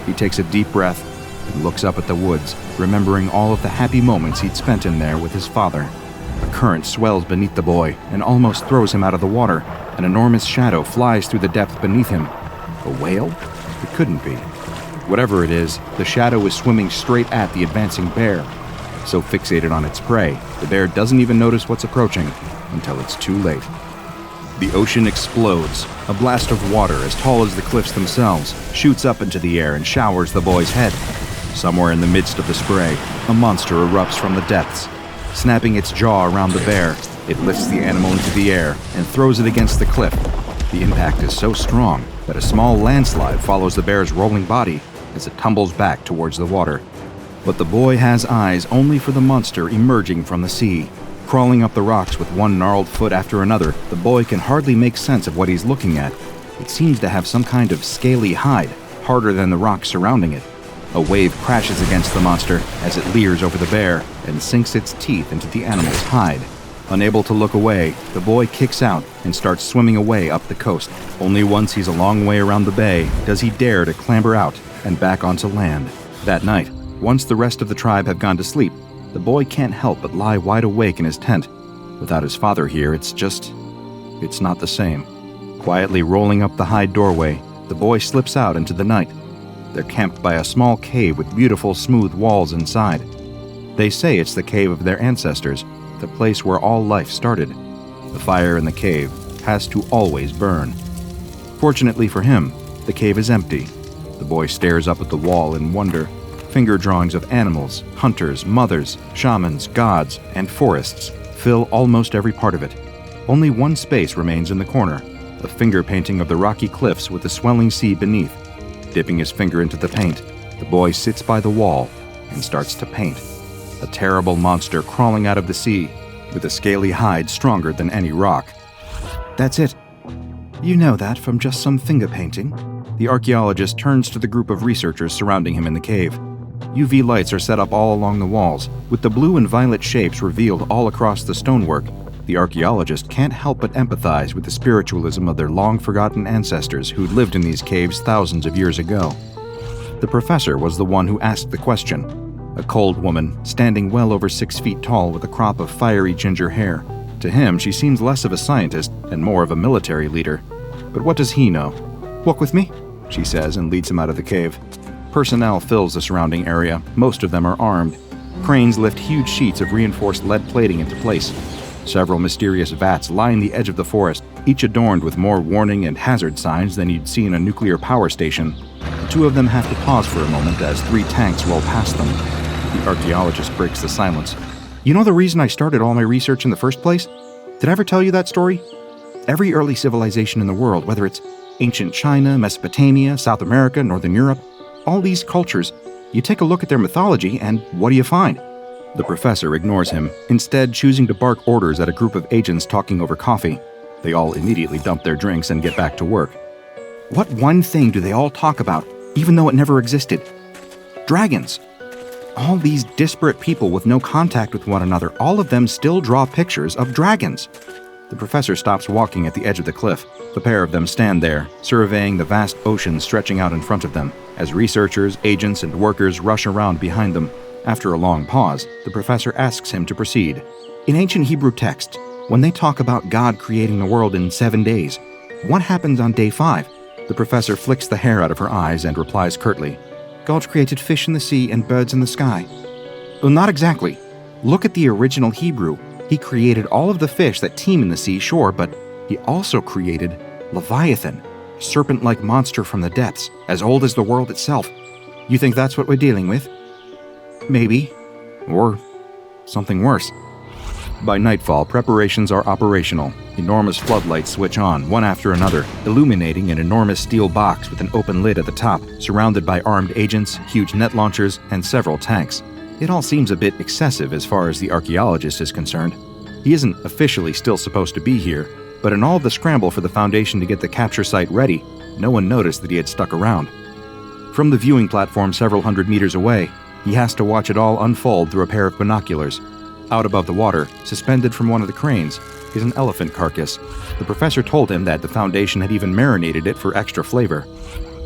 S4: he takes a deep breath and looks up at the woods, remembering all of the happy moments he'd spent in there with his father. A current swells beneath the boy and almost throws him out of the water. An enormous shadow flies through the depth beneath him. A whale? It couldn't be. Whatever it is, the shadow is swimming straight at the advancing bear. So fixated on its prey, the bear doesn't even notice what's approaching until it's too late. The ocean explodes. A blast of water as tall as the cliffs themselves shoots up into the air and showers the boy's head. Somewhere in the midst of the spray, a monster erupts from the depths. Snapping its jaw around the bear, it lifts the animal into the air and throws it against the cliff. The impact is so strong that a small landslide follows the bear's rolling body as it tumbles back towards the water. But the boy has eyes only for the monster emerging from the sea. Crawling up the rocks with one gnarled foot after another, the boy can hardly make sense of what he's looking at. It seems to have some kind of scaly hide, harder than the rocks surrounding it. A wave crashes against the monster as it leers over the bear and sinks its teeth into the animal's hide. Unable to look away, the boy kicks out and starts swimming away up the coast. Only once he's a long way around the bay does he dare to clamber out and back onto land. That night, once the rest of the tribe have gone to sleep, the boy can't help but lie wide awake in his tent. Without his father here, it's not the same. Quietly rolling up the hide doorway, the boy slips out into the night. They're camped by a small cave with beautiful, smooth walls inside. They say it's the cave of their ancestors, the place where all life started. The fire in the cave has to always burn. Fortunately for him, the cave is empty. The boy stares up at the wall in wonder. Finger drawings of animals, hunters, mothers, shamans, gods, and forests fill almost every part of it. Only one space remains in the corner, a finger painting of the rocky cliffs with the swelling sea beneath. Dipping his finger into the paint, the boy sits by the wall and starts to paint. A terrible monster crawling out of the sea, with a scaly hide stronger than any rock. That's it. You know that from just some finger painting. The archaeologist turns to the group of researchers surrounding him in the cave. UV lights are set up all along the walls, with the blue and violet shapes revealed all across the stonework. The archaeologist can't help but empathize with the spiritualism of their long-forgotten ancestors who'd lived in these caves thousands of years ago. The professor was the one who asked the question, a cold woman, standing well over 6 feet tall with a crop of fiery ginger hair. To him, she seems less of a scientist and more of a military leader. But what does he know? "Walk with me," she says and leads him out of the cave. Personnel fills the surrounding area. Most of them are armed. Cranes lift huge sheets of reinforced lead plating into place. Several mysterious vats line the edge of the forest, each adorned with more warning and hazard signs than you'd see in a nuclear power station. The two of them have to pause for a moment as 3 tanks roll past them. The archaeologist breaks the silence. "You know the reason I started all my research in the first place? Did I ever tell you that story? Every early civilization in the world, whether it's ancient China, Mesopotamia, South America, Northern Europe, all these cultures, you take a look at their mythology and what do you find?" The professor ignores him, instead choosing to bark orders at a group of agents talking over coffee. They all immediately dump their drinks and get back to work. What one thing do they all talk about, even though it never existed? Dragons. All these disparate people with no contact with one another, all of them still draw pictures of dragons. The professor stops walking at the edge of the cliff. The pair of them stand there, surveying the vast ocean stretching out in front of them, as researchers, agents, and workers rush around behind them. After a long pause, the professor asks him to proceed. In ancient Hebrew texts, when they talk about God creating the world in 7 days, what happens on day 5? The professor flicks the hair out of her eyes and replies curtly, "God created fish in the sea and birds in the sky." Well, not exactly. Look at the original Hebrew. He created all of the fish that teem in the sea, sure, but he also created Leviathan, a serpent-like monster from the depths, as old as the world itself. You think that's what we're dealing with? Maybe. Or something worse. By nightfall, preparations are operational. Enormous floodlights switch on, one after another, illuminating an enormous steel box with an open lid at the top, surrounded by armed agents, huge net launchers, and several tanks. It all seems a bit excessive as far as the archaeologist is concerned. He isn't officially still supposed to be here, but in all of the scramble for the Foundation to get the capture site ready, no one noticed that he had stuck around. From the viewing platform several hundred meters away, he has to watch it all unfold through a pair of binoculars. Out above the water, suspended from one of the cranes, is an elephant carcass. The professor told him that the Foundation had even marinated it for extra flavor.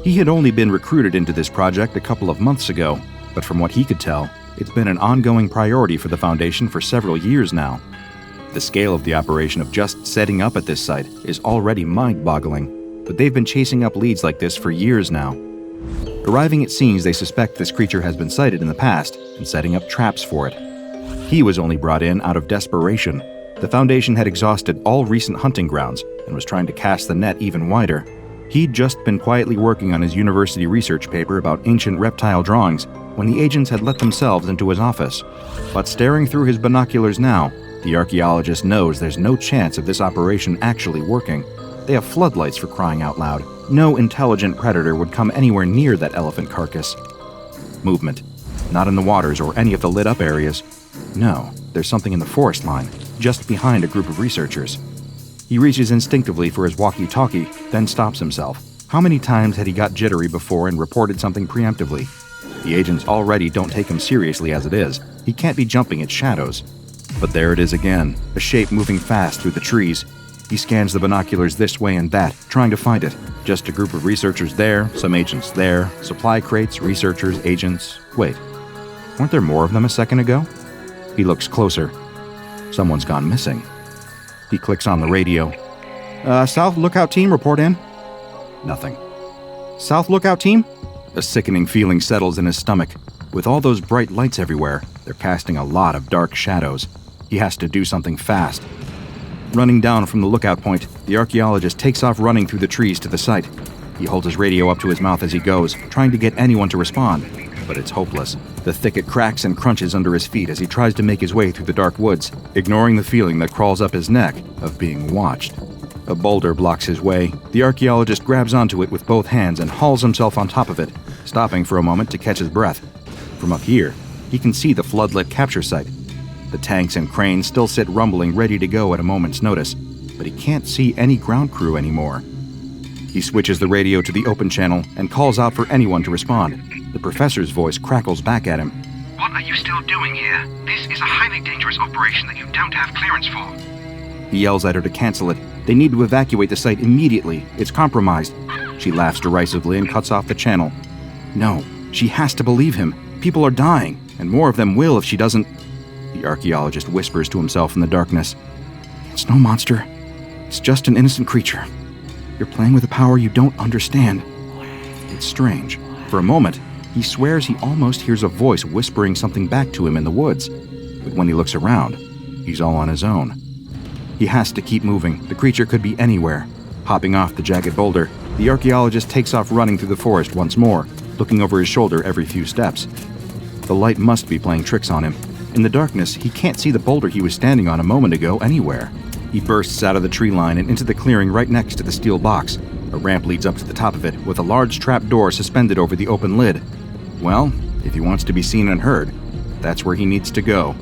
S4: He had only been recruited into this project a couple of months ago, but from what he could tell, it's been an ongoing priority for the Foundation for several years now. The scale of the operation of just setting up at this site is already mind-boggling, but they've been chasing up leads like this for years now. Arriving at scenes, they suspect this creature has been sighted in the past and setting up traps for it. He was only brought in out of desperation. The Foundation had exhausted all recent hunting grounds and was trying to cast the net even wider. He'd just been quietly working on his university research paper about ancient reptile drawings when the agents had let themselves into his office. But staring through his binoculars now, the archaeologist knows there's no chance of this operation actually working. They have floodlights, for crying out loud. No intelligent predator would come anywhere near that elephant carcass. Movement. Not in the waters or any of the lit-up areas. No, there's something in the forest line, just behind a group of researchers. He reaches instinctively for his walkie-talkie, then stops himself. How many times had he got jittery before and reported something preemptively? The agents already don't take him seriously as it is. He can't be jumping at shadows. But there it is again, a shape moving fast through the trees. He scans the binoculars this way and that, trying to find it. Just a group of researchers there, some agents there, supply crates, researchers, agents. Wait, weren't there more of them a second ago? He looks closer. Someone's gone missing. He clicks on the radio. South Lookout Team, report in. Nothing. South Lookout Team? A sickening feeling settles in his stomach. With all those bright lights everywhere, they're casting a lot of dark shadows. He has to do something fast. Running down from the lookout point, the archaeologist takes off running through the trees to the site. He holds his radio up to his mouth as he goes, trying to get anyone to respond. But it's hopeless. The thicket cracks and crunches under his feet as he tries to make his way through the dark woods, ignoring the feeling that crawls up his neck of being watched. A boulder blocks his way. The archaeologist grabs onto it with both hands and hauls himself on top of it, stopping for a moment to catch his breath. From up here, he can see the floodlit capture site. The tanks and cranes still sit rumbling, ready to go at a moment's notice, but he can't see any ground crew anymore. He switches the radio to the open channel and calls out for anyone to respond. The professor's voice crackles back at him.
S5: What are you still doing here? This is a highly dangerous operation that you don't have clearance for.
S4: He yells at her to cancel it. They need to evacuate the site immediately. It's compromised. She laughs derisively and cuts off the channel. No, she has to believe him. People are dying, and more of them will if she doesn't. The archaeologist whispers to himself in the darkness. It's no monster. It's just an innocent creature. You're playing with a power you don't understand. It's strange. For a moment, he swears he almost hears a voice whispering something back to him in the woods. But when he looks around, he's all on his own. He has to keep moving. The creature could be anywhere. Hopping off the jagged boulder, the archaeologist takes off running through the forest once more, looking over his shoulder every few steps. The light must be playing tricks on him. In the darkness, he can't see the boulder he was standing on a moment ago anywhere. He bursts out of the tree line and into the clearing right next to the steel box. A ramp leads up to the top of it, with a large trap door suspended over the open lid. Well, if he wants to be seen and heard, that's where he needs to go.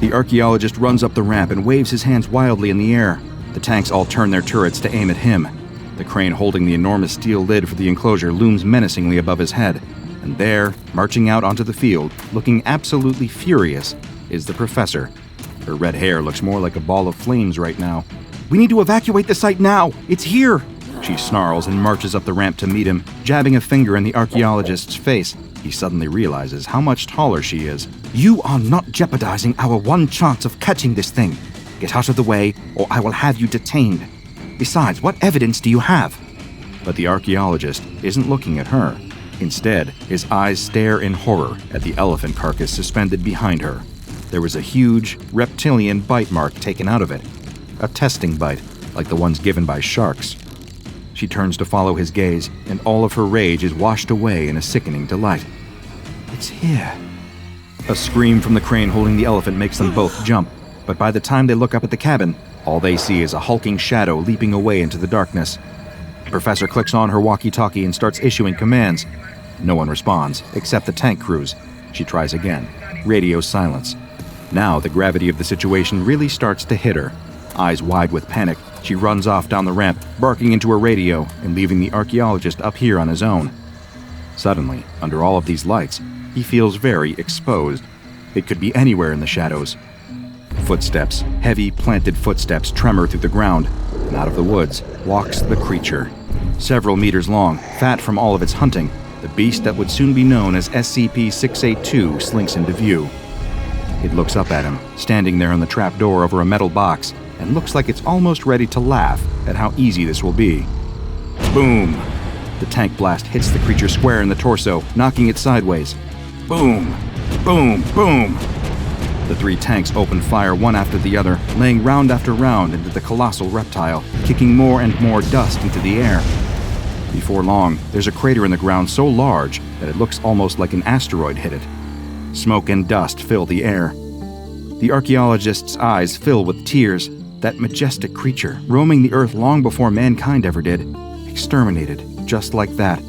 S4: The archaeologist runs up the ramp and waves his hands wildly in the air. The tanks all turn their turrets to aim at him. The crane holding the enormous steel lid for the enclosure looms menacingly above his head. And there, marching out onto the field, looking absolutely furious, is the professor. Her red hair looks more like a ball of flames right now. We need to evacuate the site now! It's here! She snarls and marches up the ramp to meet him, jabbing a finger in the archaeologist's face. He suddenly realizes how much taller she is. You are not jeopardizing our one chance of catching this thing. Get out of the way, or I will have you detained. Besides, what evidence do you have? But the archaeologist isn't looking at her. Instead, his eyes stare in horror at the elephant carcass suspended behind her.
S3: There was a huge, reptilian bite mark taken out of it. A testing bite, like the ones given by sharks. She turns to follow his gaze, and all of her rage is washed away in a sickening delight. It's here. A scream from the crane holding the elephant makes them both jump, but by the time they look up at the cabin, all they see is a hulking shadow leaping away into the darkness. The professor clicks on her walkie-talkie and starts issuing commands. No one responds, except the tank crews. She tries again. Radio silence. Now the gravity of the situation really starts to hit her. Eyes wide with panic, she runs off down the ramp, barking into her radio and leaving the archaeologist up here on his own. Suddenly, under all of these lights, he feels very exposed. It could be anywhere in the shadows. Footsteps, heavy, planted footsteps tremor through the ground, and out of the woods walks the creature. Several meters long, fat from all of its hunting, the beast that would soon be known as SCP-015-IT slinks into view. It looks up at him, standing there on the trapdoor over a metal box, and looks like it's almost ready to laugh at how easy this will be. Boom! The tank blast hits the creature square in the torso, knocking it sideways. Boom! Boom! Boom! The three tanks open fire one after the other, laying round after round into the colossal reptile, kicking more and more dust into the air. Before long, there's a crater in the ground so large that it looks almost like an asteroid hit it. Smoke and dust fill the air. The archaeologist's eyes fill with tears. That majestic creature, roaming the earth long before mankind ever did, exterminated just like that.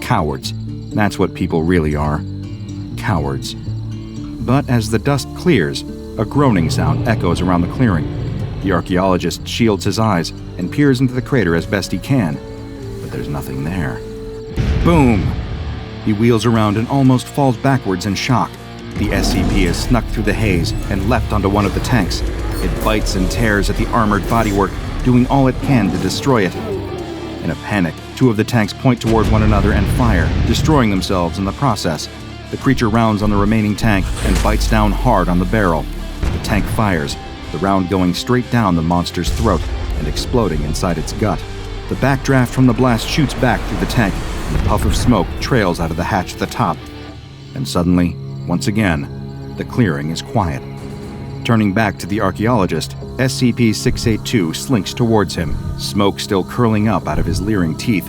S3: Cowards. That's what people really are. Cowards. But as the dust clears, a groaning sound echoes around the clearing. The archaeologist shields his eyes and peers into the crater as best he can, but there's nothing there. Boom! He wheels around and almost falls backwards in shock. The SCP has snuck through the haze and leapt onto one of the tanks. It bites and tears at the armored bodywork, doing all it can to destroy it. In a panic, two of the tanks point toward one another and fire, destroying themselves in the process. The creature rounds on the remaining tank and bites down hard on the barrel. The tank fires, the round going straight down the monster's throat and exploding inside its gut. The backdraft from the blast shoots back through the tank, and a puff of smoke trails out of the hatch at the top. And suddenly, once again, the clearing is quiet. Turning back to the archaeologist, SCP-015-IT slinks towards him, smoke still curling up out of his leering teeth.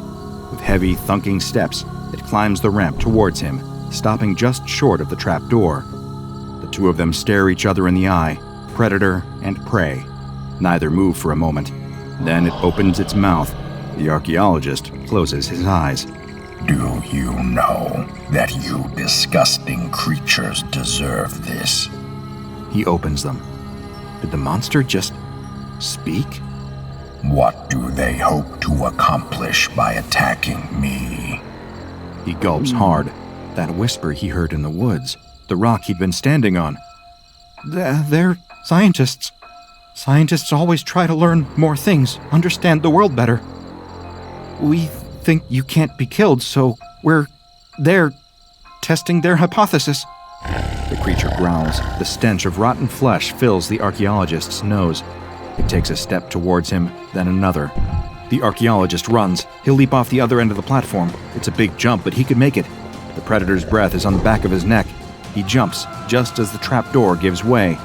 S3: With heavy, thunking steps, it climbs the ramp towards him, stopping just short of the trapdoor. The two of them stare each other in the eye, predator and prey. Neither move for a moment. Then it opens its mouth. The archaeologist closes his eyes.
S6: Do you know that you disgusting creatures deserve this?
S3: He opens them. Did the monster just speak?
S6: What do they hope to accomplish by attacking me?
S3: He gulps hard. That whisper he heard in the woods, the rock he'd been standing on. They're scientists. Scientists always try to learn more things, understand the world better. We think you can't be killed, so they're testing their hypothesis. The creature growls. The stench of rotten flesh fills the archaeologist's nose. It takes a step towards him, then another. The archaeologist runs. He'll leap off the other end of the platform. It's a big jump, but he could make it. The predator's breath is on the back of his neck. He jumps, just as the trapdoor gives way.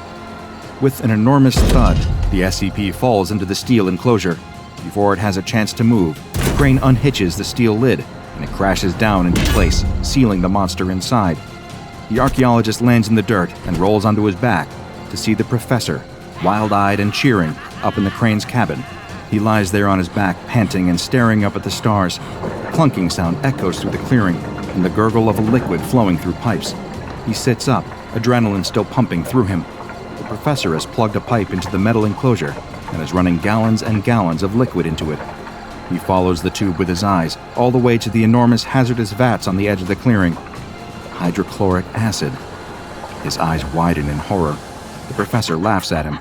S3: With an enormous thud, the SCP falls into the steel enclosure. Before it has a chance to move, the crane unhitches the steel lid, and it crashes down into place, sealing the monster inside. The archaeologist lands in the dirt and rolls onto his back to see the professor, wild-eyed and cheering, up in the crane's cabin. He lies there on his back, panting and staring up at the stars. A clunking sound echoes through the clearing, and the gurgle of a liquid flowing through pipes. He sits up, adrenaline still pumping through him. The professor has plugged a pipe into the metal enclosure and is running gallons and gallons of liquid into it. He follows the tube with his eyes, all the way to the enormous hazardous vats on the edge of the clearing. Hydrochloric acid. His eyes widen in horror. The professor laughs at him.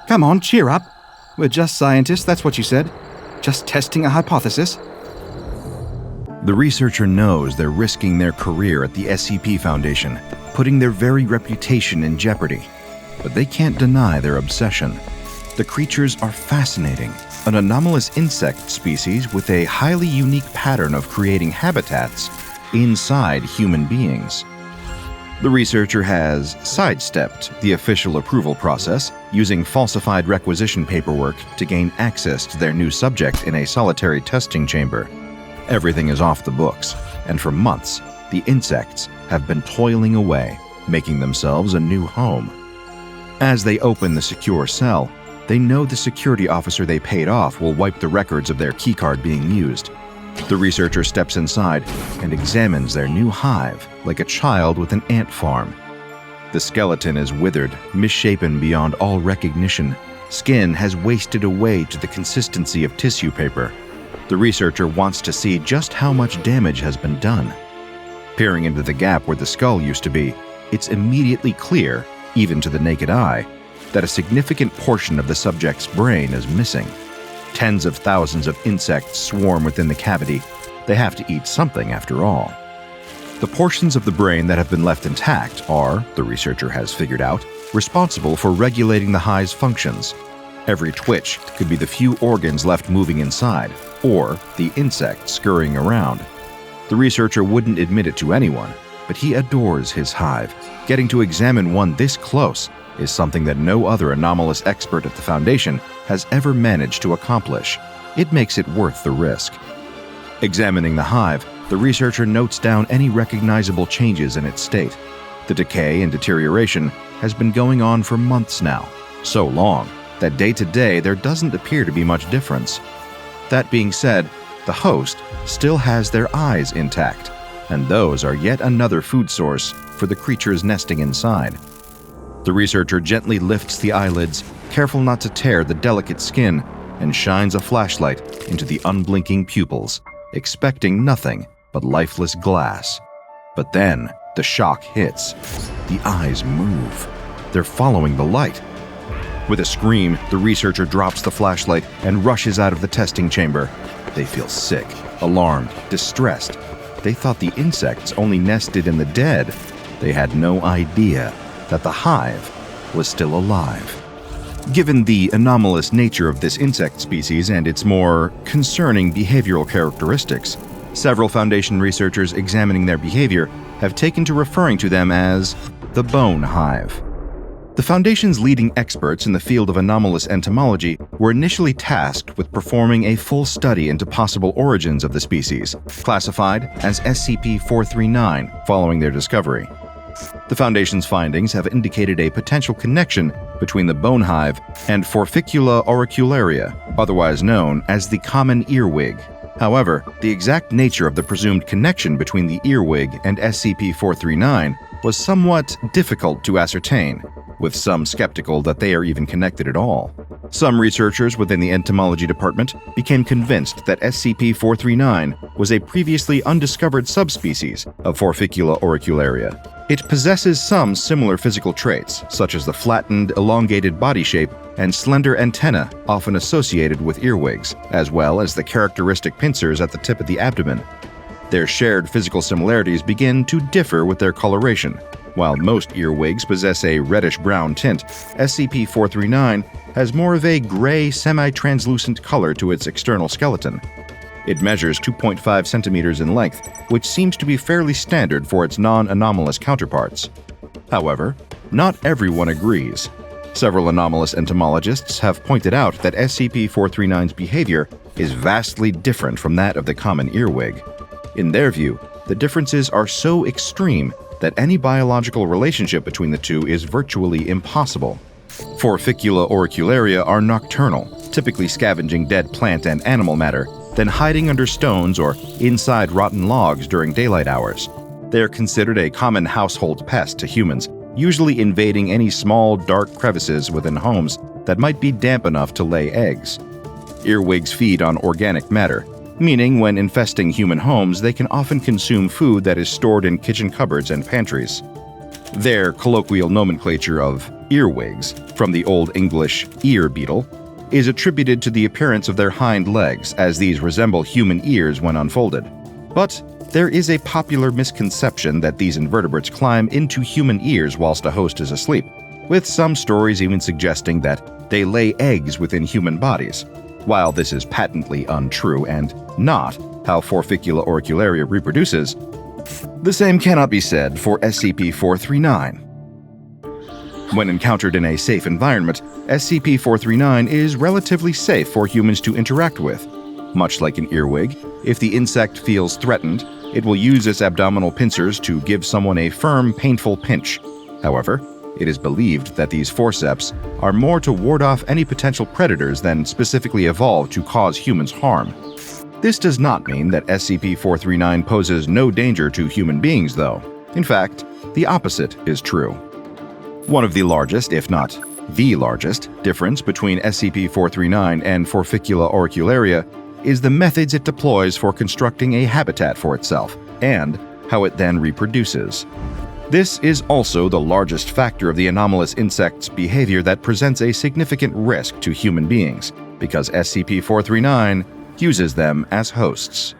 S3: Come on, cheer up. We're just scientists, that's what you said. Just testing a hypothesis. The researcher knows they're risking their career at the SCP Foundation, putting their very reputation in jeopardy. But they can't deny their obsession. The creatures are fascinating, an anomalous insect species with a highly unique pattern of creating habitats inside human beings.
S4: The researcher has sidestepped the official approval process, using falsified requisition paperwork to gain access to their new subject in a solitary testing chamber. Everything is off the books, and for months, the insects have been toiling away, making themselves a new home. As they open the secure cell, they know the security officer they paid off will wipe the records of their keycard being used. The researcher steps inside and examines their new hive like a child with an ant farm. The skeleton is withered, misshapen beyond all recognition. Skin has wasted away to the consistency of tissue paper. The researcher wants to see just how much damage has been done. Peering into the gap where the skull used to be, it's immediately clear, even to the naked eye, that a significant portion of the subject's brain is missing. Tens of thousands of insects swarm within the cavity. They have to eat something after all. The portions of the brain that have been left intact are, the researcher has figured out, responsible for regulating the hive's functions. Every twitch could be the few organs left moving inside, or the insect scurrying around. The researcher wouldn't admit it to anyone, but he adores his hive. Getting to examine one this close is something that no other anomalous expert at the Foundation has ever managed to accomplish. It makes it worth the risk. Examining the hive, the researcher notes down any recognizable changes in its state. The decay and deterioration has been going on for months now, so long that day to day there doesn't appear to be much difference. That being said, the host still has their eyes intact, and those are yet another food source for the creatures nesting inside. The researcher gently lifts the eyelids, careful not to tear the delicate skin, and shines a flashlight into the unblinking pupils, expecting nothing but lifeless glass. But then, the shock hits. The eyes move. They're following the light. With a scream, the researcher drops the flashlight and rushes out of the testing chamber. They feel sick, alarmed, distressed. They thought the insects only nested in the dead. They had no idea that the hive was still alive. Given the anomalous nature of this insect species and its more concerning behavioral characteristics, several Foundation researchers examining their behavior have taken to referring to them as the bone hive. The Foundation's leading experts in the field of anomalous entomology were initially tasked with performing a full study into possible origins of the species, classified as SCP-015-IT following their discovery. The Foundation's findings have indicated a potential connection between the bone hive and Forficula auricularia, otherwise known as the common earwig. However, the exact nature of the presumed connection between the earwig and SCP-015-IT was somewhat difficult to ascertain, with some skeptical that they are even connected at all. Some researchers within the entomology department became convinced that SCP-015-IT was a previously undiscovered subspecies of Forficula auricularia. It possesses some similar physical traits, such as the flattened, elongated body shape and slender antennae often associated with earwigs, as well as the characteristic pincers at the tip of the abdomen. Their shared physical similarities begin to differ with their coloration. While most earwigs possess a reddish-brown tint, SCP-015-IT has more of a gray, semi-translucent color to its external skeleton. It measures 2.5 centimeters in length, which seems to be fairly standard for its non-anomalous counterparts. However, not everyone agrees. Several anomalous entomologists have pointed out that SCP-015-IT's behavior is vastly different from that of the common earwig. In their view, the differences are so extreme that any biological relationship between the two is virtually impossible. Forficula auricularia are nocturnal, typically scavenging dead plant and animal matter, then hiding under stones or inside rotten logs during daylight hours. They are considered a common household pest to humans, usually invading any small, dark crevices within homes that might be damp enough to lay eggs. Earwigs feed on organic matter, meaning when infesting human homes, they can often consume food that is stored in kitchen cupboards and pantries. Their colloquial nomenclature of earwigs, from the Old English ear beetle, is attributed to the appearance of their hind legs, as these resemble human ears when unfolded. But there is a popular misconception that these invertebrates climb into human ears whilst a host is asleep, with some stories even suggesting that they lay eggs within human bodies. While this is patently untrue and not how Forficula auricularia reproduces, The same cannot be said for SCP-439. When encountered in a safe environment, SCP-439 is relatively safe for humans to interact with. Much like an earwig, if the insect feels threatened, it will use its abdominal pincers to give someone a firm, painful pinch. However, it is believed that these forceps are more to ward off any potential predators than specifically evolved to cause humans harm. This does not mean that SCP-439 poses no danger to human beings, though. In fact, the opposite is true. One of the largest, if not the largest, difference between SCP-439 and Forficula auricularia is the methods it deploys for constructing a habitat for itself, and how it then reproduces. This is also the largest factor of the anomalous insect's behavior that presents a significant risk to human beings, because SCP-439 uses them as hosts.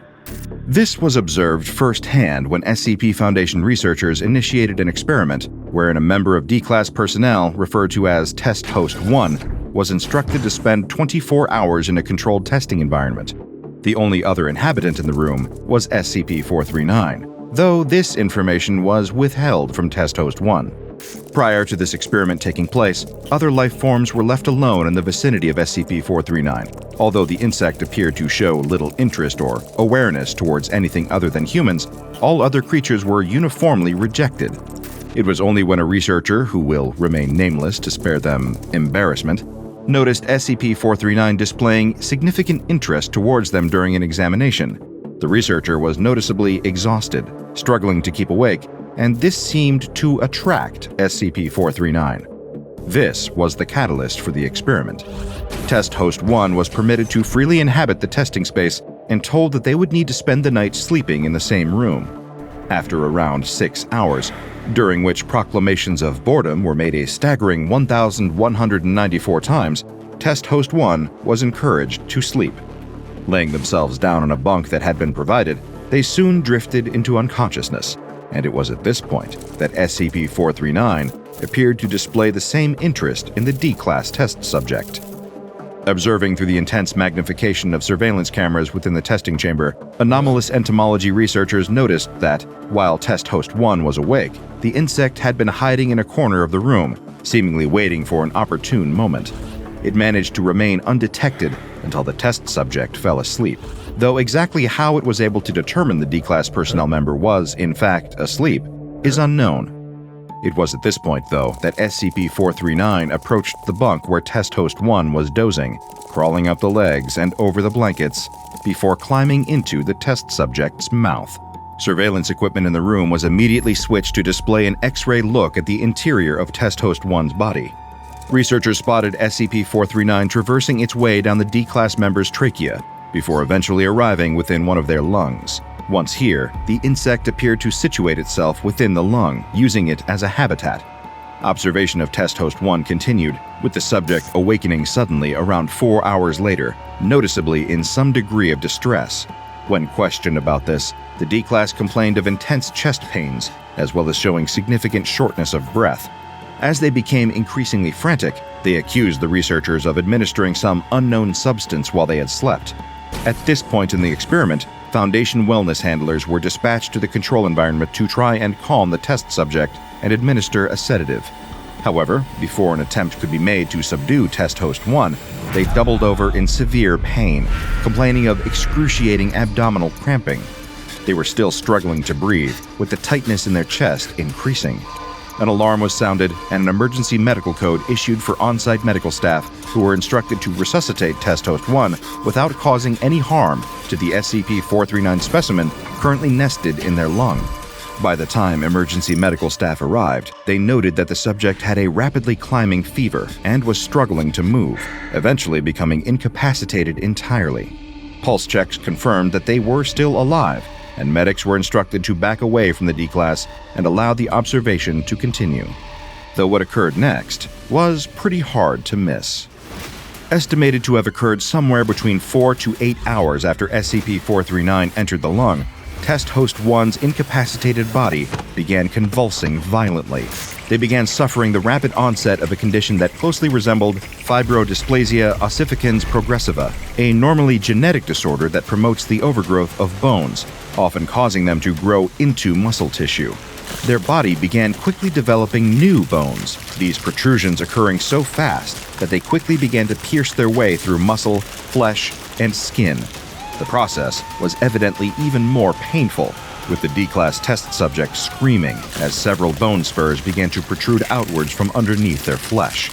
S4: This was observed firsthand when SCP Foundation researchers initiated an experiment wherein a member of D-Class personnel, referred to as Test Host 1, was instructed to spend 24 hours in a controlled testing environment. The only other inhabitant in the room was SCP-439, though this information was withheld from Test Host 1. Prior to this experiment taking place, other life forms were left alone in the vicinity of SCP-439. Although the insect appeared to show little interest or awareness towards anything other than humans, all other creatures were uniformly rejected. It was only when a researcher, who will remain nameless to spare them embarrassment, noticed SCP-439 displaying significant interest towards them during an examination. The researcher was noticeably exhausted, struggling to keep awake, and this seemed to attract SCP-439. This was the catalyst for the experiment. Test Host 1 was permitted to freely inhabit the testing space and told that they would need to spend the night sleeping in the same room. After around 6 hours, during which proclamations of boredom were made a staggering 1,194 times, Test Host 1 was encouraged to sleep. Laying themselves down on a bunk that had been provided, they soon drifted into unconsciousness, and it was at this point that SCP-439 appeared to display the same interest in the D-Class test subject. Observing through the intense magnification of surveillance cameras within the testing chamber, anomalous entomology researchers noticed that, while Test Host 1 was awake, the insect had been hiding in a corner of the room, seemingly waiting for an opportune moment. It managed to remain undetected until the test subject fell asleep, though exactly how it was able to determine the D-Class personnel member was, in fact, asleep, is unknown. It was at this point, though, that SCP-439 approached the bunk where Test Host 1 was dozing, crawling up the legs and over the blankets, before climbing into the test subject's mouth. Surveillance equipment in the room was immediately switched to display an X-ray look at the interior of Test Host 1's body. Researchers spotted SCP-439 traversing its way down the D-Class member's trachea, before eventually arriving within one of their lungs. Once here, the insect appeared to situate itself within the lung, using it as a habitat. Observation of Test Host 1 continued, with the subject awakening suddenly around 4 hours later, noticeably in some degree of distress. When questioned about this, the D-Class complained of intense chest pains, as well as showing significant shortness of breath. As they became increasingly frantic, they accused the researchers of administering some unknown substance while they had slept. At this point in the experiment, Foundation wellness handlers were dispatched to the control environment to try and calm the test subject and administer a sedative. However, before an attempt could be made to subdue Test Host 1, they doubled over in severe pain, complaining of excruciating abdominal cramping. They were still struggling to breathe, with the tightness in their chest increasing. An alarm was sounded and an emergency medical code issued for on-site medical staff, who were instructed to resuscitate Test Host 1 without causing any harm to the SCP-439 specimen currently nested in their lung. By the time emergency medical staff arrived, they noted that the subject had a rapidly climbing fever and was struggling to move, eventually becoming incapacitated entirely. Pulse checks confirmed that they were still alive, and medics were instructed to back away from the D-Class and allow the observation to continue. Though what occurred next was pretty hard to miss. Estimated to have occurred somewhere between 4 to 8 hours after SCP-439 entered the lung, Test Host 1's incapacitated body began convulsing violently. They began suffering the rapid onset of a condition that closely resembled fibrodysplasia ossificans progressiva, a normally genetic disorder that promotes the overgrowth of bones, often causing them to grow into muscle tissue. Their body began quickly developing new bones, these protrusions occurring so fast that they quickly began to pierce their way through muscle, flesh, and skin. The process was evidently even more painful, with the D-Class test subject screaming as several bone spurs began to protrude outwards from underneath their flesh.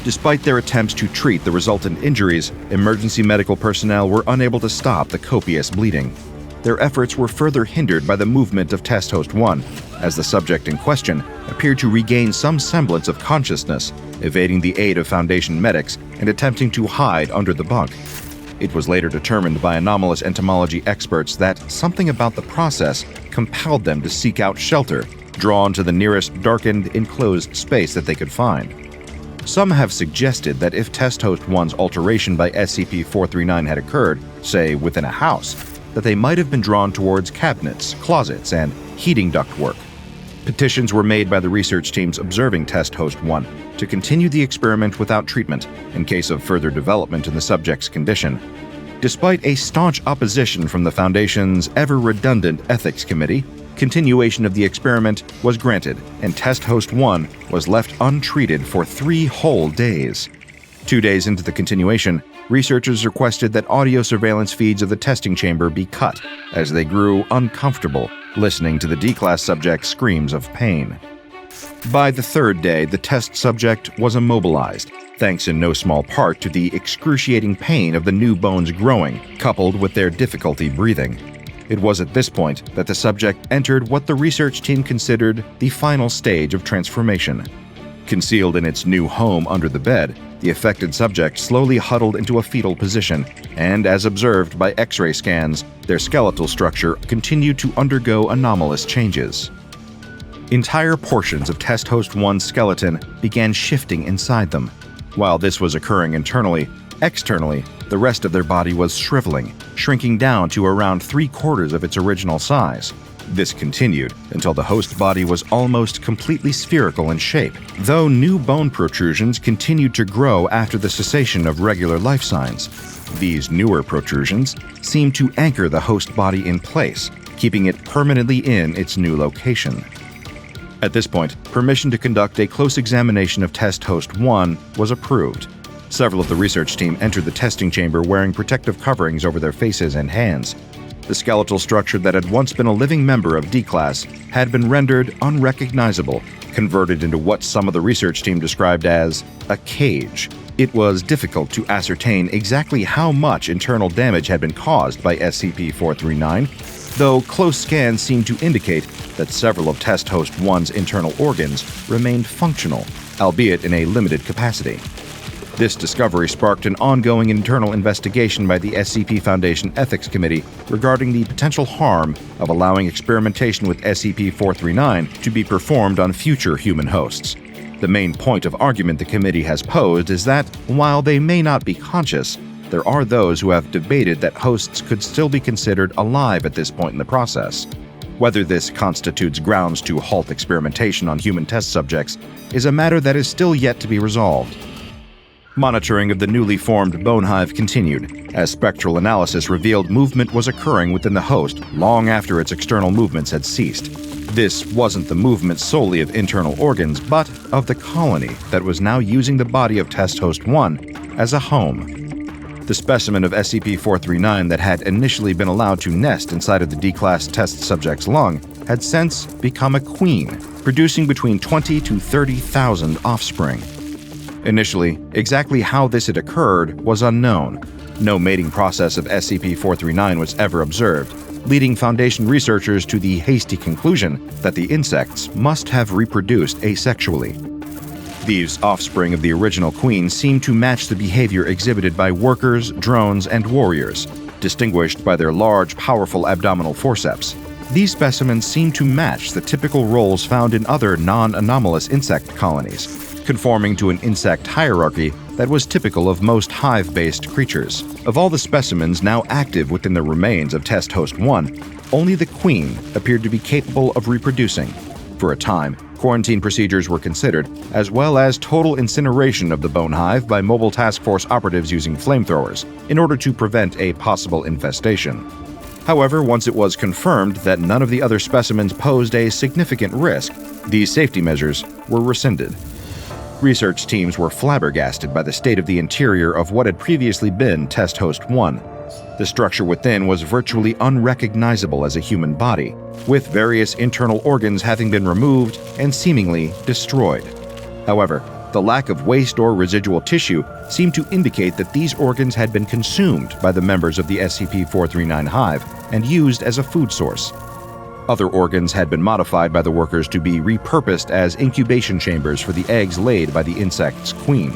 S4: Despite their attempts to treat the resultant injuries, emergency medical personnel were unable to stop the copious bleeding. Their efforts were further hindered by the movement of Test Host 1, as the subject in question appeared to regain some semblance of consciousness, evading the aid of Foundation medics and attempting to hide under the bunk. It was later determined by anomalous entomology experts that something about the process compelled them to seek out shelter, drawn to the nearest darkened, enclosed space that they could find. Some have suggested that if Test Host 1's alteration by SCP-439 had occurred, say within a house, that they might have been drawn towards cabinets, closets, and heating ductwork. Petitions were made by the research teams observing Test Host 1 to continue the experiment without treatment in case of further development in the subject's condition. Despite a staunch opposition from the Foundation's ever-redundant ethics committee, continuation of the experiment was granted, and Test Host 1 was left untreated for 3 whole days. 2 days into the continuation, researchers requested that audio surveillance feeds of the testing chamber be cut, as they grew uncomfortable listening to the D-Class subject's screams of pain. By the 3rd day, the test subject was immobilized, thanks in no small part to the excruciating pain of the new bones growing, coupled with their difficulty breathing. It was at this point that the subject entered what the research team considered the final stage of transformation. Concealed in its new home under the bed, the affected subject slowly huddled into a fetal position, and as observed by X-ray scans, their skeletal structure continued to undergo anomalous changes. Entire portions of Test Host 1's skeleton began shifting inside them. While this was occurring internally, externally, the rest of their body was shriveling, shrinking down to around 3/4 of its original size. This continued until the host body was almost completely spherical in shape, though new bone protrusions continued to grow after the cessation of regular life signs. These newer protrusions seemed to anchor the host body in place, keeping it permanently in its new location. At this point, permission to conduct a close examination of Test Host 1 was approved. Several of the research team entered the testing chamber wearing protective coverings over their faces and hands. The skeletal structure that had once been a living member of D-Class had been rendered unrecognizable, converted into what some of the research team described as a cage. It was difficult to ascertain exactly how much internal damage had been caused by SCP-439, though close scans seemed to indicate that several of Test Host 1's internal organs remained functional, albeit in a limited capacity. This discovery sparked an ongoing internal investigation by the SCP Foundation Ethics Committee regarding the potential harm of allowing experimentation with SCP-439 to be performed on future human hosts. The main point of argument the committee has posed is that, while they may not be conscious, there are those who have debated that hosts could still be considered alive at this point in the process. Whether this constitutes grounds to halt experimentation on human test subjects is a matter that is still yet to be resolved. Monitoring of the newly formed bone hive continued, as spectral analysis revealed movement was occurring within the host long after its external movements had ceased. This wasn't the movement solely of internal organs, but of the colony that was now using the body of Test Host 1 as a home. The specimen of SCP-439 that had initially been allowed to nest inside of the D-Class test subject's lung had since become a queen, producing between 20 to 30,000 offspring. Initially, exactly how this had occurred was unknown. No mating process of SCP-439 was ever observed, leading Foundation researchers to the hasty conclusion that the insects must have reproduced asexually. These offspring of the original queen seemed to match the behavior exhibited by workers, drones, and warriors, distinguished by their large, powerful abdominal forceps. These specimens seem to match the typical roles found in other non-anomalous insect colonies, conforming to an insect hierarchy that was typical of most hive-based creatures. Of all the specimens now active within the remains of Test Host 1, only the queen appeared to be capable of reproducing. For a time, quarantine procedures were considered, as well as total incineration of the bone hive by mobile task force operatives using flamethrowers, in order to prevent a possible infestation. However, once it was confirmed that none of the other specimens posed a significant risk, these safety measures were rescinded. Research teams were flabbergasted by the state of the interior of what had previously been Test Host 1. The structure within was virtually unrecognizable as a human body, with various internal organs having been removed and seemingly destroyed. However, the lack of waste or residual tissue seemed to indicate that these organs had been consumed by the members of the SCP-015 hive and used as a food source. Other organs had been modified by the workers to be repurposed as incubation chambers for the eggs laid by the insect's queen.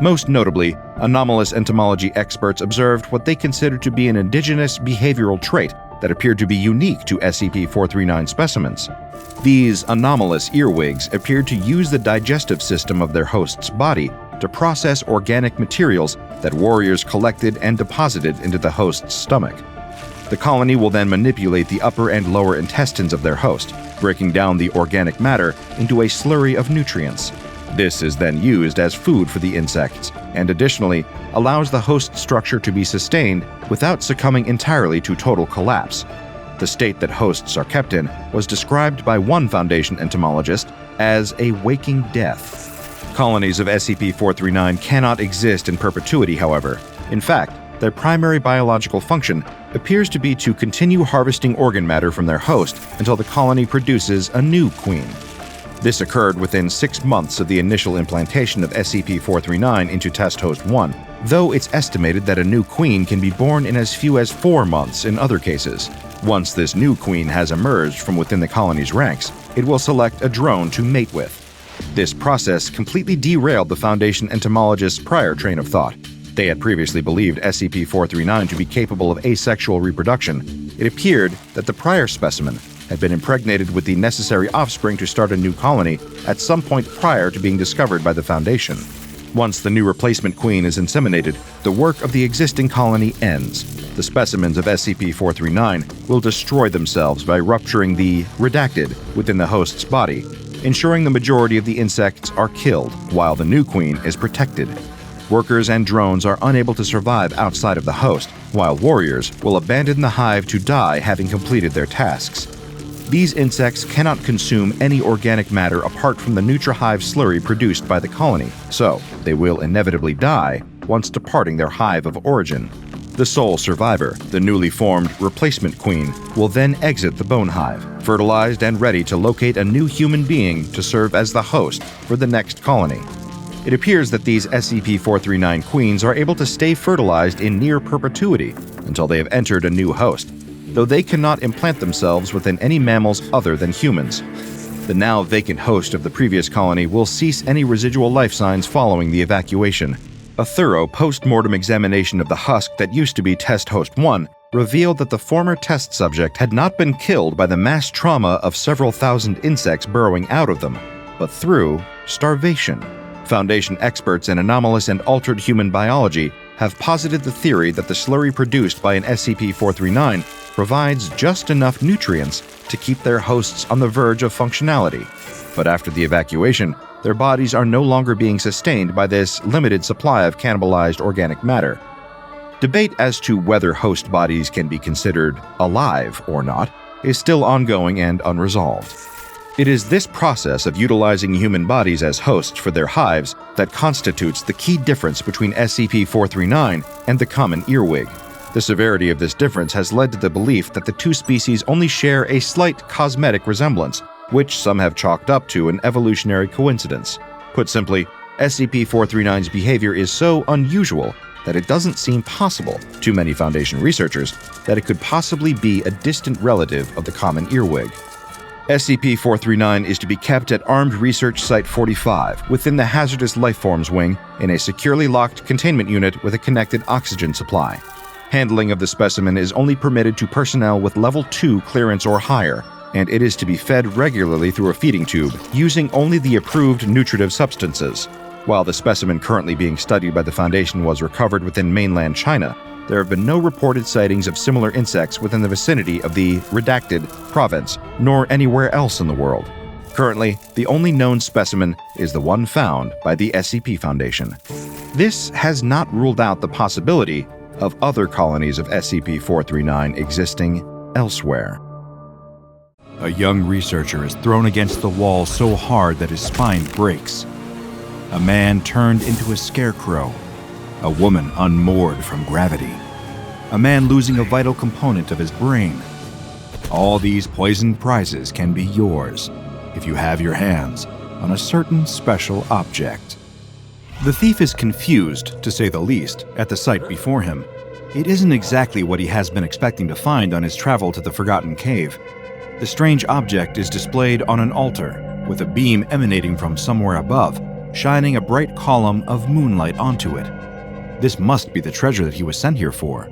S4: Most notably, anomalous entomology experts observed what they considered to be an indigenous behavioral trait that appeared to be unique to SCP-039 specimens. These anomalous earwigs appeared to use the digestive system of their host's body to process organic materials that warriors collected and deposited into the host's stomach. The colony will then manipulate the upper and lower intestines of their host, breaking down the organic matter into a slurry of nutrients. This is then used as food for the insects, and additionally allows the host structure to be sustained without succumbing entirely to total collapse. The state that hosts are kept in was described by one Foundation entomologist as a waking death. Colonies of SCP-039 cannot exist in perpetuity, however. In fact, their primary biological function appears to be to continue harvesting organ matter from their host until the colony produces a new queen. This occurred within 6 months of the initial implantation of SCP-039 into Test Host 1, though it's estimated that a new queen can be born in as few as 4 months in other cases. Once this new queen has emerged from within the colony's ranks, it will select a drone to mate with. This process completely derailed the Foundation entomologists' prior train of thought. They had previously believed SCP-039 to be capable of asexual reproduction. It appeared that the prior specimen had been impregnated with the necessary offspring to start a new colony at some point prior to being discovered by the Foundation. Once the new replacement queen is inseminated, the work of the existing colony ends. The specimens of SCP-039 will destroy themselves by rupturing the redacted within the host's body, ensuring the majority of the insects are killed while the new queen is protected. Workers and drones are unable to survive outside of the host, while warriors will abandon the hive to die having completed their tasks. These insects cannot consume any organic matter apart from the NutriHive slurry produced by the colony, so they will inevitably die once departing their hive of origin. The sole survivor, the newly formed replacement queen, will then exit the bone hive, fertilized and ready to locate a new human being to serve as the host for the next colony. It appears that these SCP-039 queens are able to stay fertilized in near perpetuity until they have entered a new host, though they cannot implant themselves within any mammals other than humans. The now vacant host of the previous colony will cease any residual life signs following the evacuation. A thorough post-mortem examination of the husk that used to be Test Host 1 revealed that the former test subject had not been killed by the mass trauma of several thousand insects burrowing out of them, but through starvation. Foundation experts in anomalous and altered human biology have posited the theory that the slurry produced by an SCP-039 provides just enough nutrients to keep their hosts on the verge of functionality. But after the evacuation, their bodies are no longer being sustained by this limited supply of cannibalized organic matter. Debate as to whether host bodies can be considered alive or not is still ongoing and unresolved. It is this process of utilizing human bodies as hosts for their hives that constitutes the key difference between SCP-039 and the common earwig. The severity of this difference has led to the belief that the two species only share a slight cosmetic resemblance, which some have chalked up to an evolutionary coincidence. Put simply, SCP-039's behavior is so unusual that it doesn't seem possible to many Foundation researchers that it could possibly be a distant relative of the common earwig. SCP-039 is to be kept at Armed Research Site 45 within the Hazardous Lifeforms Wing in a securely locked containment unit with a connected oxygen supply. Handling of the specimen is only permitted to personnel with Level 2 clearance or higher, and it is to be fed regularly through a feeding tube, using only the approved nutritive substances. While the specimen currently being studied by the Foundation was recovered within mainland China, there have been no reported sightings of similar insects within the vicinity of the redacted province, nor anywhere else in the world. Currently, the only known specimen is the one found by the SCP Foundation. This has not ruled out the possibility of other colonies of SCP-439 existing elsewhere.
S1: A young researcher is thrown against the wall so hard that his spine breaks. A man turned into a scarecrow. A woman unmoored from gravity. A man losing a vital component of his brain. All these poisoned prizes can be yours if you have your hands on a certain special object. The thief is confused, to say the least, at the sight before him. It isn't exactly what he has been expecting to find on his travel to the Forgotten Cave. The strange object is displayed on an altar, with a beam emanating from somewhere above, shining a bright column of moonlight onto it. This must be the treasure that he was sent here for.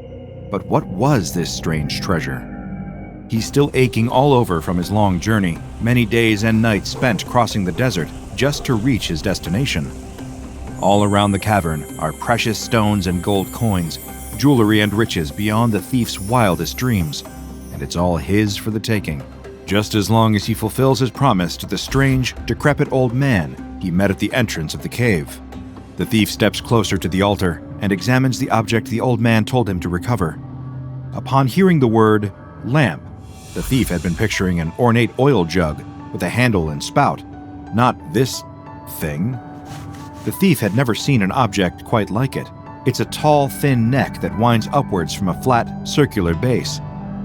S1: But what was this strange treasure? He's still aching all over from his long journey, many days and nights spent crossing the desert just to reach his destination. All around the cavern are precious stones and gold coins, jewelry and riches beyond the thief's wildest dreams, and it's all his for the taking, just as long as he fulfills his promise to the strange, decrepit old man he met at the entrance of the cave. The thief steps closer to the altar and examines the object the old man told him to recover. Upon hearing the word lamp, the thief had been picturing an ornate oil jug with a handle and spout, not this thing. The thief had never seen an object quite like it. It's a tall, thin neck that winds upwards from a flat, circular base.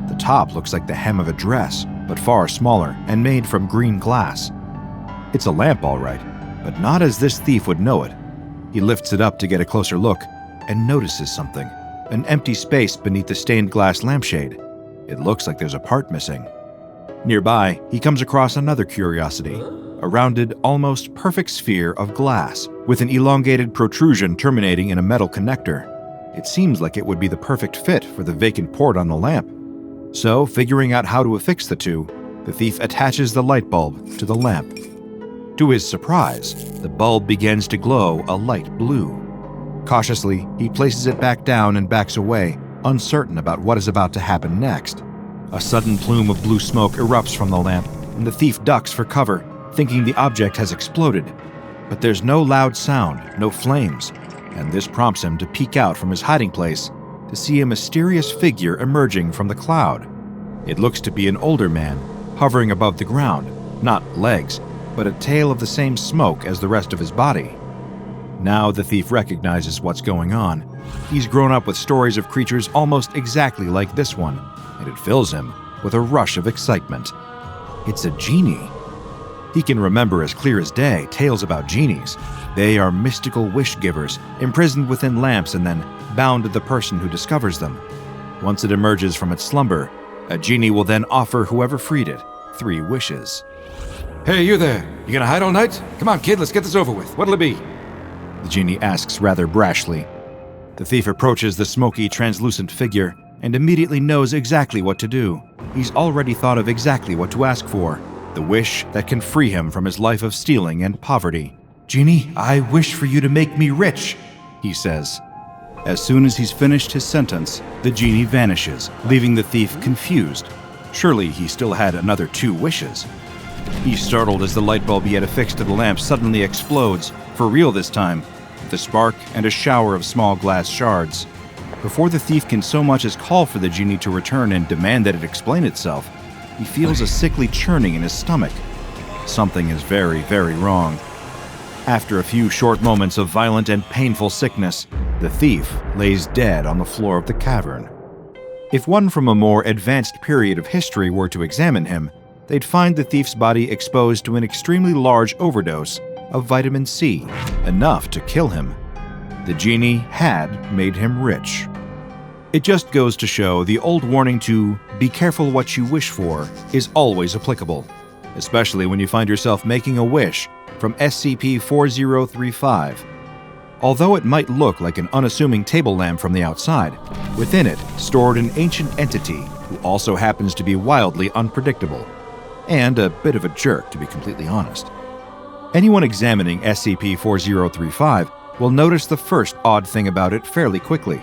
S1: The top looks like the hem of a dress, but far smaller and made from green glass. It's a lamp, all right, but not as this thief would know it. He lifts it up to get a closer look and notices something, an empty space beneath the stained glass lampshade. It looks like there's a part missing. Nearby, he comes across another curiosity, a rounded, almost perfect sphere of glass with an elongated protrusion terminating in a metal connector. It seems like it would be the perfect fit for the vacant port on the lamp. So, figuring out how to affix the two, the thief attaches the light bulb to the lamp. To his surprise, the bulb begins to glow a light blue. Cautiously, he places it back down and backs away, uncertain about what is about to happen next. A sudden plume of blue smoke erupts from the lamp, and the thief ducks for cover, thinking the object has exploded. But there's no loud sound, no flames, and this prompts him to peek out from his hiding place to see a mysterious figure emerging from the cloud. It looks to be an older man, hovering above the ground, not legs, but a tail of the same smoke as the rest of his body. Now the thief recognizes what's going on. He's grown up with stories of creatures almost exactly like this one, and it fills him with a rush of excitement. It's a genie. He can remember as clear as day tales about genies. They are mystical wish-givers, imprisoned within lamps and then bound to the person who discovers them. Once it emerges from its slumber, a genie will then offer whoever freed it 3 wishes.
S7: Hey, you there. You gonna hide all night? Come on, kid, let's get this over with. What'll it be?
S1: The genie asks rather brashly. The thief approaches the smoky, translucent figure and immediately knows exactly what to do. He's already thought of exactly what to ask for, the wish that can free him from his life of stealing and poverty. "Genie, I wish for you to make me rich," he says. As soon as he's finished his sentence, the genie vanishes, leaving the thief confused. Surely he still had another 2 wishes. He's startled as the light bulb he had affixed to the lamp suddenly explodes, for real this time, with a spark and a shower of small glass shards. Before the thief can so much as call for the genie to return and demand that it explain itself, he feels a sickly churning in his stomach. Something is very, very wrong. After a few short moments of violent and painful sickness, the thief lays dead on the floor of the cavern. If one from a more advanced period of history were to examine him, they'd find the thief's body exposed to an extremely large overdose of vitamin C, enough to kill him. The genie had made him rich. It just goes to show the old warning to be careful what you wish for is always applicable, especially when you find yourself making a wish from SCP-4035. Although it might look like an unassuming table lamp from the outside, within it stored an ancient entity who also happens to be wildly unpredictable, and a bit of a jerk, to be completely honest. Anyone examining SCP-4035 will notice the first odd thing about it fairly quickly.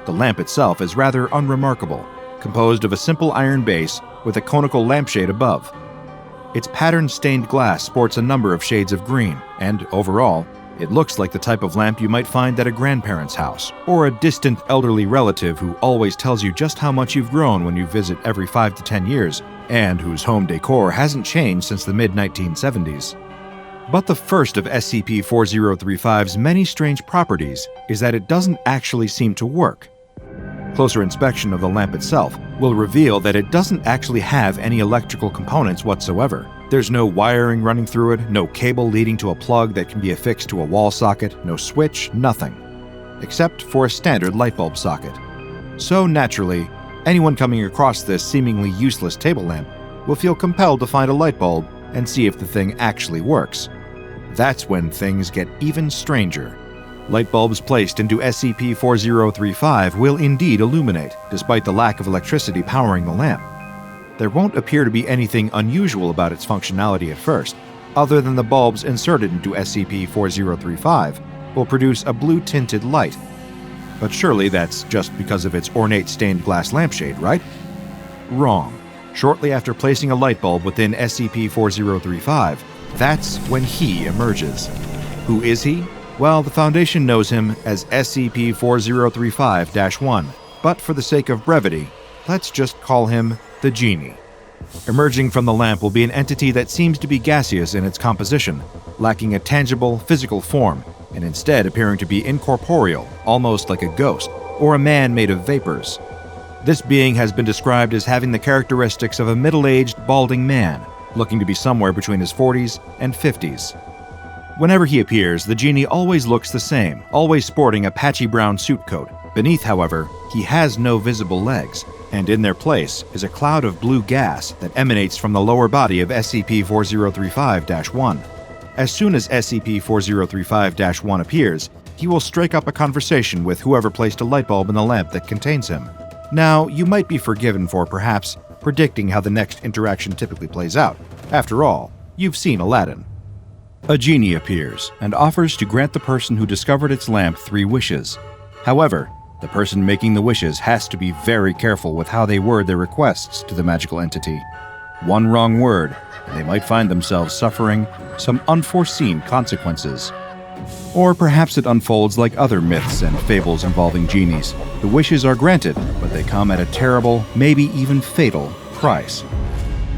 S4: The lamp itself is rather unremarkable, composed of a simple iron base with a conical lampshade above. Its patterned stained glass sports a number of shades of green, and overall, it looks like the type of lamp you might find at a grandparent's house, or a distant elderly relative who always tells you just how much you've grown when you visit every 5 to 10 years, and whose home decor hasn't changed since the mid-1970s. But the first of SCP-4035's many strange properties is that it doesn't actually seem to work. Closer inspection of the lamp itself will reveal that it doesn't actually have any electrical components whatsoever. There's no wiring running through it, no cable leading to a plug that can be affixed to a wall socket, no switch, nothing. Except for a standard light bulb socket. So naturally, anyone coming across this seemingly useless table lamp will feel compelled to find a light bulb and see if the thing actually works. That's when things get even stranger. Light bulbs placed into SCP-4035 will indeed illuminate, despite the lack of electricity powering the lamp. There won't appear to be anything unusual about its functionality at first, other than the bulbs inserted into SCP-4035 will produce a blue-tinted light. But surely that's just because of its ornate stained glass lampshade, right? Wrong. Shortly after placing a light bulb within SCP-4035, that's when he emerges. Who is he? Well, the Foundation knows him as SCP-4035-1, but for the sake of brevity, let's just call him the Genie. Emerging from the lamp will be an entity that seems to be gaseous in its composition, lacking a tangible, physical form, and instead appearing to be incorporeal, almost like a ghost, or a man made of vapors. This being has been described as having the characteristics of a middle-aged, balding man, looking to be somewhere between his 40s and 50s. Whenever he appears, the Genie always looks the same, always sporting a patchy brown suit coat. Beneath, however, he has no visible legs, and in their place is a cloud of blue gas that emanates from the lower body of SCP-4035-1. As soon as SCP-4035-1 appears, he will strike up a conversation with whoever placed a light bulb in the lamp that contains him. Now, you might be forgiven for perhaps predicting how the next interaction typically plays out. After all, you've seen Aladdin. A genie appears and offers to grant the person who discovered its lamp 3 wishes. However, the person making the wishes has to be very careful with how they word their requests to the magical entity. One wrong word, and they might find themselves suffering some unforeseen consequences. Or perhaps it unfolds like other myths and fables involving genies. The wishes are granted, but they come at a terrible, maybe even fatal, price.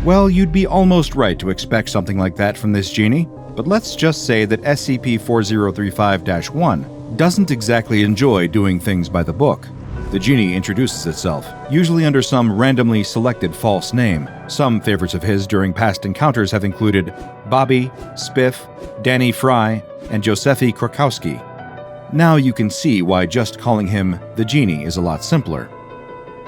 S4: Well, you'd be almost right to expect something like that from this genie, but let's just say that SCP-4035-1 doesn't exactly enjoy doing things by the book. The genie introduces itself, usually under some randomly selected false name. Some favorites of his during past encounters have included Bobby, Spiff, Danny Fry, and Josephi Krakowski. Now you can see why just calling him the Genie is a lot simpler.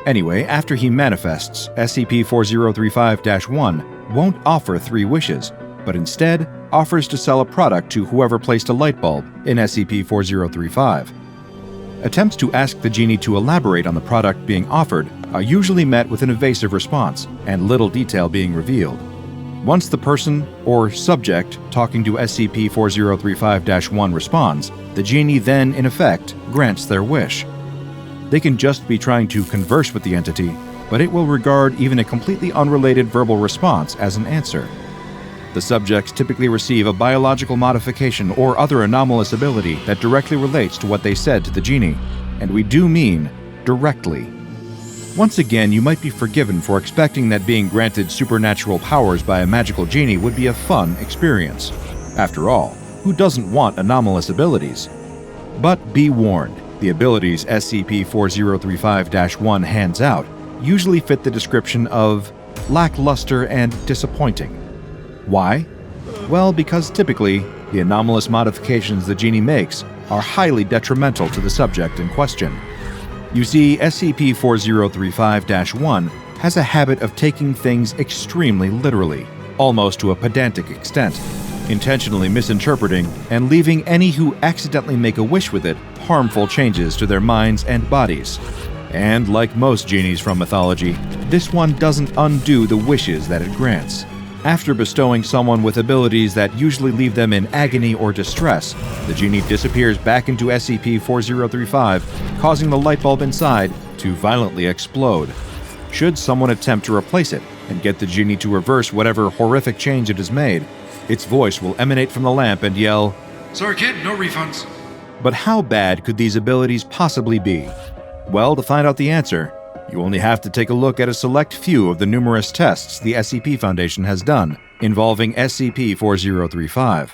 S4: Anyway, after he manifests, SCP-4035-1 won't offer 3 wishes, but instead offers to sell a product to whoever placed a light bulb in SCP-4035. Attempts to ask the Genie to elaborate on the product being offered are usually met with an evasive response and little detail being revealed. Once the person or subject talking to SCP-4035-1 responds, the Genie then, in effect, grants their wish. They can just be trying to converse with the entity, but it will regard even a completely unrelated verbal response as an answer. The subjects typically receive a biological modification or other anomalous ability that directly relates to what they said to the Genie, and we do mean directly. Once again, you might be forgiven for expecting that being granted supernatural powers by a magical genie would be a fun experience. After all, who doesn't want anomalous abilities? But be warned, the abilities SCP-4035-1 hands out usually fit the description of lackluster and disappointing. Why? Well, because typically, the anomalous modifications the genie makes are highly detrimental to the subject in question. You see, SCP-4035-1 has a habit of taking things extremely literally, almost to a pedantic extent, intentionally misinterpreting and leaving any who accidentally make a wish with it harmful changes to their minds and bodies. And like most genies from mythology, this one doesn't undo the wishes that it grants. After bestowing someone with abilities that usually leave them in agony or distress, the genie disappears back into SCP-4035, causing the light bulb inside to violently explode. Should someone attempt to replace it and get the genie to reverse whatever horrific change it has made, its voice will emanate from the lamp and yell,
S7: Sorry, kid, no refunds.
S4: But how bad could these abilities possibly be? Well, to find out the answer, you only have to take a look at a select few of the numerous tests the SCP Foundation has done involving SCP-4035.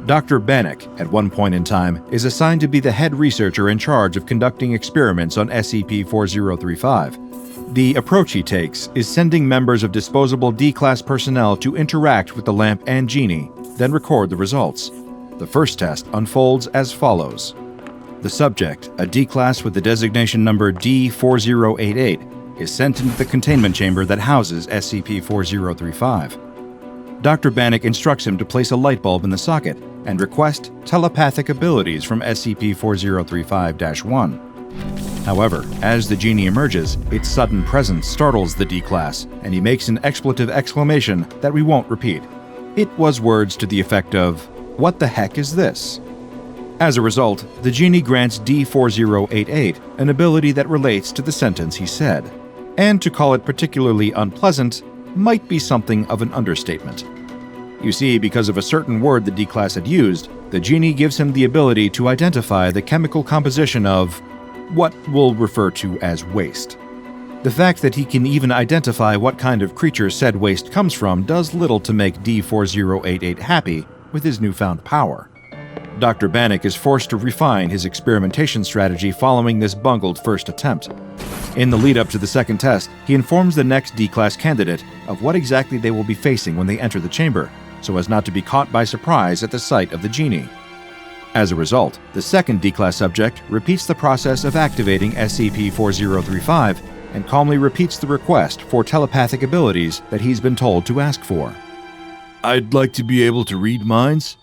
S4: Dr. Bannock, at one point in time, is assigned to be the head researcher in charge of conducting experiments on SCP-4035. The approach he takes is sending members of disposable D-Class personnel to interact with the lamp and genie, then record the results. The first test unfolds as follows. The subject, a D-Class with the designation number D4088, is sent into the containment chamber that houses SCP-4035. Dr. Bannock instructs him to place a light bulb in the socket and request telepathic abilities from SCP-4035-1. However, as the genie emerges, its sudden presence startles the D-Class, and he makes an expletive exclamation that we won't repeat. It was words to the effect of, "What the heck is this?" As a result, the genie grants D4088 an ability that relates to the sentence he said. And to call it particularly unpleasant might be something of an understatement. You see, because of a certain word the D-Class had used, the genie gives him the ability to identify the chemical composition of what we'll refer to as waste. The fact that he can even identify what kind of creature said waste comes from does little to make D4088 happy with his newfound power. Dr. Bannock is forced to refine his experimentation strategy following this bungled first attempt. In the lead-up to the second test, he informs the next D-Class candidate of what exactly they will be facing when they enter the chamber, so as not to be caught by surprise at the sight of the genie. As a result, the second D-Class subject repeats the process of activating SCP-4035 and calmly repeats the request for telepathic abilities that he's been told to ask for. "I'd like to be able to read minds."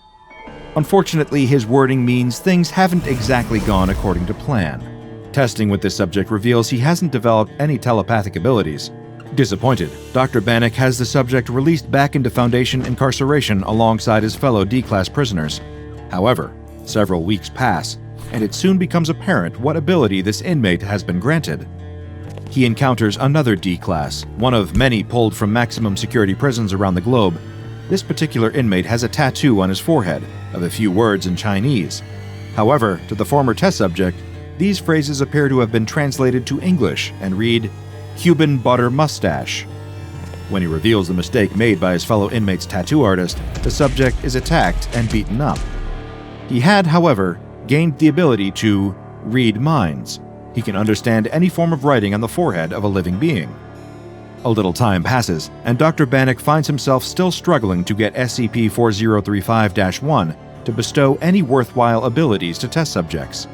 S4: Unfortunately, his wording means things haven't exactly gone according to plan. Testing with this subject reveals he hasn't developed any telepathic abilities. Disappointed, Dr. Bannock has the subject released back into Foundation incarceration alongside his fellow D-Class prisoners. However, several weeks pass, and it soon becomes apparent what ability this inmate has been granted. He encounters another D-Class, one of many pulled from maximum security prisons around the globe. This particular inmate has a tattoo on his forehead of a few words in Chinese. However, to the former test subject, these phrases appear to have been translated to English and read, "Cuban butter mustache." When he reveals the mistake made by his fellow inmate's tattoo artist, the subject is attacked and beaten up. He had, however, gained the ability to read minds. He can understand any form of writing on the forehead of a living being. A little time passes, and Dr. Bannock finds himself still struggling to get SCP-4035-1 to bestow any worthwhile abilities to test subjects.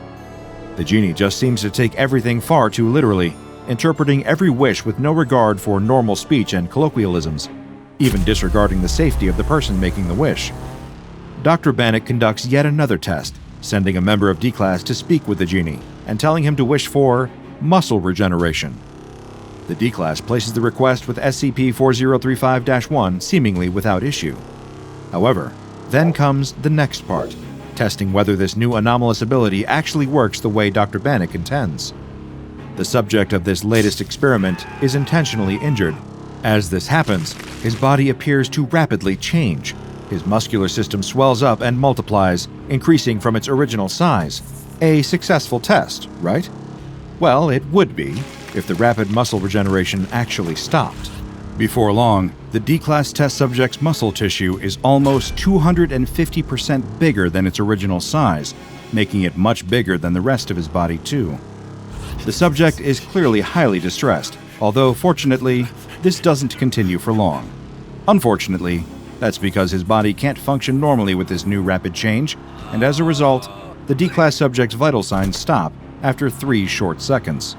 S4: The genie just seems to take everything far too literally, interpreting every wish with no regard for normal speech and colloquialisms, even disregarding the safety of the person making the wish. Dr. Bannock conducts yet another test, sending a member of D-Class to speak with the genie and telling him to wish for muscle regeneration. The D-Class places the request with SCP-4035-1 seemingly without issue. However, then comes the next part, testing whether this new anomalous ability actually works the way Dr. Bannock intends. The subject of this latest experiment is intentionally injured. As this happens, his body appears to rapidly change. His muscular system swells up and multiplies, increasing from its original size. A successful test, right? Well, it would be, if the rapid muscle regeneration actually stopped. Before long, the D-Class test subject's muscle tissue is almost 250% bigger than its original size, making it much bigger than the rest of his body too. The subject is clearly highly distressed, although fortunately, this doesn't continue for long. Unfortunately, that's because his body can't function normally with this new rapid change, and as a result, the D-Class subject's vital signs stop after 3 short seconds.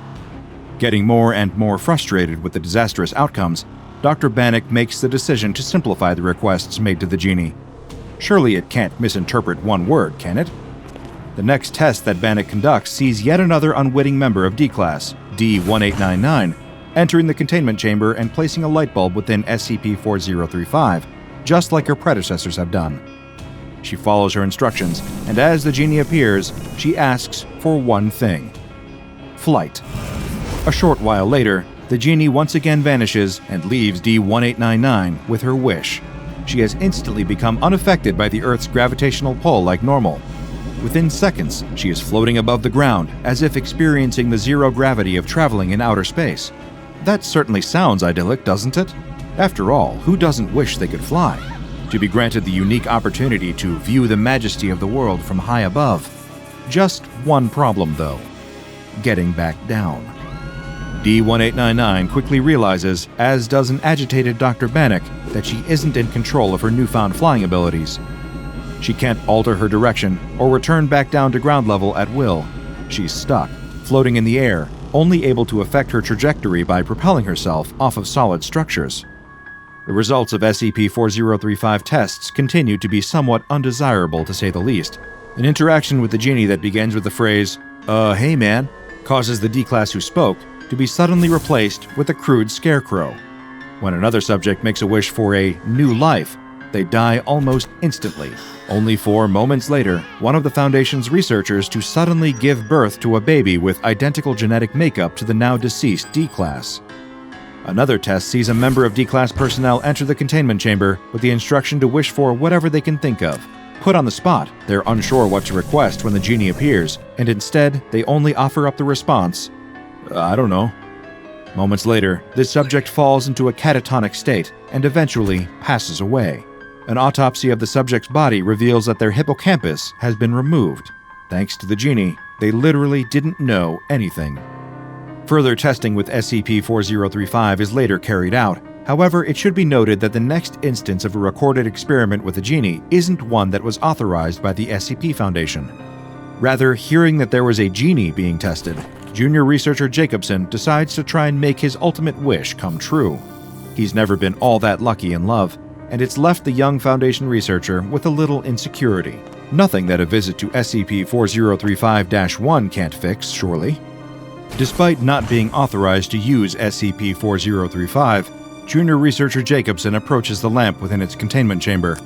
S4: Getting more and more frustrated with the disastrous outcomes, Dr. Bannock makes the decision to simplify the requests made to the genie. Surely it can't misinterpret one word, can it? The next test that Bannock conducts sees yet another unwitting member of D-Class, D1899, entering the containment chamber and placing a light bulb within SCP-4035, just like her predecessors have done. She follows her instructions, and as the genie appears, she asks for one thing: flight. A short while later, the genie once again vanishes and leaves D-1899 with her wish. She has instantly become unaffected by the Earth's gravitational pull like normal. Within seconds, she is floating above the ground, as if experiencing the zero gravity of traveling in outer space. That certainly sounds idyllic, doesn't it? After all, who doesn't wish they could fly? To be granted the unique opportunity to view the majesty of the world from high above. Just one problem, though: getting back down. D-1899 quickly realizes, as does an agitated Dr. Bannock, that she isn't in control of her newfound flying abilities. She can't alter her direction or return back down to ground level at will. She's stuck, floating in the air, only able to affect her trajectory by propelling herself off of solid structures. The results of SCP-4035 tests continue to be somewhat undesirable, to say the least. An interaction with the genie that begins with the phrase, "Hey man," causes the D-Class who spoke to be suddenly replaced with a crude scarecrow. When another subject makes a wish for a new life, they die almost instantly, only for moments later, one of the Foundation's researchers to suddenly give birth to a baby with identical genetic makeup to the now deceased D-Class. Another test sees a member of D-Class personnel enter the containment chamber with the instruction to wish for whatever they can think of. Put on the spot, they're unsure what to request when the genie appears, and instead, they only offer up the response, "I don't know." Moments later, this subject falls into a catatonic state and eventually passes away. An autopsy of the subject's body reveals that their hippocampus has been removed. Thanks to the genie, they literally didn't know anything. Further testing with SCP-4035 is later carried out. However, it should be noted that the next instance of a recorded experiment with the genie isn't one that was authorized by the SCP Foundation. Rather, hearing that there was a genie being tested, junior researcher Jacobson decides to try and make his ultimate wish come true. He's never been all that lucky in love, and it's left the young Foundation researcher with a little insecurity. Nothing that a visit to SCP-4035-1 can't fix, surely. Despite not being authorized to use SCP-4035, junior researcher Jacobson approaches the lamp within its containment chamber.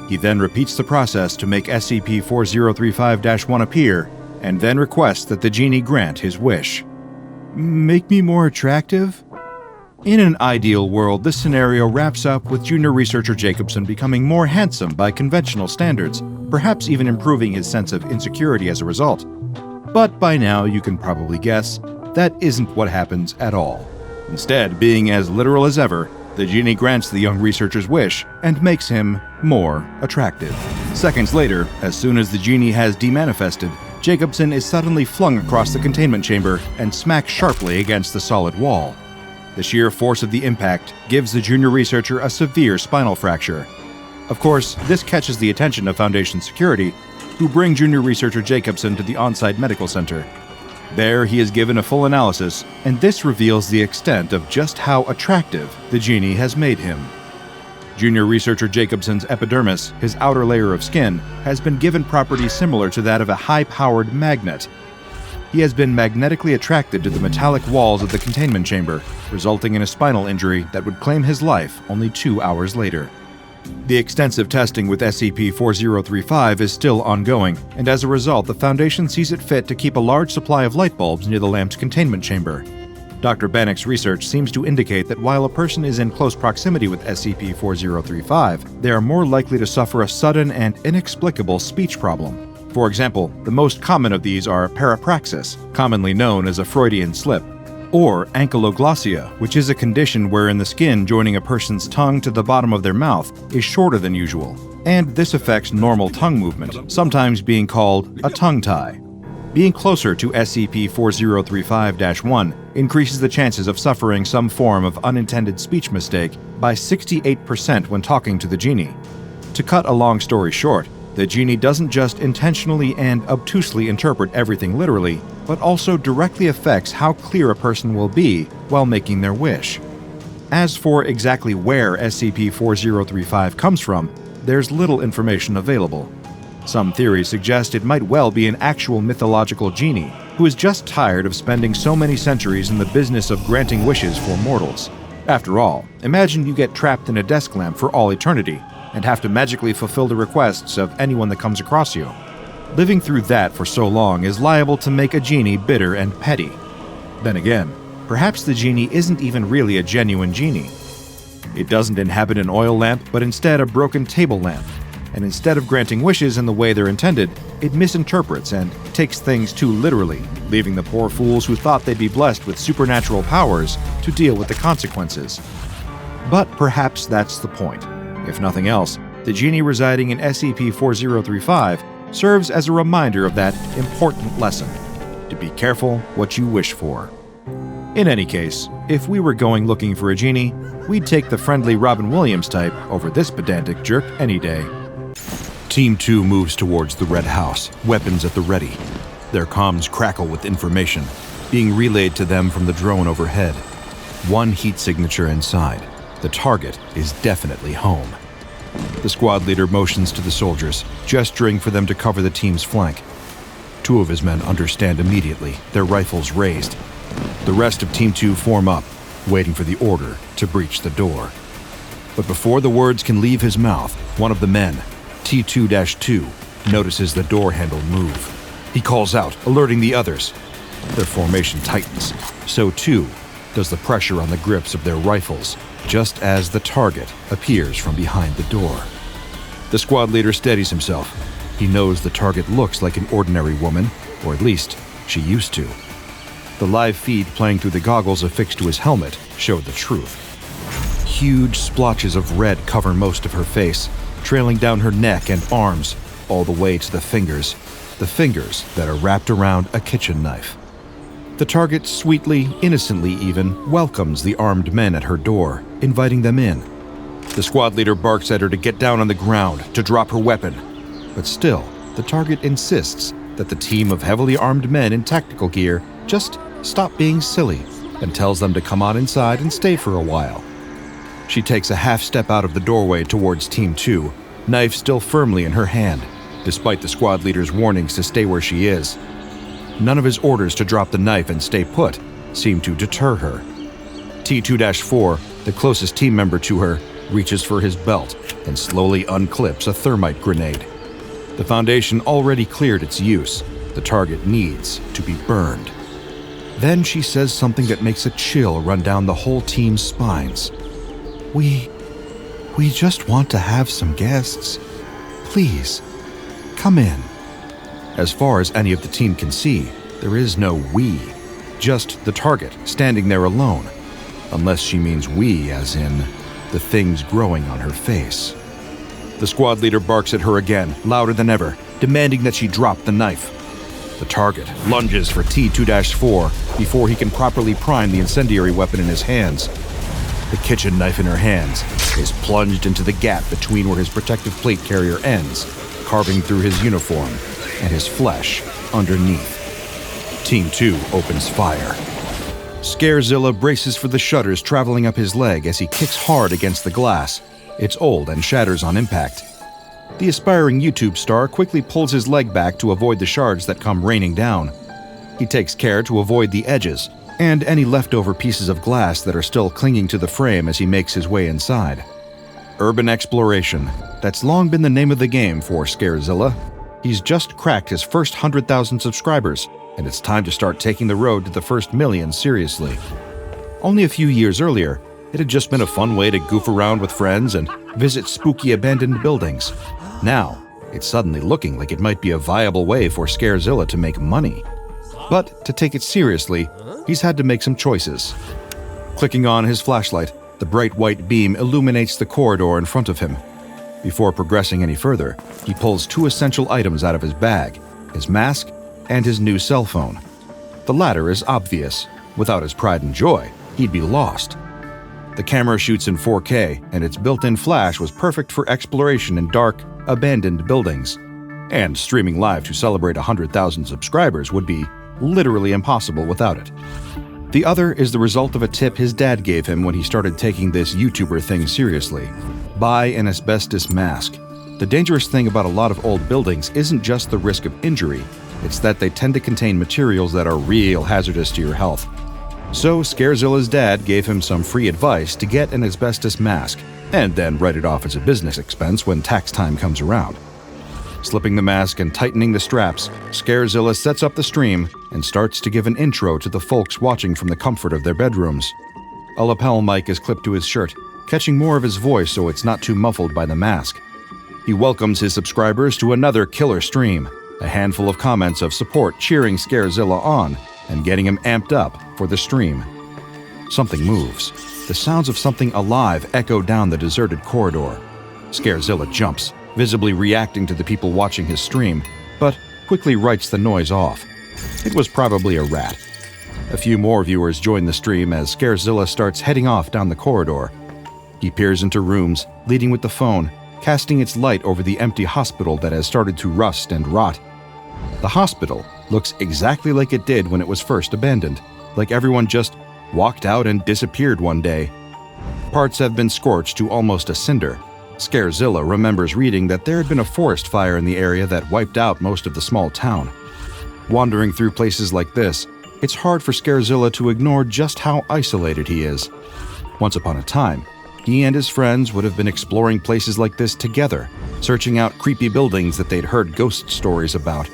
S4: He then repeats the process to make SCP-4035-1 appear, and then requests that the genie grant his wish. Make me more attractive? In an ideal world, this scenario wraps up with junior researcher Jacobson becoming more handsome by conventional standards, perhaps even improving his sense of insecurity as a result. But by now, you can probably guess, that isn't what happens at all. Instead, being as literal as ever, the genie grants the young researcher's wish and makes him more attractive. Seconds later, as soon as the genie has demanifested, Jacobson is suddenly flung across the containment chamber and smacked sharply against the solid wall. The sheer force of the impact gives the junior researcher a severe spinal fracture. Of course, this catches the attention of Foundation security, who bring junior researcher Jacobson to the on-site medical center. There, he is given a full analysis, and this reveals the extent of just how attractive the genie has made him. Junior researcher Jacobson's epidermis, his outer layer of skin, has been given properties similar to that of a high-powered magnet. He has been magnetically attracted to the metallic walls of the containment chamber, resulting in a spinal injury that would claim his life only 2 hours later. The extensive testing with SCP-4035 is still ongoing, and as a result, the Foundation sees it fit to keep a large supply of light bulbs near the lamp's containment chamber. Dr. Bannock's research seems to indicate that while a person is in close proximity with SCP-4035, they are more likely to suffer a sudden and inexplicable speech problem. For example, the most common of these are parapraxis, commonly known as a Freudian slip, or ankyloglossia, which is a condition wherein the skin joining a person's tongue to the bottom of their mouth is shorter than usual, and this affects normal tongue movement, sometimes being called a tongue tie. Being closer to SCP-4035-1 increases the chances of suffering some form of unintended speech mistake by 68% when talking to the genie. To cut a long story short, the genie doesn't just intentionally and obtusely interpret everything literally, but also directly affects how clear a person will be while making their wish. As for exactly where SCP-4035 comes from, there's little information available. Some theories suggest it might well be an actual mythological genie, who is just tired of spending so many centuries in the business of granting wishes for mortals. After all, imagine you get trapped in a desk lamp for all eternity and have to magically fulfill the requests of anyone that comes across you. Living through that for so long is liable to make a genie bitter and petty. Then again, perhaps the genie isn't even really a genuine genie. It doesn't inhabit an oil lamp, but instead a broken table lamp. And instead of granting wishes in the way they're intended, it misinterprets and takes things too literally, leaving the poor fools who thought they'd be blessed with supernatural powers to deal with the consequences. But perhaps that's the point. If nothing else, the genie residing in SCP-015 serves as a reminder of that important lesson: to be careful what you wish for. In any case, if we were going looking for a genie, we'd take the friendly Robin Williams type over this pedantic jerk any day.
S3: Team 2 moves towards the Red House, weapons at the ready. Their comms crackle with information, being relayed to them from the drone overhead. One heat signature inside. The target is definitely home. The squad leader motions to the soldiers, gesturing for them to cover the team's flank. 2 of his men understand immediately, their rifles raised. The rest of Team 2 form up, waiting for the order to breach the door. But before the words can leave his mouth, one of the men, T2-2, notices the door handle move. He calls out, alerting the others. Their formation tightens. So too does the pressure on the grips of their rifles, just as the target appears from behind the door. The squad leader steadies himself. He knows the target looks like an ordinary woman, or at least she used to. The live feed playing through the goggles affixed to his helmet showed the truth. Huge splotches of red cover most of her face, trailing down her neck and arms, all the way to the fingers that are wrapped around a kitchen knife. The target sweetly, innocently even, welcomes the armed men at her door, inviting them in. The squad leader barks at her to get down on the ground, to drop her weapon. But still, the target insists that the team of heavily armed men in tactical gear just stop being silly, and tells them to come on inside and stay for a while. She takes a half step out of the doorway towards Team 2, knife still firmly in her hand, despite the squad leader's warnings to stay where she is. None of his orders to drop the knife and stay put seem to deter her. T2-4, the closest team member to her, reaches for his belt and slowly unclips a thermite grenade. The Foundation already cleared its use. The target needs to be burned. Then she says something that makes a chill run down the whole team's spines. We just want to have some guests. Please, come in. As far as any of the team can see, there is no we, just the target standing there alone, unless she means we as in the things growing on her face. The squad leader barks at her again, louder than ever, demanding that she drop the knife. The target lunges for T2-4 before he can properly prime the incendiary weapon in his hands. The kitchen knife in her hands is plunged into the gap between where his protective plate carrier ends, carving through his uniform and his flesh underneath. Team 2 opens fire. Scarezilla braces for the shudders traveling up his leg as he kicks hard against the glass. It's old and shatters on impact. The aspiring YouTube star quickly pulls his leg back to avoid the shards that come raining down. He takes care to avoid the edges and any leftover pieces of glass that are still clinging to the frame as he makes his way inside. Urban exploration. That's long been the name of the game for Scarezilla. He's just cracked his first 100,000 subscribers, and it's time to start taking the road to the first million seriously. Only a few years earlier, it had just been a fun way to goof around with friends and visit spooky abandoned buildings. Now, it's suddenly looking like it might be a viable way for Scarezilla to make money. But to take it seriously, he's had to make some choices. Clicking on his flashlight, the bright white beam illuminates the corridor in front of him. Before progressing any further, he pulls 2 essential items out of his bag, his mask and his new cell phone. The latter is obvious. Without his pride and joy, he'd be lost. The camera shoots in 4K, and its built-in flash was perfect for exploration in dark, abandoned buildings. And streaming live to celebrate 100,000 subscribers would be literally impossible without it. The other is the result of a tip his dad gave him when he started taking this YouTuber thing seriously. Buy an asbestos mask. The dangerous thing about a lot of old buildings isn't just the risk of injury,
S4: It's that they tend to contain materials that are real hazardous to your health. So Scarezilla's dad gave him some free advice to get an asbestos mask, and then write it off as a business expense when tax time comes around. Slipping the mask and tightening the straps, Scarezilla sets up the stream and starts to give an intro to the folks watching from the comfort of their bedrooms. A lapel mic is clipped to his shirt, catching more of his voice so it's not too muffled by the mask. He welcomes his subscribers to another killer stream, a handful of comments of support cheering Scarezilla on and getting him amped up for the stream. Something moves. The sounds of something alive echo down the deserted corridor. Scarezilla jumps, visibly reacting to the people watching his stream, but quickly writes the noise off. It was probably a rat. A few more viewers join the stream as Scarezilla starts heading off down the corridor. He peers into rooms, leading with the phone, casting its light over the empty hospital that has started to rust and rot. The hospital looks exactly like it did when it was first abandoned, like everyone just walked out and disappeared one day. Parts have been scorched to almost a cinder. Scarezilla remembers reading that there had been a forest fire in the area that wiped out most of the small town. Wandering through places like this, it's hard for Scarezilla to ignore just how isolated he is. Once upon a time, he and his friends would have been exploring places like this together, searching out creepy buildings that they'd heard ghost stories about.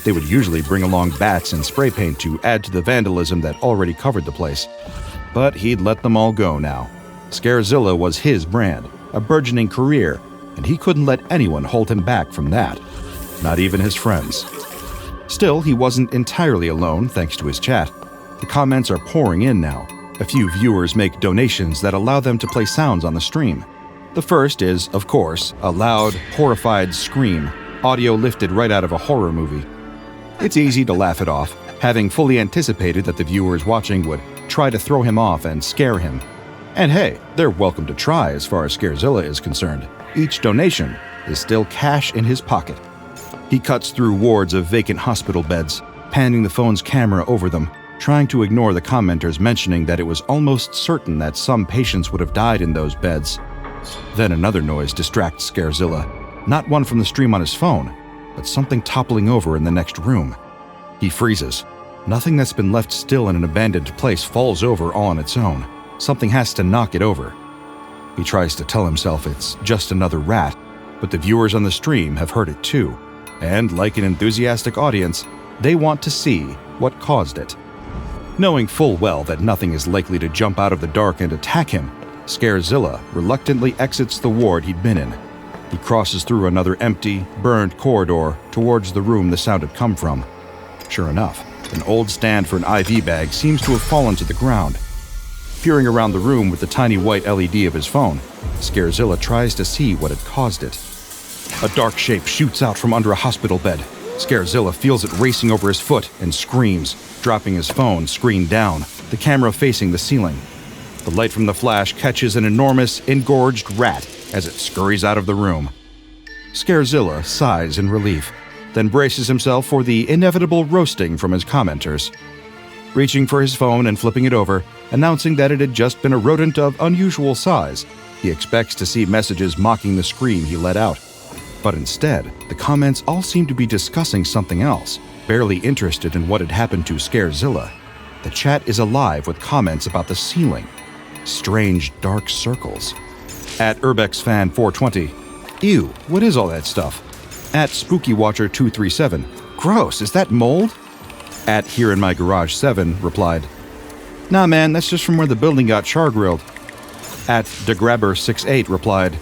S4: They would usually bring along bats and spray paint to add to the vandalism that already covered the place. But he'd let them all go now. Scarezilla was his brand, a burgeoning career, and he couldn't let anyone hold him back from that. Not even his friends. Still, he wasn't entirely alone thanks to his chat. The comments are pouring in now. A few viewers make donations that allow them to play sounds on the stream. The first is, of course, a loud, horrified scream, audio lifted right out of a horror movie. It's easy to laugh it off, having fully anticipated that the viewers watching would try to throw him off and scare him. And hey, they're welcome to try as far as Scarezilla is concerned. Each donation is still cash in his pocket. He cuts through wards of vacant hospital beds, panning the phone's camera over them, trying to ignore the commenters mentioning that it was almost certain that some patients would have died in those beds. Then another noise distracts Scarezilla, not one from the stream on his phone, but something toppling over in the next room. He freezes. Nothing that's been left still in an abandoned place falls over all on its own. Something has to knock it over. He tries to tell himself it's just another rat, but the viewers on the stream have heard it too, and like an enthusiastic audience, they want to see what caused it. Knowing full well that nothing is likely to jump out of the dark and attack him, Scarezilla reluctantly exits the ward he'd been in. He crosses through another empty, burned corridor towards the room the sound had come from. Sure enough, an old stand for an IV bag seems to have fallen to the ground. Peering around the room with the tiny white LED of his phone, Scarezilla tries to see what had caused it. A dark shape shoots out from under a hospital bed. Scarezilla feels it racing over his foot and screams, dropping his phone screen down, the camera facing the ceiling. The light from the flash catches an enormous, engorged rat as it scurries out of the room. Scarezilla sighs in relief, then braces himself for the inevitable roasting from his commenters. Reaching for his phone and flipping it over, announcing that it had just been a rodent of unusual size, he expects to see messages mocking the scream he let out. But instead, the comments all seem to be discussing something else, barely interested in what had happened to Scarezilla. The chat is alive with comments about the ceiling. Strange dark circles. At UrbexFan420, ew, what is all that stuff? At SpookyWatcher237, gross, is that mold? At Here in My Garage 7 replied, nah man, that's just from where the building got char-grilled. At DeGrabber68 replied,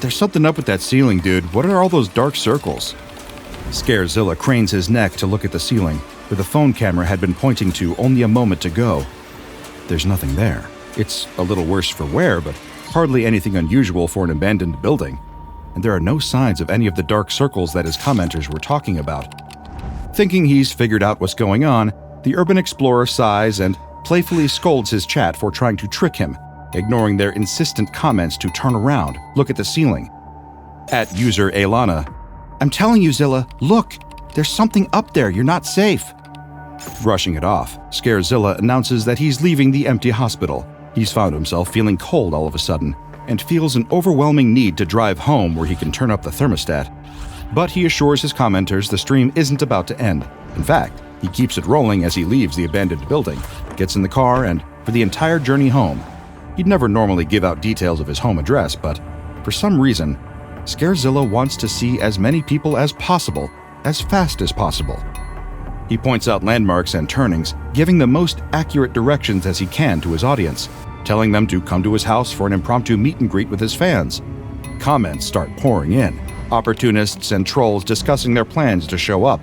S4: there's something up with that ceiling, dude. What are all those dark circles? Scarezilla cranes his neck to look at the ceiling, where the phone camera had been pointing to only a moment ago. There's nothing there. It's a little worse for wear, but hardly anything unusual for an abandoned building. And there are no signs of any of the dark circles that his commenters were talking about. Thinking he's figured out what's going on, the urban explorer sighs and playfully scolds his chat for trying to trick him, ignoring their insistent comments to turn around, look at the ceiling. At user Aelana, I'm telling you, Zilla, look, there's something up there, you're not safe. Brushing it off, Scarezilla announces that he's leaving the empty hospital. He's found himself feeling cold all of a sudden, and feels an overwhelming need to drive home where he can turn up the thermostat. But he assures his commenters the stream isn't about to end. In fact, he keeps it rolling as he leaves the abandoned building, gets in the car, and for the entire journey home. He'd never normally give out details of his home address, but for some reason, Scarezilla wants to see as many people as possible, as fast as possible. He points out landmarks and turnings, giving the most accurate directions as he can to his audience, telling them to come to his house for an impromptu meet and greet with his fans. Comments start pouring in, opportunists and trolls discussing their plans to show up.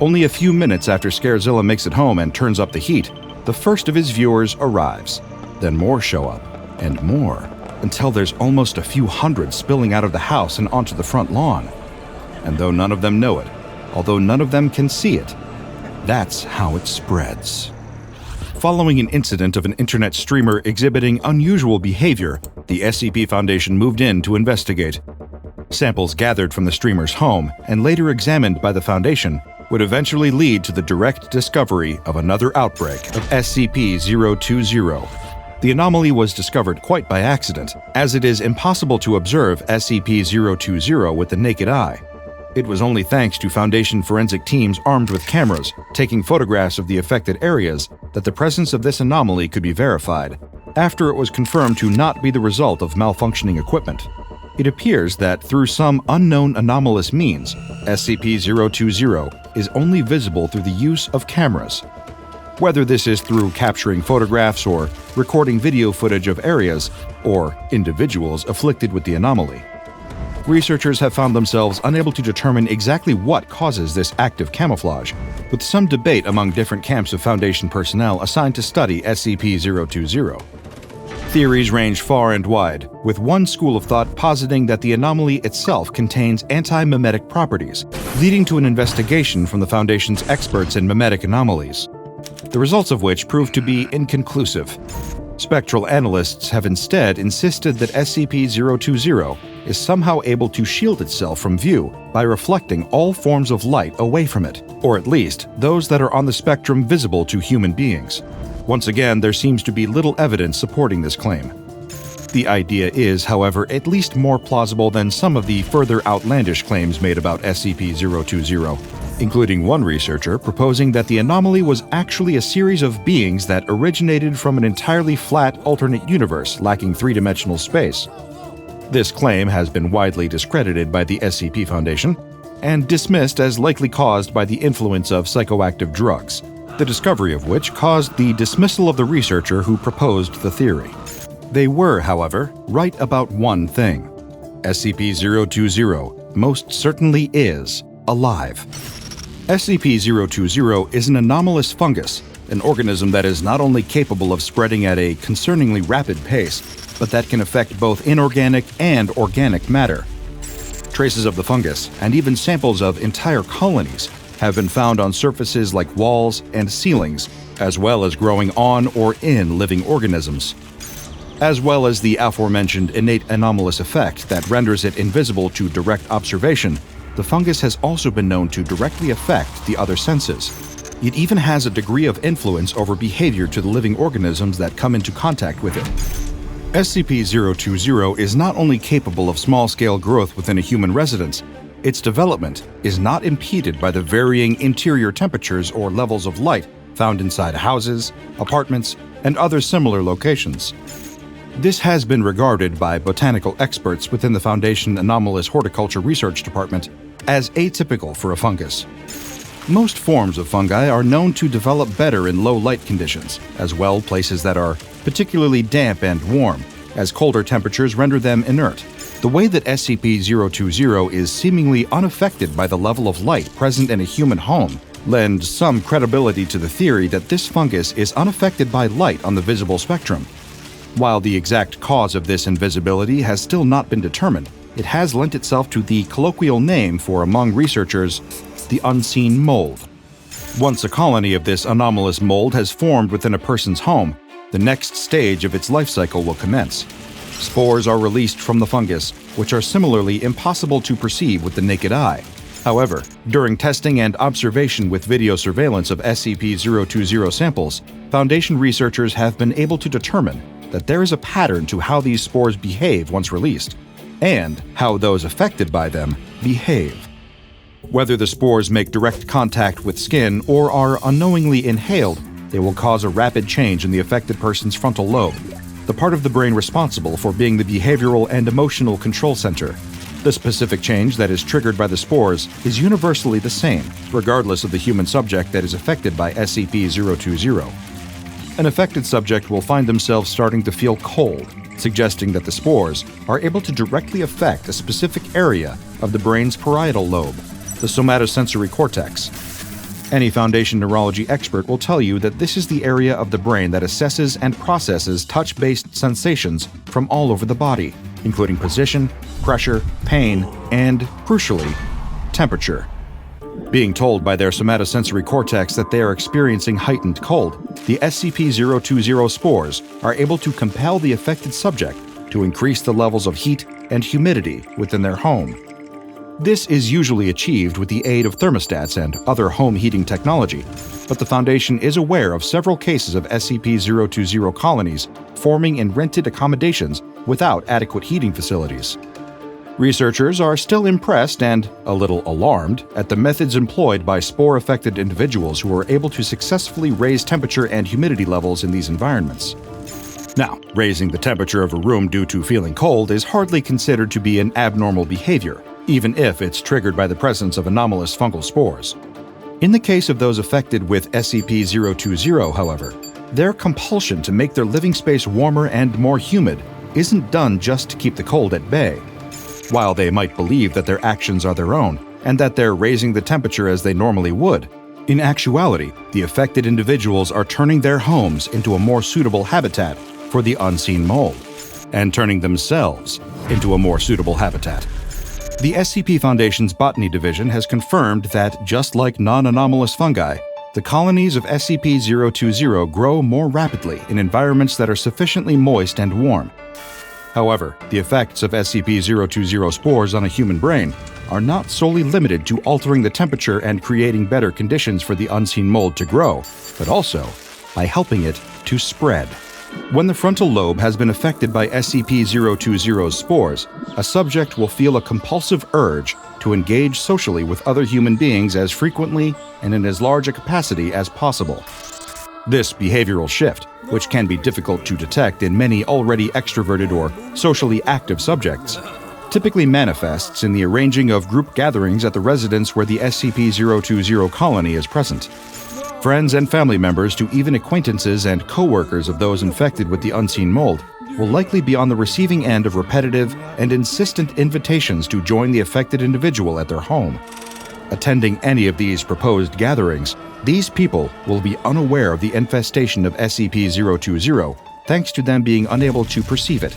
S4: Only a few minutes after Scarezilla makes it home and turns up the heat, the first of his viewers arrives. Then more show up, and more, until there's almost a few hundred spilling out of the house and onto the front lawn. And though none of them know it, although none of them can see it, that's how it spreads. Following an incident of an internet streamer exhibiting unusual behavior, the SCP Foundation moved in to investigate. Samples gathered from the streamer's home and later examined by the Foundation would eventually lead to the direct discovery of another outbreak of SCP-020. The anomaly was discovered quite by accident, as it is impossible to observe SCP-020 with the naked eye. It was only thanks to Foundation forensic teams armed with cameras, taking photographs of the affected areas, that the presence of this anomaly could be verified, after it was confirmed to not be the result of malfunctioning equipment. It appears that through some unknown anomalous means, SCP-020 is only visible through the use of cameras. Whether this is through capturing photographs or recording video footage of areas or individuals afflicted with the anomaly. Researchers have found themselves unable to determine exactly what causes this active camouflage, with some debate among different camps of Foundation personnel assigned to study SCP-020. Theories range far and wide, with one school of thought positing that the anomaly itself contains anti-memetic properties, leading to an investigation from the Foundation's experts in memetic anomalies, the results of which proved to be inconclusive. Spectral analysts have instead insisted that SCP-020 is somehow able to shield itself from view by reflecting all forms of light away from it, or at least those that are on the spectrum visible to human beings. Once again, there seems to be little evidence supporting this claim. The idea is, however, at least more plausible than some of the further outlandish claims made about SCP-020, including one researcher proposing that the anomaly was actually a series of beings that originated from an entirely flat alternate universe lacking three-dimensional space. This claim has been widely discredited by the SCP Foundation and dismissed as likely caused by the influence of psychoactive drugs, the discovery of which caused the dismissal of the researcher who proposed the theory. They were, however, right about one thing. SCP-020 most certainly is alive. SCP-020 is an anomalous fungus, an organism that is not only capable of spreading at a concerningly rapid pace, but that can affect both inorganic and organic matter. Traces of the fungus, and even samples of entire colonies, have been found on surfaces like walls and ceilings, as well as growing on or in living organisms. As well as the aforementioned innate anomalous effect that renders it invisible to direct observation, the fungus has also been known to directly affect the other senses. It even has a degree of influence over behavior to the living organisms that come into contact with it. SCP-020 is not only capable of small-scale growth within a human residence, its development is not impeded by the varying interior temperatures or levels of light found inside houses, apartments, and other similar locations. This has been regarded by botanical experts within the Foundation Anomalous Horticulture Research Department as atypical for a fungus. Most forms of fungi are known to develop better in low light conditions, as well places that are particularly damp and warm, as colder temperatures render them inert. The way that SCP-020 is seemingly unaffected by the level of light present in a human home lends some credibility to the theory that this fungus is unaffected by light on the visible spectrum. While the exact cause of this invisibility has still not been determined, it has lent itself to the colloquial name for among researchers, the unseen mold. Once a colony of this anomalous mold has formed within a person's home, the next stage of its life cycle will commence. Spores are released from the fungus, which are similarly impossible to perceive with the naked eye. However, during testing and observation with video surveillance of SCP-020 samples, Foundation researchers have been able to determine that there is a pattern to how these spores behave once released, and how those affected by them behave. Whether the spores make direct contact with skin or are unknowingly inhaled, they will cause a rapid change in the affected person's frontal lobe, the part of the brain responsible for being the behavioral and emotional control center. The specific change that is triggered by the spores is universally the same, regardless of the human subject that is affected by SCP-020. An affected subject will find themselves starting to feel cold, suggesting that the spores are able to directly affect a specific area of the brain's parietal lobe, the somatosensory cortex. Any Foundation neurology expert will tell you that this is the area of the brain that assesses and processes touch-based sensations from all over the body, including position, pressure, pain, and, crucially, temperature. Being told by their somatosensory cortex that they are experiencing heightened cold, the SCP-020 spores are able to compel the affected subject to increase the levels of heat and humidity within their home. This is usually achieved with the aid of thermostats and other home heating technology, but the Foundation is aware of several cases of SCP-020 colonies forming in rented accommodations without adequate heating facilities. Researchers are still impressed and a little alarmed at the methods employed by spore-affected individuals who are able to successfully raise temperature and humidity levels in these environments. Now, raising the temperature of a room due to feeling cold is hardly considered to be an abnormal behavior, even if it's triggered by the presence of anomalous fungal spores. In the case of those affected with SCP-020, however, their compulsion to make their living space warmer and more humid isn't done just to keep the cold at bay. While they might believe that their actions are their own, and that they're raising the temperature as they normally would, in actuality, the affected individuals are turning their homes into a more suitable habitat for the unseen mold, and turning themselves into a more suitable habitat. The SCP Foundation's Botany Division has confirmed that, just like non-anomalous fungi, the colonies of SCP-020 grow more rapidly in environments that are sufficiently moist and warm. However, the effects of SCP-020 spores on a human brain are not solely limited to altering the temperature and creating better conditions for the unseen mold to grow, but also by helping it to spread. When the frontal lobe has been affected by SCP-020's spores, a subject will feel a compulsive urge to engage socially with other human beings as frequently and in as large a capacity as possible. This behavioral shift, which can be difficult to detect in many already extroverted or socially active subjects, typically manifests in the arranging of group gatherings at the residence where the SCP-020 colony is present. Friends and family members to even acquaintances and co-workers of those infected with the unseen mold will likely be on the receiving end of repetitive and insistent invitations to join the affected individual at their home. Attending any of these proposed gatherings, these people will be unaware of the infestation of SCP-020 thanks to them being unable to perceive it.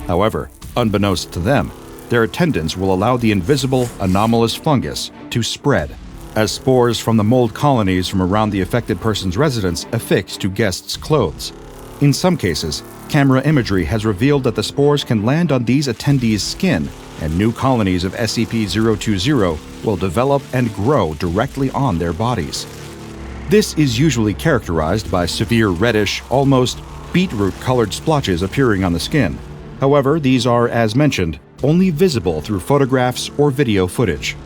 S4: However, unbeknownst to them, their attendance will allow the invisible, anomalous fungus to spread, as spores from the mold colonies from around the affected person's residence affix to guests' clothes. In some cases, camera imagery has revealed that the spores can land on these attendees' skin, and new colonies of SCP-020 will develop and grow directly on their bodies. This is usually characterized by severe reddish, almost beetroot-colored splotches appearing on the skin. However, these are, as mentioned, only visible through photographs or video footage.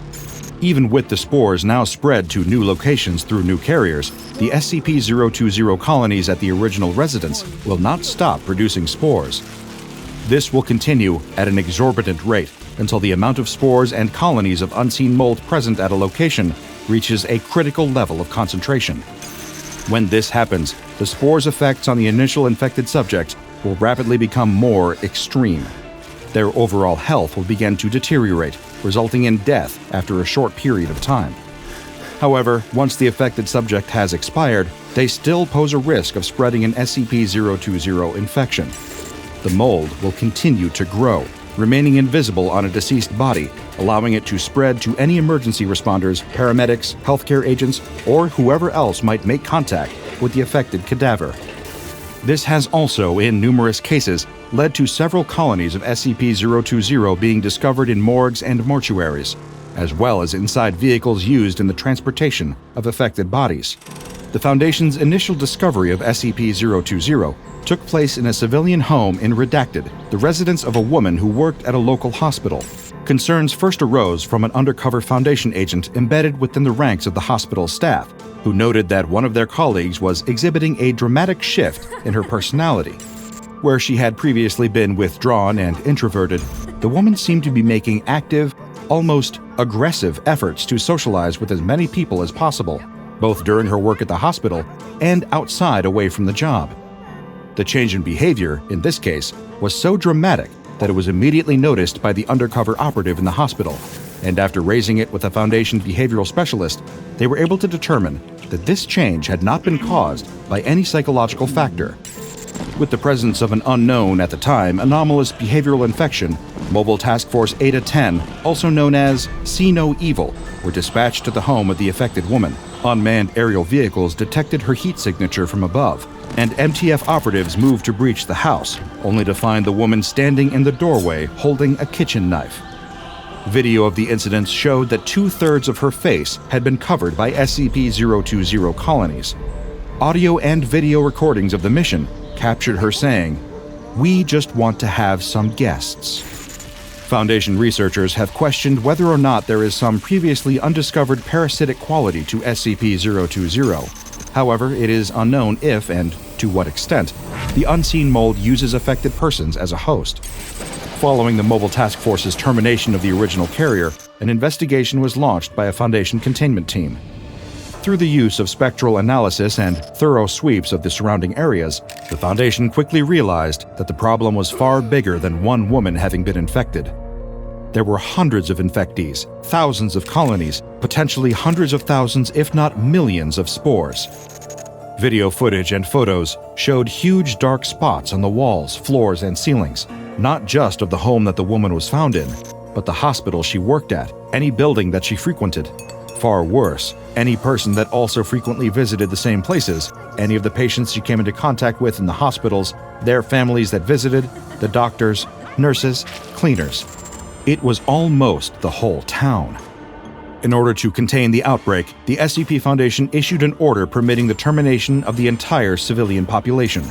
S4: Even with the spores now spread to new locations through new carriers, the SCP-020 colonies at the original residence will not stop producing spores. This will continue at an exorbitant rate until the amount of spores and colonies of unseen mold present at a location reaches a critical level of concentration. When this happens, the spores' effects on the initial infected subject will rapidly become more extreme. Their overall health will begin to deteriorate, resulting in death after a short period of time. However, once the affected subject has expired, they still pose a risk of spreading an SCP-020 infection. The mold will continue to grow, remaining invisible on a deceased body, allowing it to spread to any emergency responders, paramedics, healthcare agents, or whoever else might make contact with the affected cadaver. This has also, in numerous cases, led to several colonies of SCP-020 being discovered in morgues and mortuaries, as well as inside vehicles used in the transportation of affected bodies. The Foundation's initial discovery of SCP-020 took place in a civilian home in Redacted, the residence of a woman who worked at a local hospital. Concerns first arose from an undercover Foundation agent embedded within the ranks of the hospital staff, who noted that one of their colleagues was exhibiting a dramatic shift in her personality. Where she had previously been withdrawn and introverted, the woman seemed to be making active, almost aggressive efforts to socialize with as many people as possible, both during her work at the hospital and outside away from the job. The change in behavior, in this case, was so dramatic that it was immediately noticed by the undercover operative in the hospital, and after raising it with a Foundation behavioral specialist, they were able to determine that this change had not been caused by any psychological factor. With the presence of an unknown at the time anomalous behavioral infection, Mobile Task Force Eta-10, also known as See No Evil, were dispatched to the home of the affected woman. Unmanned aerial vehicles detected her heat signature from above, and MTF operatives moved to breach the house, only to find the woman standing in the doorway holding a kitchen knife. Video of the incidents showed that 2/3 of her face had been covered by SCP-020 colonies. Audio and video recordings of the mission captured her saying, "We just want to have some guests." Foundation researchers have questioned whether or not there is some previously undiscovered parasitic quality to SCP-020. However, it is unknown if, and to what extent, the unseen mold uses affected persons as a host. Following the Mobile Task Force's termination of the original carrier, an investigation was launched by a Foundation containment team. Through the use of spectral analysis and thorough sweeps of the surrounding areas, the Foundation quickly realized that the problem was far bigger than one woman having been infected. There were hundreds of infectees, thousands of colonies, potentially hundreds of thousands, if not millions, of spores. Video footage and photos showed huge dark spots on the walls, floors, and ceilings, not just of the home that the woman was found in, but the hospital she worked at, any building that she frequented. Far worse, any person that also frequently visited the same places, any of the patients she came into contact with in the hospitals, their families that visited, the doctors, nurses, cleaners. It was almost the whole town. In order to contain the outbreak, the SCP Foundation issued an order permitting the termination of the entire civilian population.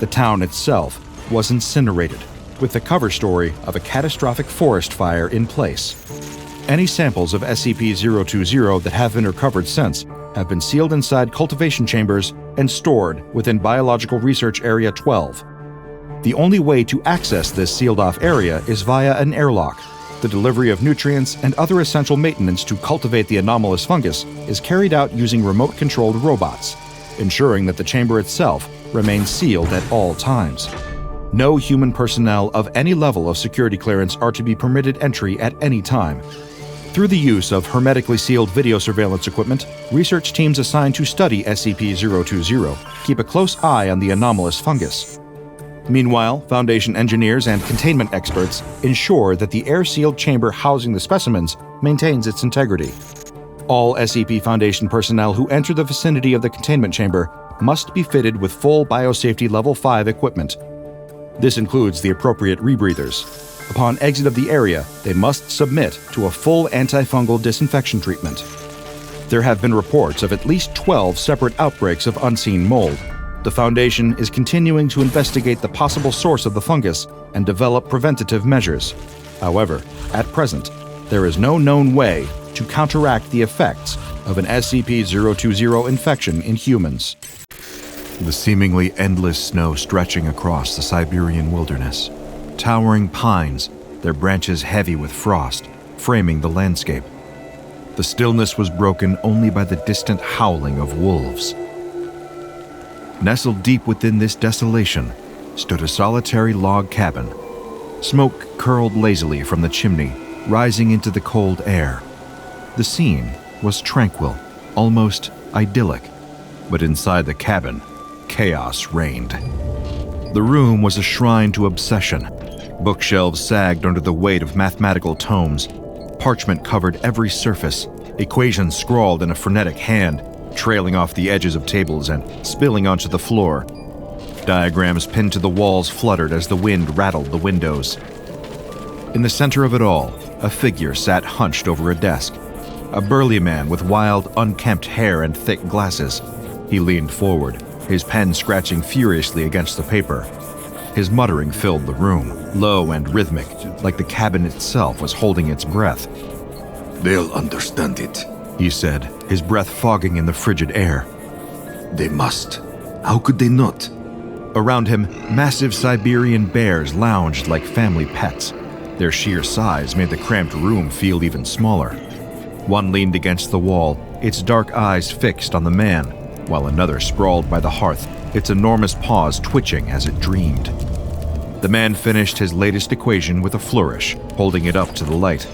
S4: The town itself was incinerated, with the cover story of a catastrophic forest fire in place. Any samples of SCP-020 that have been recovered since have been sealed inside cultivation chambers and stored within Biological Research Area 12. The only way to access this sealed-off area is via an airlock. The delivery of nutrients and other essential maintenance to cultivate the anomalous fungus is carried out using remote-controlled robots, ensuring that the chamber itself remains sealed at all times. No human personnel of any level of security clearance are to be permitted entry at any time. Through the use of hermetically sealed video surveillance equipment, research teams assigned to study SCP-020 keep a close eye on the anomalous fungus. Meanwhile, Foundation engineers and containment experts ensure that the air-sealed chamber housing the specimens maintains its integrity. All SCP Foundation personnel who enter the vicinity of the containment chamber must be fitted with full Biosafety Level 5 equipment. This includes the appropriate rebreathers. Upon exit of the area, they must submit to a full antifungal disinfection treatment. There have been reports of at least 12 separate outbreaks of unseen mold. The Foundation is continuing to investigate the possible source of the fungus and develop preventative measures. However, at present, there is no known way to counteract the effects of an SCP-020 infection in humans.
S3: The seemingly endless snow stretching across the Siberian wilderness. Towering pines, their branches heavy with frost, framing the landscape. The stillness was broken only by the distant howling of wolves. Nestled deep within this desolation stood a solitary log cabin. Smoke curled lazily from the chimney, rising into the cold air. The scene was tranquil, almost idyllic, but inside the cabin, chaos reigned. The room was a shrine to obsession. Bookshelves sagged under the weight of mathematical tomes. Parchment covered every surface, equations scrawled in a frenetic hand, trailing off the edges of tables and spilling onto the floor. Diagrams pinned to the walls fluttered as the wind rattled the windows. In the center of it all, a figure sat hunched over a desk. A burly man with wild, unkempt hair and thick glasses. He leaned forward,
S4: his pen scratching furiously against the paper. His muttering filled the room, low and rhythmic, like the cabin itself was holding its breath.
S8: They'll understand it,
S4: he said, his breath fogging in the frigid air.
S8: They must. How could they not?
S4: Around him, massive Siberian bears lounged like family pets. Their sheer size made the cramped room feel even smaller. One leaned against the wall, its dark eyes fixed on the man, while another sprawled by the hearth, its enormous paws twitching as it dreamed. The man finished his latest equation with a flourish, holding it up to the light.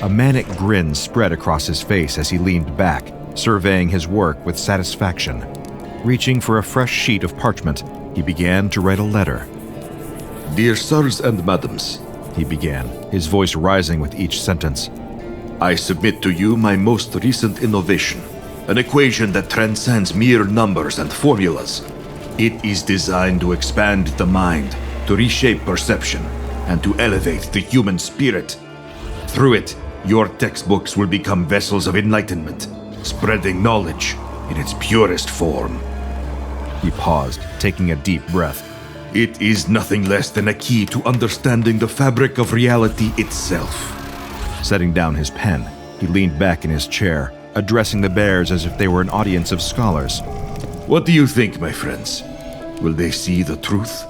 S4: A manic grin spread across his face as he leaned back, surveying his work with satisfaction. Reaching for a fresh sheet of parchment, he began to write a letter.
S8: Dear sirs and madams,
S4: he began, his voice rising with each sentence.
S8: I submit to you my most recent innovation, an equation that transcends mere numbers and formulas. It is designed to expand the mind, to reshape perception, and to elevate the human spirit. Through it, your textbooks will become vessels of enlightenment, spreading knowledge in its purest form.
S4: He paused, taking a deep breath.
S8: It is nothing less than a key to understanding the fabric of reality itself.
S4: Setting down his pen, he leaned back in his chair, addressing the bears as if they were an audience of scholars.
S8: What do you think, my friends? Will they see the truth?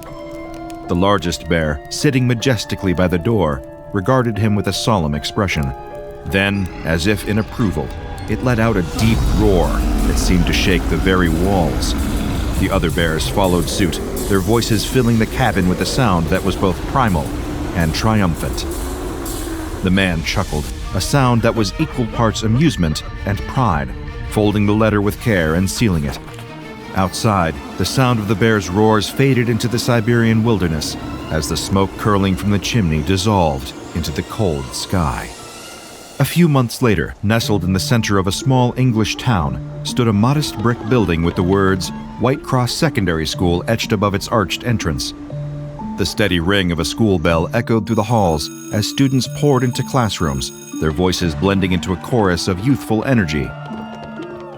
S4: The largest bear, sitting majestically by the door, regarded him with a solemn expression. Then, as if in approval, it let out a deep roar that seemed to shake the very walls. The other bears followed suit, their voices filling the cabin with a sound that was both primal and triumphant. The man chuckled, a sound that was equal parts amusement and pride, folding the letter with care and sealing it. Outside, the sound of the bears' roars faded into the Siberian wilderness as the smoke curling from the chimney dissolved into the cold sky. A few months later, nestled in the center of a small English town, stood a modest brick building with the words White Cross Secondary School etched above its arched entrance. The steady ring of a school bell echoed through the halls as students poured into classrooms, their voices blending into a chorus of youthful energy.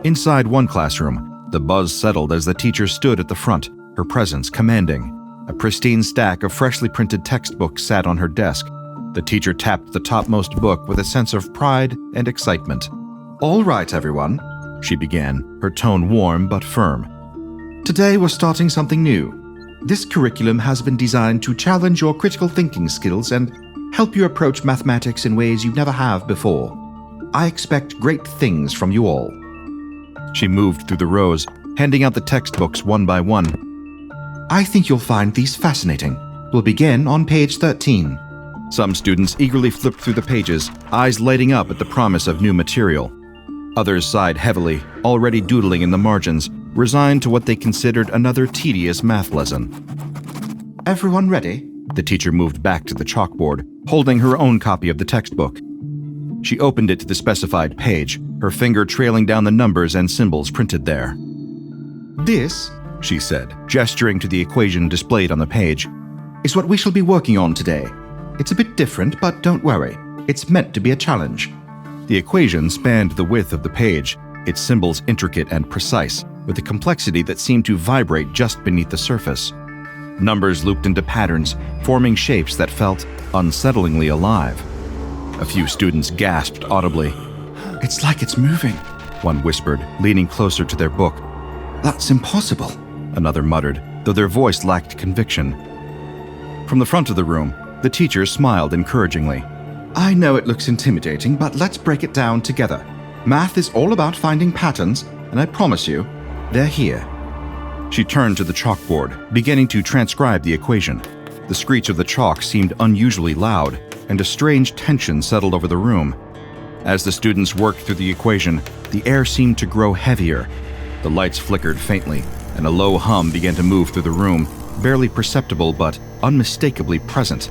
S4: Inside one classroom, the buzz settled as the teacher stood at the front, her presence commanding. A pristine stack of freshly printed textbooks sat on her desk. The teacher tapped the topmost book with a sense of pride and excitement. "All right, everyone," she began, her tone warm but firm. "Today we're starting something new. This curriculum has been designed to challenge your critical thinking skills and help you approach mathematics in ways you never have before. I expect great things from you all." She moved through the rows, handing out the textbooks one by one. "I think you'll find these fascinating. We'll begin on page 13. Some students eagerly flipped through the pages, eyes lighting up at the promise of new material. Others sighed heavily, already doodling in the margins, resigned to what they considered another tedious math lesson. "Everyone ready?" The teacher moved back to the chalkboard, holding her own copy of the textbook. She opened it to the specified page, her finger trailing down the numbers and symbols printed there. "This," she said, gesturing to the equation displayed on the page, "is what we shall be working on today. It's a bit different, but don't worry. It's meant to be a challenge." The equation spanned the width of the page, its symbols intricate and precise, with a complexity that seemed to vibrate just beneath the surface. Numbers looped into patterns, forming shapes that felt unsettlingly alive. A few students gasped audibly. "It's like it's moving," one whispered, leaning closer to their book. "That's impossible," another muttered, though their voice lacked conviction. From the front of the room, the teacher smiled encouragingly. "I know it looks intimidating, but let's break it down together. Math is all about finding patterns, and I promise you, they're here." She turned to the chalkboard, beginning to transcribe the equation. The screech of the chalk seemed unusually loud, and a strange tension settled over the room. As the students worked through the equation, the air seemed to grow heavier. The lights flickered faintly, and a low hum began to move through the room, barely perceptible but unmistakably present.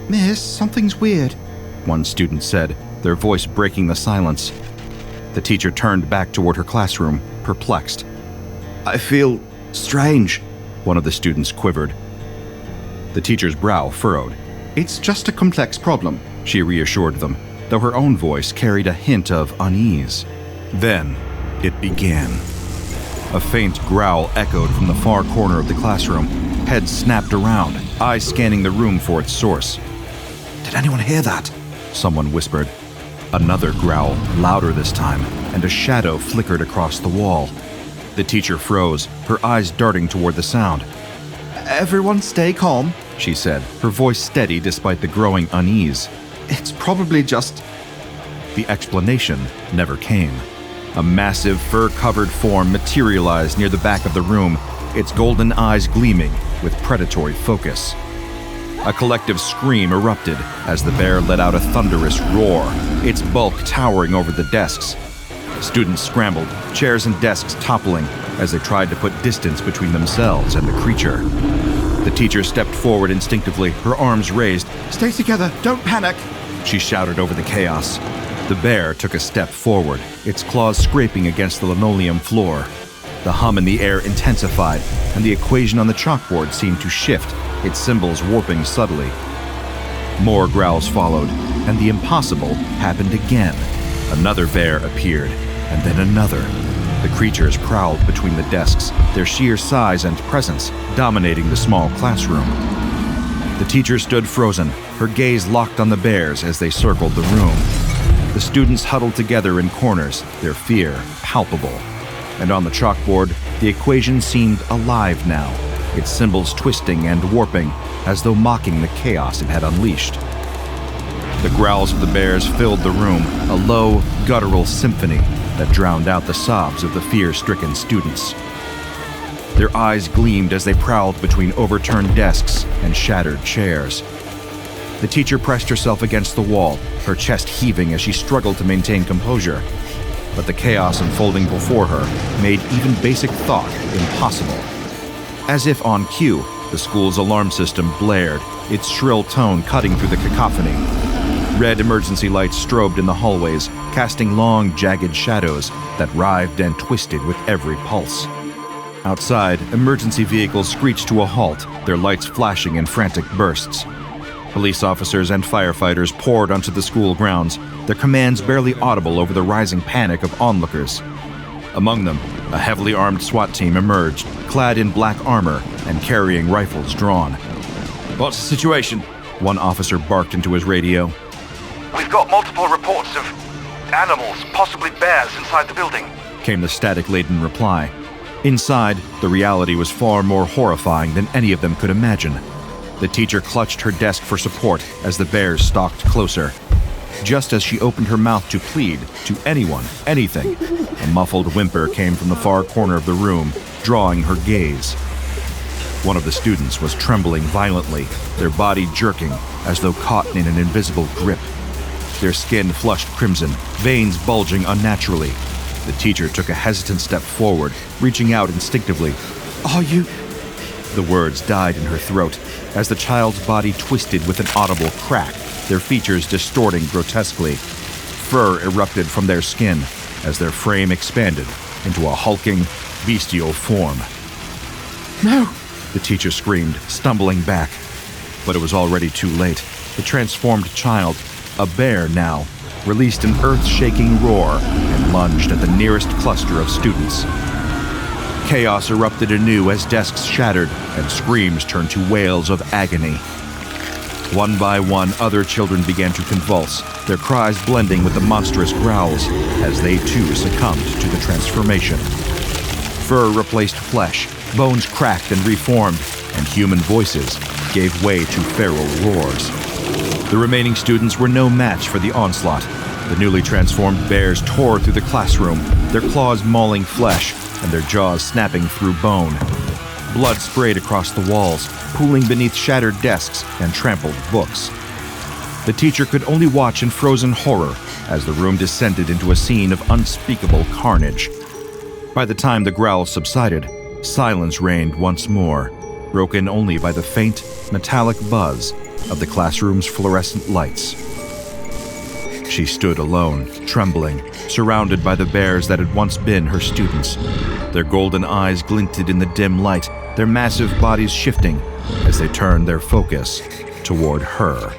S4: "Miss, something's weird," one student said, their voice breaking the silence. The teacher turned back toward her classroom, perplexed. "I feel strange," one of the students quivered. The teacher's brow furrowed. "It's just a complex problem," she reassured them, though her own voice carried a hint of unease. Then it began. A faint growl echoed from the far corner of the classroom. Heads snapped around, eyes scanning the room for its source.
S3: Did anyone hear that?
S4: Someone whispered. Another growl, louder this time, and a shadow flickered across the wall. The teacher froze, her eyes darting toward the sound.
S3: Everyone stay calm,
S4: she said, her voice steady despite the growing unease.
S3: It's probably just...
S4: The explanation never came. A massive, fur-covered form materialized near the back of the room, its golden eyes gleaming with predatory focus. A collective scream erupted as the bear let out a thunderous roar, its bulk towering over the desks. Students scrambled, chairs and desks toppling as they tried to put distance between themselves and the creature. The teacher stepped forward instinctively, her arms raised.
S3: Stay together, don't panic,
S4: she shouted over the chaos. The bear took a step forward, its claws scraping against the linoleum floor. The hum in the air intensified, and the equation on the chalkboard seemed to shift, its symbols warping subtly. More growls followed, and the impossible happened again. Another bear appeared, and then another. The creatures prowled between the desks, their sheer size and presence dominating the small classroom. The teacher stood frozen, her gaze locked on the bears as they circled the room. The students huddled together in corners, their fear palpable. And on the chalkboard, the equation seemed alive now, its symbols twisting and warping as though mocking the chaos it had unleashed. The growls of the bears filled the room, a low, guttural symphony that drowned out the sobs of the fear-stricken students. Their eyes gleamed as they prowled between overturned desks and shattered chairs. The teacher pressed herself against the wall, her chest heaving as she struggled to maintain composure. But the chaos unfolding before her made even basic thought impossible. As if on cue, the school's alarm system blared, its shrill tone cutting through the cacophony. Red emergency lights strobed in the hallways, casting long, jagged shadows that writhed and twisted with every pulse. Outside, emergency vehicles screeched to a halt, their lights flashing in frantic bursts. Police officers and firefighters poured onto the school grounds, their commands barely audible over the rising panic of onlookers. Among them, a heavily armed SWAT team emerged, clad in black armor and carrying rifles drawn.
S7: What's the situation?
S4: One officer barked into his radio.
S5: We've got multiple reports of animals, possibly bears, inside the building,
S4: came the static-laden reply. Inside, the reality was far more horrifying than any of them could imagine. The teacher clutched her desk for support as the bears stalked closer. Just as she opened her mouth to plead to anyone, anything, a muffled whimper came from the far corner of the room, drawing her gaze. One of the students was trembling violently, their body jerking as though caught in an invisible grip. Their skin flushed crimson, veins bulging unnaturally. The teacher took a hesitant step forward, reaching out instinctively.
S3: Are you...
S4: The words died in her throat as the child's body twisted with an audible crack, their features distorting grotesquely. Fur erupted from their skin as their frame expanded into a hulking, bestial form.
S3: No!
S4: The teacher screamed, stumbling back. But it was already too late. The transformed child, a bear now, released an earth-shaking roar and lunged at the nearest cluster of students. Chaos erupted anew as desks shattered and screams turned to wails of agony. One by one, other children began to convulse, their cries blending with the monstrous growls as they too succumbed to the transformation. Fur replaced flesh, bones cracked and reformed, and human voices gave way to feral roars. The remaining students were no match for the onslaught. The newly transformed bears tore through the classroom, their claws mauling flesh and their jaws snapping through bone. Blood sprayed across the walls, pooling beneath shattered desks and trampled books. The teacher could only watch in frozen horror as the room descended into a scene of unspeakable carnage. By the time the growls subsided, silence reigned once more, broken only by the faint, metallic buzz of the classroom's fluorescent lights. She stood alone, trembling, surrounded by the bears that had once been her students. Their golden eyes glinted in the dim light, their massive bodies shifting as they turned their focus toward her.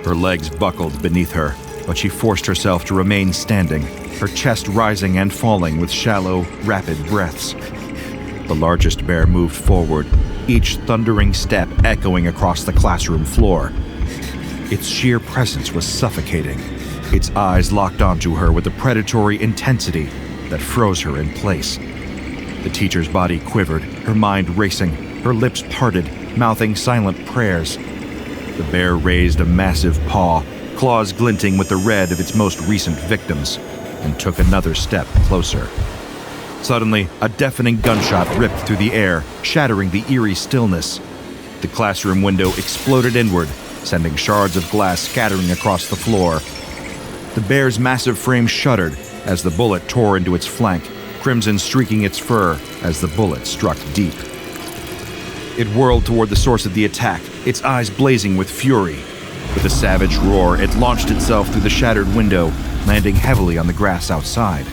S4: Her legs buckled beneath her, but she forced herself to remain standing, her chest rising and falling with shallow, rapid breaths. The largest bear moved forward, each thundering step echoing across the classroom floor. Its sheer presence was suffocating. Its eyes locked onto her with a predatory intensity that froze her in place. The teacher's body quivered, her mind racing, her lips parted, mouthing silent prayers. The bear raised a massive paw, claws glinting with the red of its most recent victims, and took another step closer. Suddenly, a deafening gunshot ripped through the air, shattering the eerie stillness. The classroom window exploded inward, sending shards of glass scattering across the floor. The bear's massive frame shuddered as the bullet tore into its flank, crimson streaking its fur as the bullet struck deep. It whirled toward the source of the attack, its eyes blazing with fury. With a savage roar, it launched itself through the shattered window, landing heavily on the grass outside.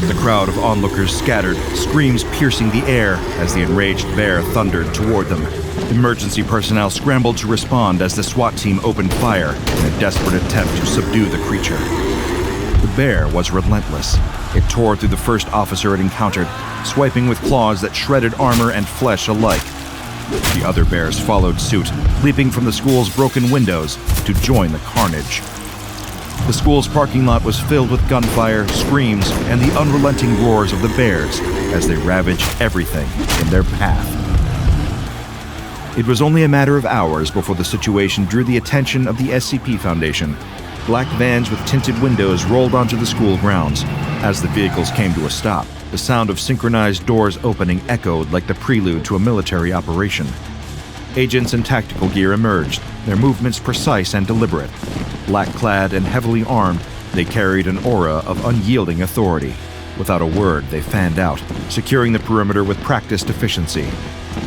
S4: The crowd of onlookers scattered, screams piercing the air as the enraged bear thundered toward them. Emergency personnel scrambled to respond as the SWAT team opened fire in a desperate attempt to subdue the creature. The bear was relentless. It tore through the first officer it encountered, swiping with claws that shredded armor and flesh alike. The other bears followed suit, leaping from the school's broken windows to join the carnage. The school's parking lot was filled with gunfire, screams, and the unrelenting roars of the bears as they ravaged everything in their path. It was only a matter of hours before the situation drew the attention of the SCP Foundation. Black vans with tinted windows rolled onto the school grounds. As the vehicles came to a stop, the sound of synchronized doors opening echoed like the prelude to a military operation. Agents in tactical gear emerged, their movements precise and deliberate. Black-clad and heavily armed, they carried an aura of unyielding authority. Without a word, they fanned out, securing the perimeter with practiced efficiency.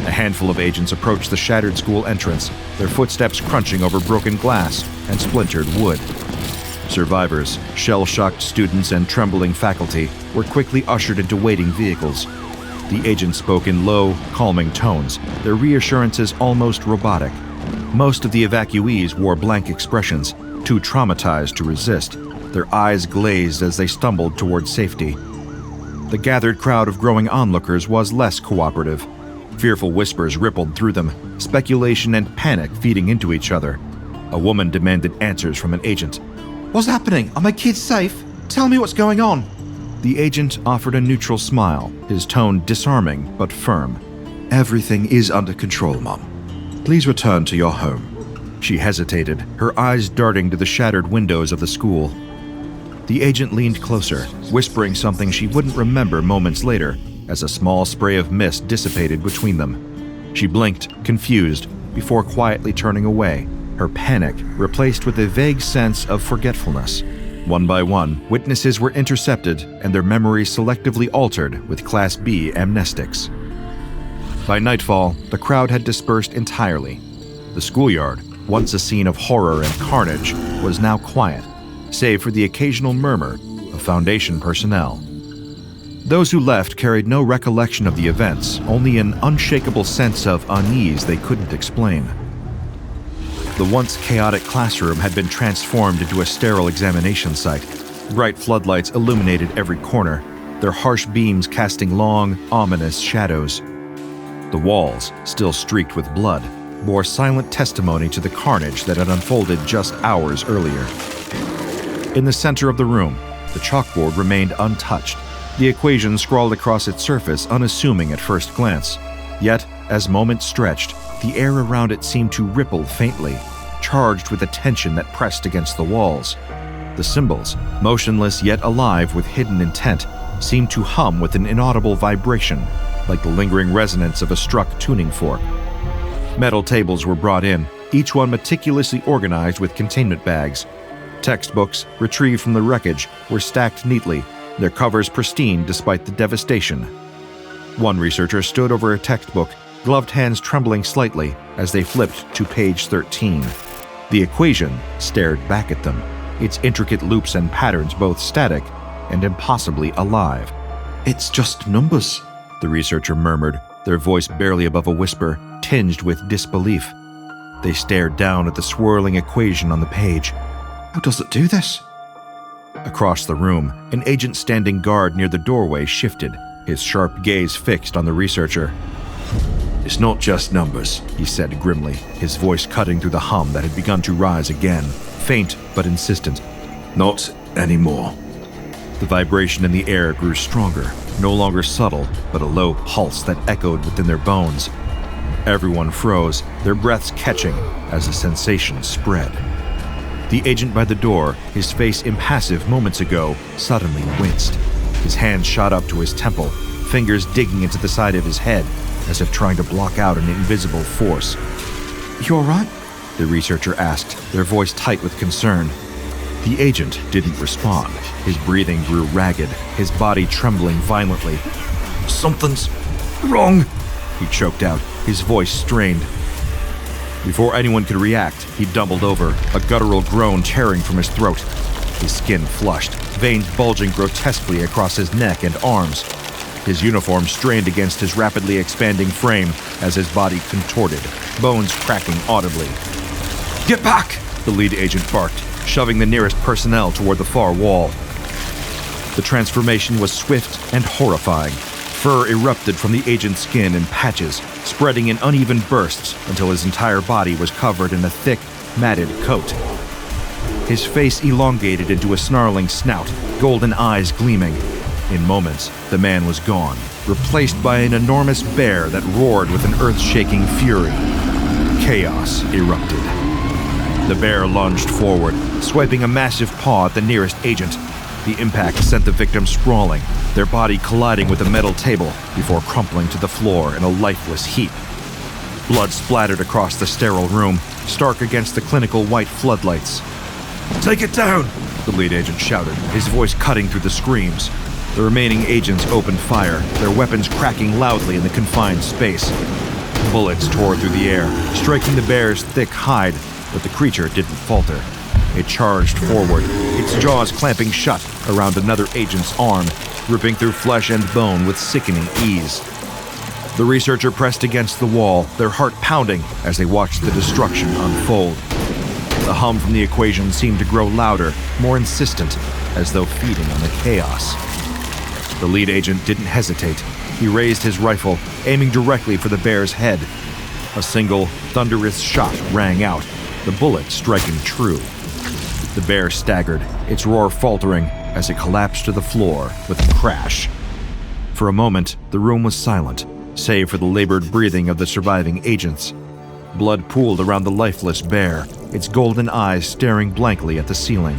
S4: A handful of agents approached the shattered school entrance, their footsteps crunching over broken glass and splintered wood. Survivors, shell-shocked students, and trembling faculty were quickly ushered into waiting vehicles. The agents spoke in low, calming tones, their reassurances almost robotic. Most of the evacuees wore blank expressions, too traumatized to resist, their eyes glazed as they stumbled towards safety. The gathered crowd of growing onlookers was less cooperative. Fearful whispers rippled through them, speculation and panic feeding into each other. A woman demanded answers from an agent.
S7: What's happening? Are my kids safe? Tell me what's going on.
S4: The agent offered a neutral smile, his tone disarming but firm. Everything is under control, Mom. Please return to your home. She hesitated, her eyes darting to the shattered windows of the school. The agent leaned closer, whispering something she wouldn't remember moments later, as a small spray of mist dissipated between them. She blinked, confused, before quietly turning away, her panic replaced with a vague sense of forgetfulness. One by one, witnesses were intercepted and their memories selectively altered with Class B amnestics. By nightfall, the crowd had dispersed entirely. The schoolyard, once a scene of horror and carnage, was now quiet, save for the occasional murmur of Foundation personnel. Those who left carried no recollection of the events, only an unshakable sense of unease they couldn't explain. The once chaotic classroom had been transformed into a sterile examination site. Bright floodlights illuminated every corner, their harsh beams casting long, ominous shadows. The walls, still streaked with blood, bore silent testimony to the carnage that had unfolded just hours earlier. In the center of the room, the chalkboard remained untouched, the equation scrawled across its surface unassuming at first glance. Yet, as moments stretched, the air around it seemed to ripple faintly, charged with a tension that pressed against the walls. The symbols, motionless yet alive with hidden intent, seemed to hum with an inaudible vibration, like the lingering resonance of a struck tuning fork. Metal tables were brought in, each one meticulously organized with containment bags. Textbooks, retrieved from the wreckage, were stacked neatly, their covers pristine despite the devastation. One researcher stood over a textbook, gloved hands trembling slightly as they flipped to page 13. The equation stared back at them, its intricate loops and patterns both static and impossibly alive.
S7: It's just numbers,
S4: the researcher murmured, their voice barely above a whisper, tinged with disbelief. They stared down at the swirling equation on the page.
S7: How does it do this?
S4: Across the room, an agent standing guard near the doorway shifted, his sharp gaze fixed on the researcher.
S8: It's not just numbers,
S4: He said grimly, his voice cutting through the hum that had begun to rise again, faint but insistent.
S8: not anymore.
S4: The vibration in the air grew stronger, no longer subtle, but a low pulse that echoed within their bones. Everyone froze, their breaths catching as the sensation spread. The agent by the door, his face impassive moments ago, suddenly winced. His hand shot up to his temple, fingers digging into the side of his head, as if trying to block out an invisible force.
S7: You all right?
S4: The researcher asked, their voice tight with concern. The agent didn't respond. His breathing grew ragged, his body trembling violently.
S8: Something's wrong,
S4: He choked out, his voice strained. Before anyone could react, he doubled over, a guttural groan tearing from his throat. His skin flushed, veins bulging grotesquely across his neck and arms. His uniform strained against his rapidly expanding frame as his body contorted, bones cracking audibly.
S7: Get back!
S4: The lead agent barked, shoving the nearest personnel toward the far wall. The transformation was swift and horrifying. Fur erupted from the agent's skin in patches, spreading in uneven bursts until his entire body was covered in a thick, matted coat. His face elongated into a snarling snout, golden eyes gleaming. In moments, the man was gone, replaced by an enormous bear that roared with an earth-shaking fury. Chaos erupted. The bear lunged forward, swiping a massive paw at the nearest agent. The impact sent the victim sprawling, their body colliding with a metal table before crumpling to the floor in a lifeless heap. Blood splattered across the sterile room, stark against the clinical white floodlights.
S8: take it down!
S4: The lead agent shouted, his voice cutting through the screams. The remaining agents opened fire, their weapons cracking loudly in the confined space. Bullets tore through the air, striking the bear's thick hide, but the creature didn't falter. It charged forward, its jaws clamping shut around another agent's arm, ripping through flesh and bone with sickening ease. The researcher pressed against the wall, their heart pounding as they watched the destruction unfold. The hum from the equation seemed to grow louder, more insistent, as though feeding on the chaos. The lead agent didn't hesitate. He raised his rifle, aiming directly for the bear's head. A single, thunderous shot rang out, the bullet striking true. The bear staggered, its roar faltering as it collapsed to the floor with a crash. For a moment, the room was silent, save for the labored breathing of the surviving agents. Blood pooled around the lifeless bear, its golden eyes staring blankly at the ceiling.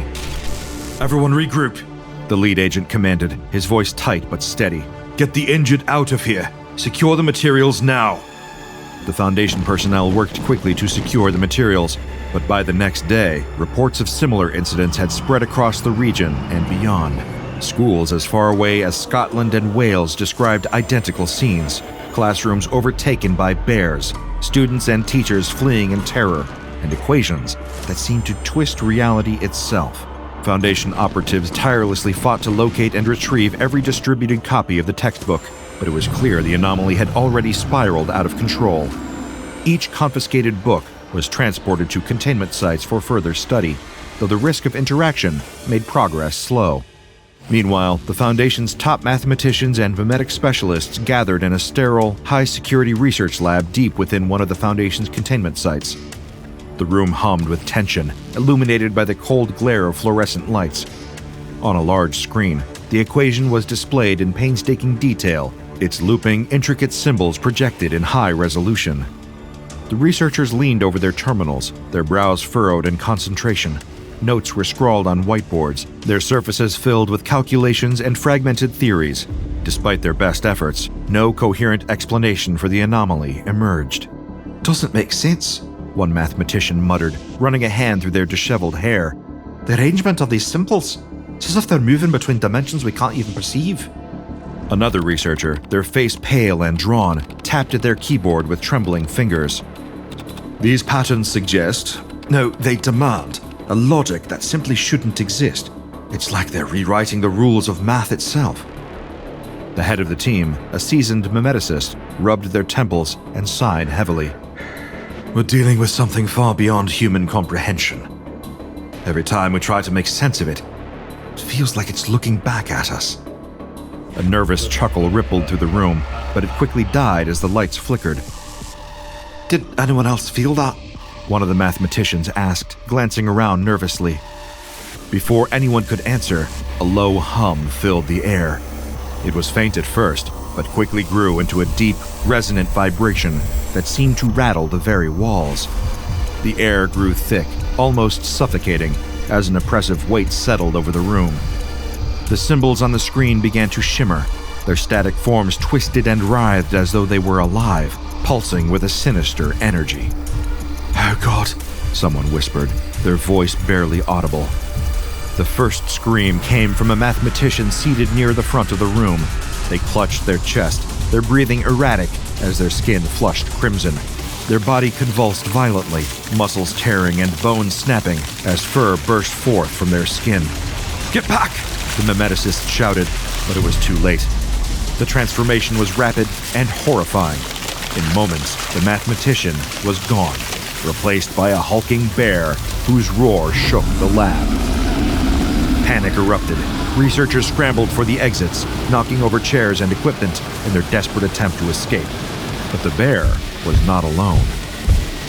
S8: Everyone regroup.
S4: The lead agent commanded, his voice tight but steady.
S8: Get the injured out of here. Secure the materials now.
S4: The Foundation personnel worked quickly to secure the materials, but by the next day, reports of similar incidents had spread across the region and beyond. Schools as far away as Scotland and Wales described identical scenes, classrooms overtaken by bears, students and teachers fleeing in terror, and equations that seemed to twist reality itself. Foundation operatives tirelessly fought to locate and retrieve every distributed copy of the textbook, but it was clear the anomaly had already spiraled out of control. Each confiscated book was transported to containment sites for further study, though the risk of interaction made progress slow. Meanwhile, the Foundation's top mathematicians and memetic specialists gathered in a sterile, high-security research lab deep within one of the Foundation's containment sites. The room hummed with tension, illuminated by the cold glare of fluorescent lights. On a large screen, the equation was displayed in painstaking detail, its looping, intricate symbols projected in high resolution. The researchers leaned over their terminals, their brows furrowed in concentration. Notes were scrawled on whiteboards, their surfaces filled with calculations and fragmented theories. Despite their best efforts, no coherent explanation for the anomaly emerged.
S7: Doesn't make sense,
S4: one mathematician muttered, running a hand through their disheveled hair.
S7: The arrangement of these symbols. It's as if they're moving between dimensions we can't even perceive.
S4: Another researcher, their face pale and drawn, tapped at their keyboard with trembling fingers.
S8: These patterns suggest, no, they demand, a logic that simply shouldn't exist. It's like they're rewriting the rules of math itself.
S4: The head of the team, a seasoned memeticist, rubbed their temples and sighed heavily.
S8: We're dealing with something far beyond human comprehension. Every time we try to make sense of it,
S4: It feels like it's looking back at us. A nervous chuckle rippled through the room, but it quickly died as the lights flickered. Did anyone else feel that? One of the mathematicians asked, glancing around nervously. Before anyone could answer, a low hum filled the air. It was faint at first, but quickly grew into a deep, resonant vibration that seemed to rattle the very walls. The air grew thick, almost suffocating, as an oppressive weight settled over the room. The symbols on the screen began to shimmer. Their static forms twisted and writhed as though they were alive, pulsing with a sinister energy. "Oh God," someone whispered, their voice barely audible. The first scream came from a mathematician seated near the front of the room. They clutched their chest, their breathing erratic as their skin flushed crimson. Their body convulsed violently, muscles tearing and bones snapping as fur burst forth from their skin. "Get back!" the mimeticist shouted, but it was too late. The transformation was rapid and horrifying. In moments, the mathematician was gone, replaced by a hulking bear whose roar shook the lab. Panic erupted. Researchers scrambled for the exits, knocking over chairs and equipment in their desperate attempt to escape. But the bear was not alone.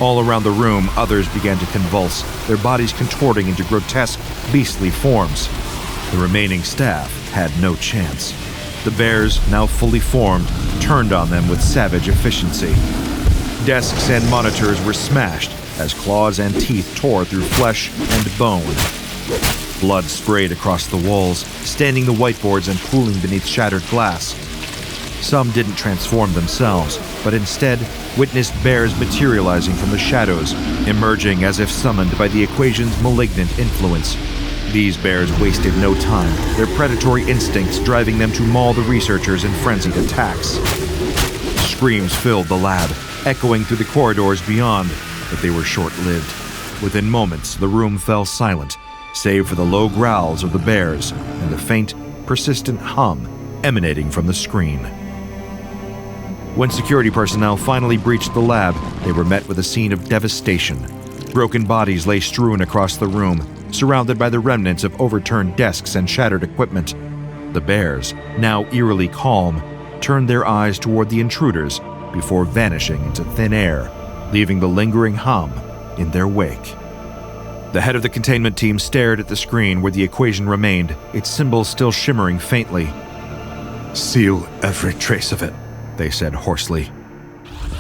S4: All around the room, others began to convulse, their bodies contorting into grotesque, beastly forms. The remaining staff had no chance. The bears, now fully formed, turned on them with savage efficiency. Desks and monitors were smashed as claws and teeth tore through flesh and bone. Blood sprayed across the walls, staining the whiteboards and pooling beneath shattered glass. Some didn't transform themselves, but instead witnessed bears materializing from the shadows, emerging as if summoned by the equation's malignant influence. These bears wasted no time, their predatory instincts driving them to maul the researchers in frenzied attacks. Screams filled the lab, echoing through the corridors beyond, but they were short-lived. Within moments, the room fell silent, save for the low growls of the bears and the faint, persistent hum emanating from the screen. When security personnel finally breached the lab, they were met with a scene of devastation. Broken bodies lay strewn across the room, surrounded by the remnants of overturned desks and shattered equipment. The bears, now eerily calm, turned their eyes toward the intruders before vanishing into thin air, leaving the lingering hum in their wake. The head of the containment team stared at the screen where the equation remained, its symbols still shimmering faintly. "Seal every trace of it," they said hoarsely.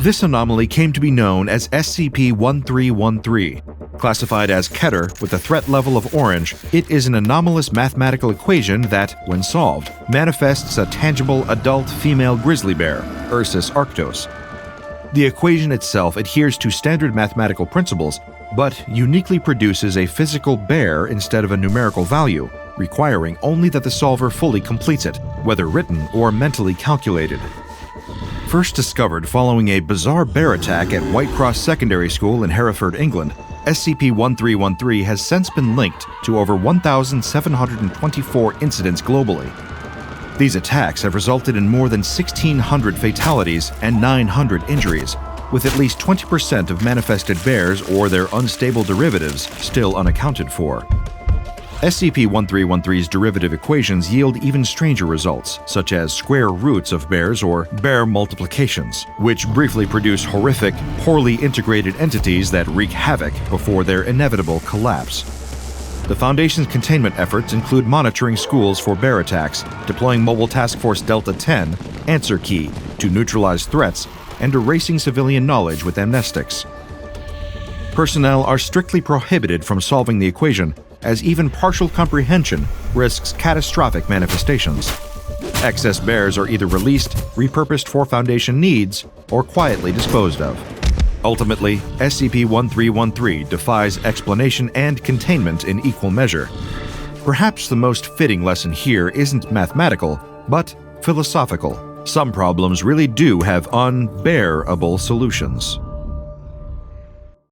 S4: This anomaly came to be known as SCP-015-IT. Classified as Keter with a threat level of orange, it is an anomalous mathematical equation that, when solved, manifests a tangible adult female grizzly bear, Ursus arctos. The equation itself adheres to standard mathematical principles, but uniquely produces a physical bear instead of a numerical value, requiring only that the solver fully completes it, whether written or mentally calculated. First discovered following a bizarre bear attack at White Cross Secondary School in Hereford, England, SCP-015-IT has since been linked to over 1,724 incidents globally. These attacks have resulted in more than 1,600 fatalities and 900 injuries, with at least 20% of manifested bears or their unstable derivatives still unaccounted for. SCP-015-IT's derivative equations yield even stranger results, such as square roots of bears or bear multiplications, which briefly produce horrific, poorly integrated entities that wreak havoc before their inevitable collapse. The Foundation's containment efforts include monitoring schools for bear attacks, deploying Mobile Task Force Delta 10, Answer Key, to neutralize threats, and erasing civilian knowledge with amnestics. Personnel are strictly prohibited from solving the equation, as even partial comprehension risks catastrophic manifestations. Excess bears are either released, repurposed for Foundation needs, or quietly disposed of. Ultimately, SCP-015-IT defies explanation and containment in equal measure. Perhaps the most fitting lesson here isn't mathematical, but philosophical. Some problems really do have unbearable solutions.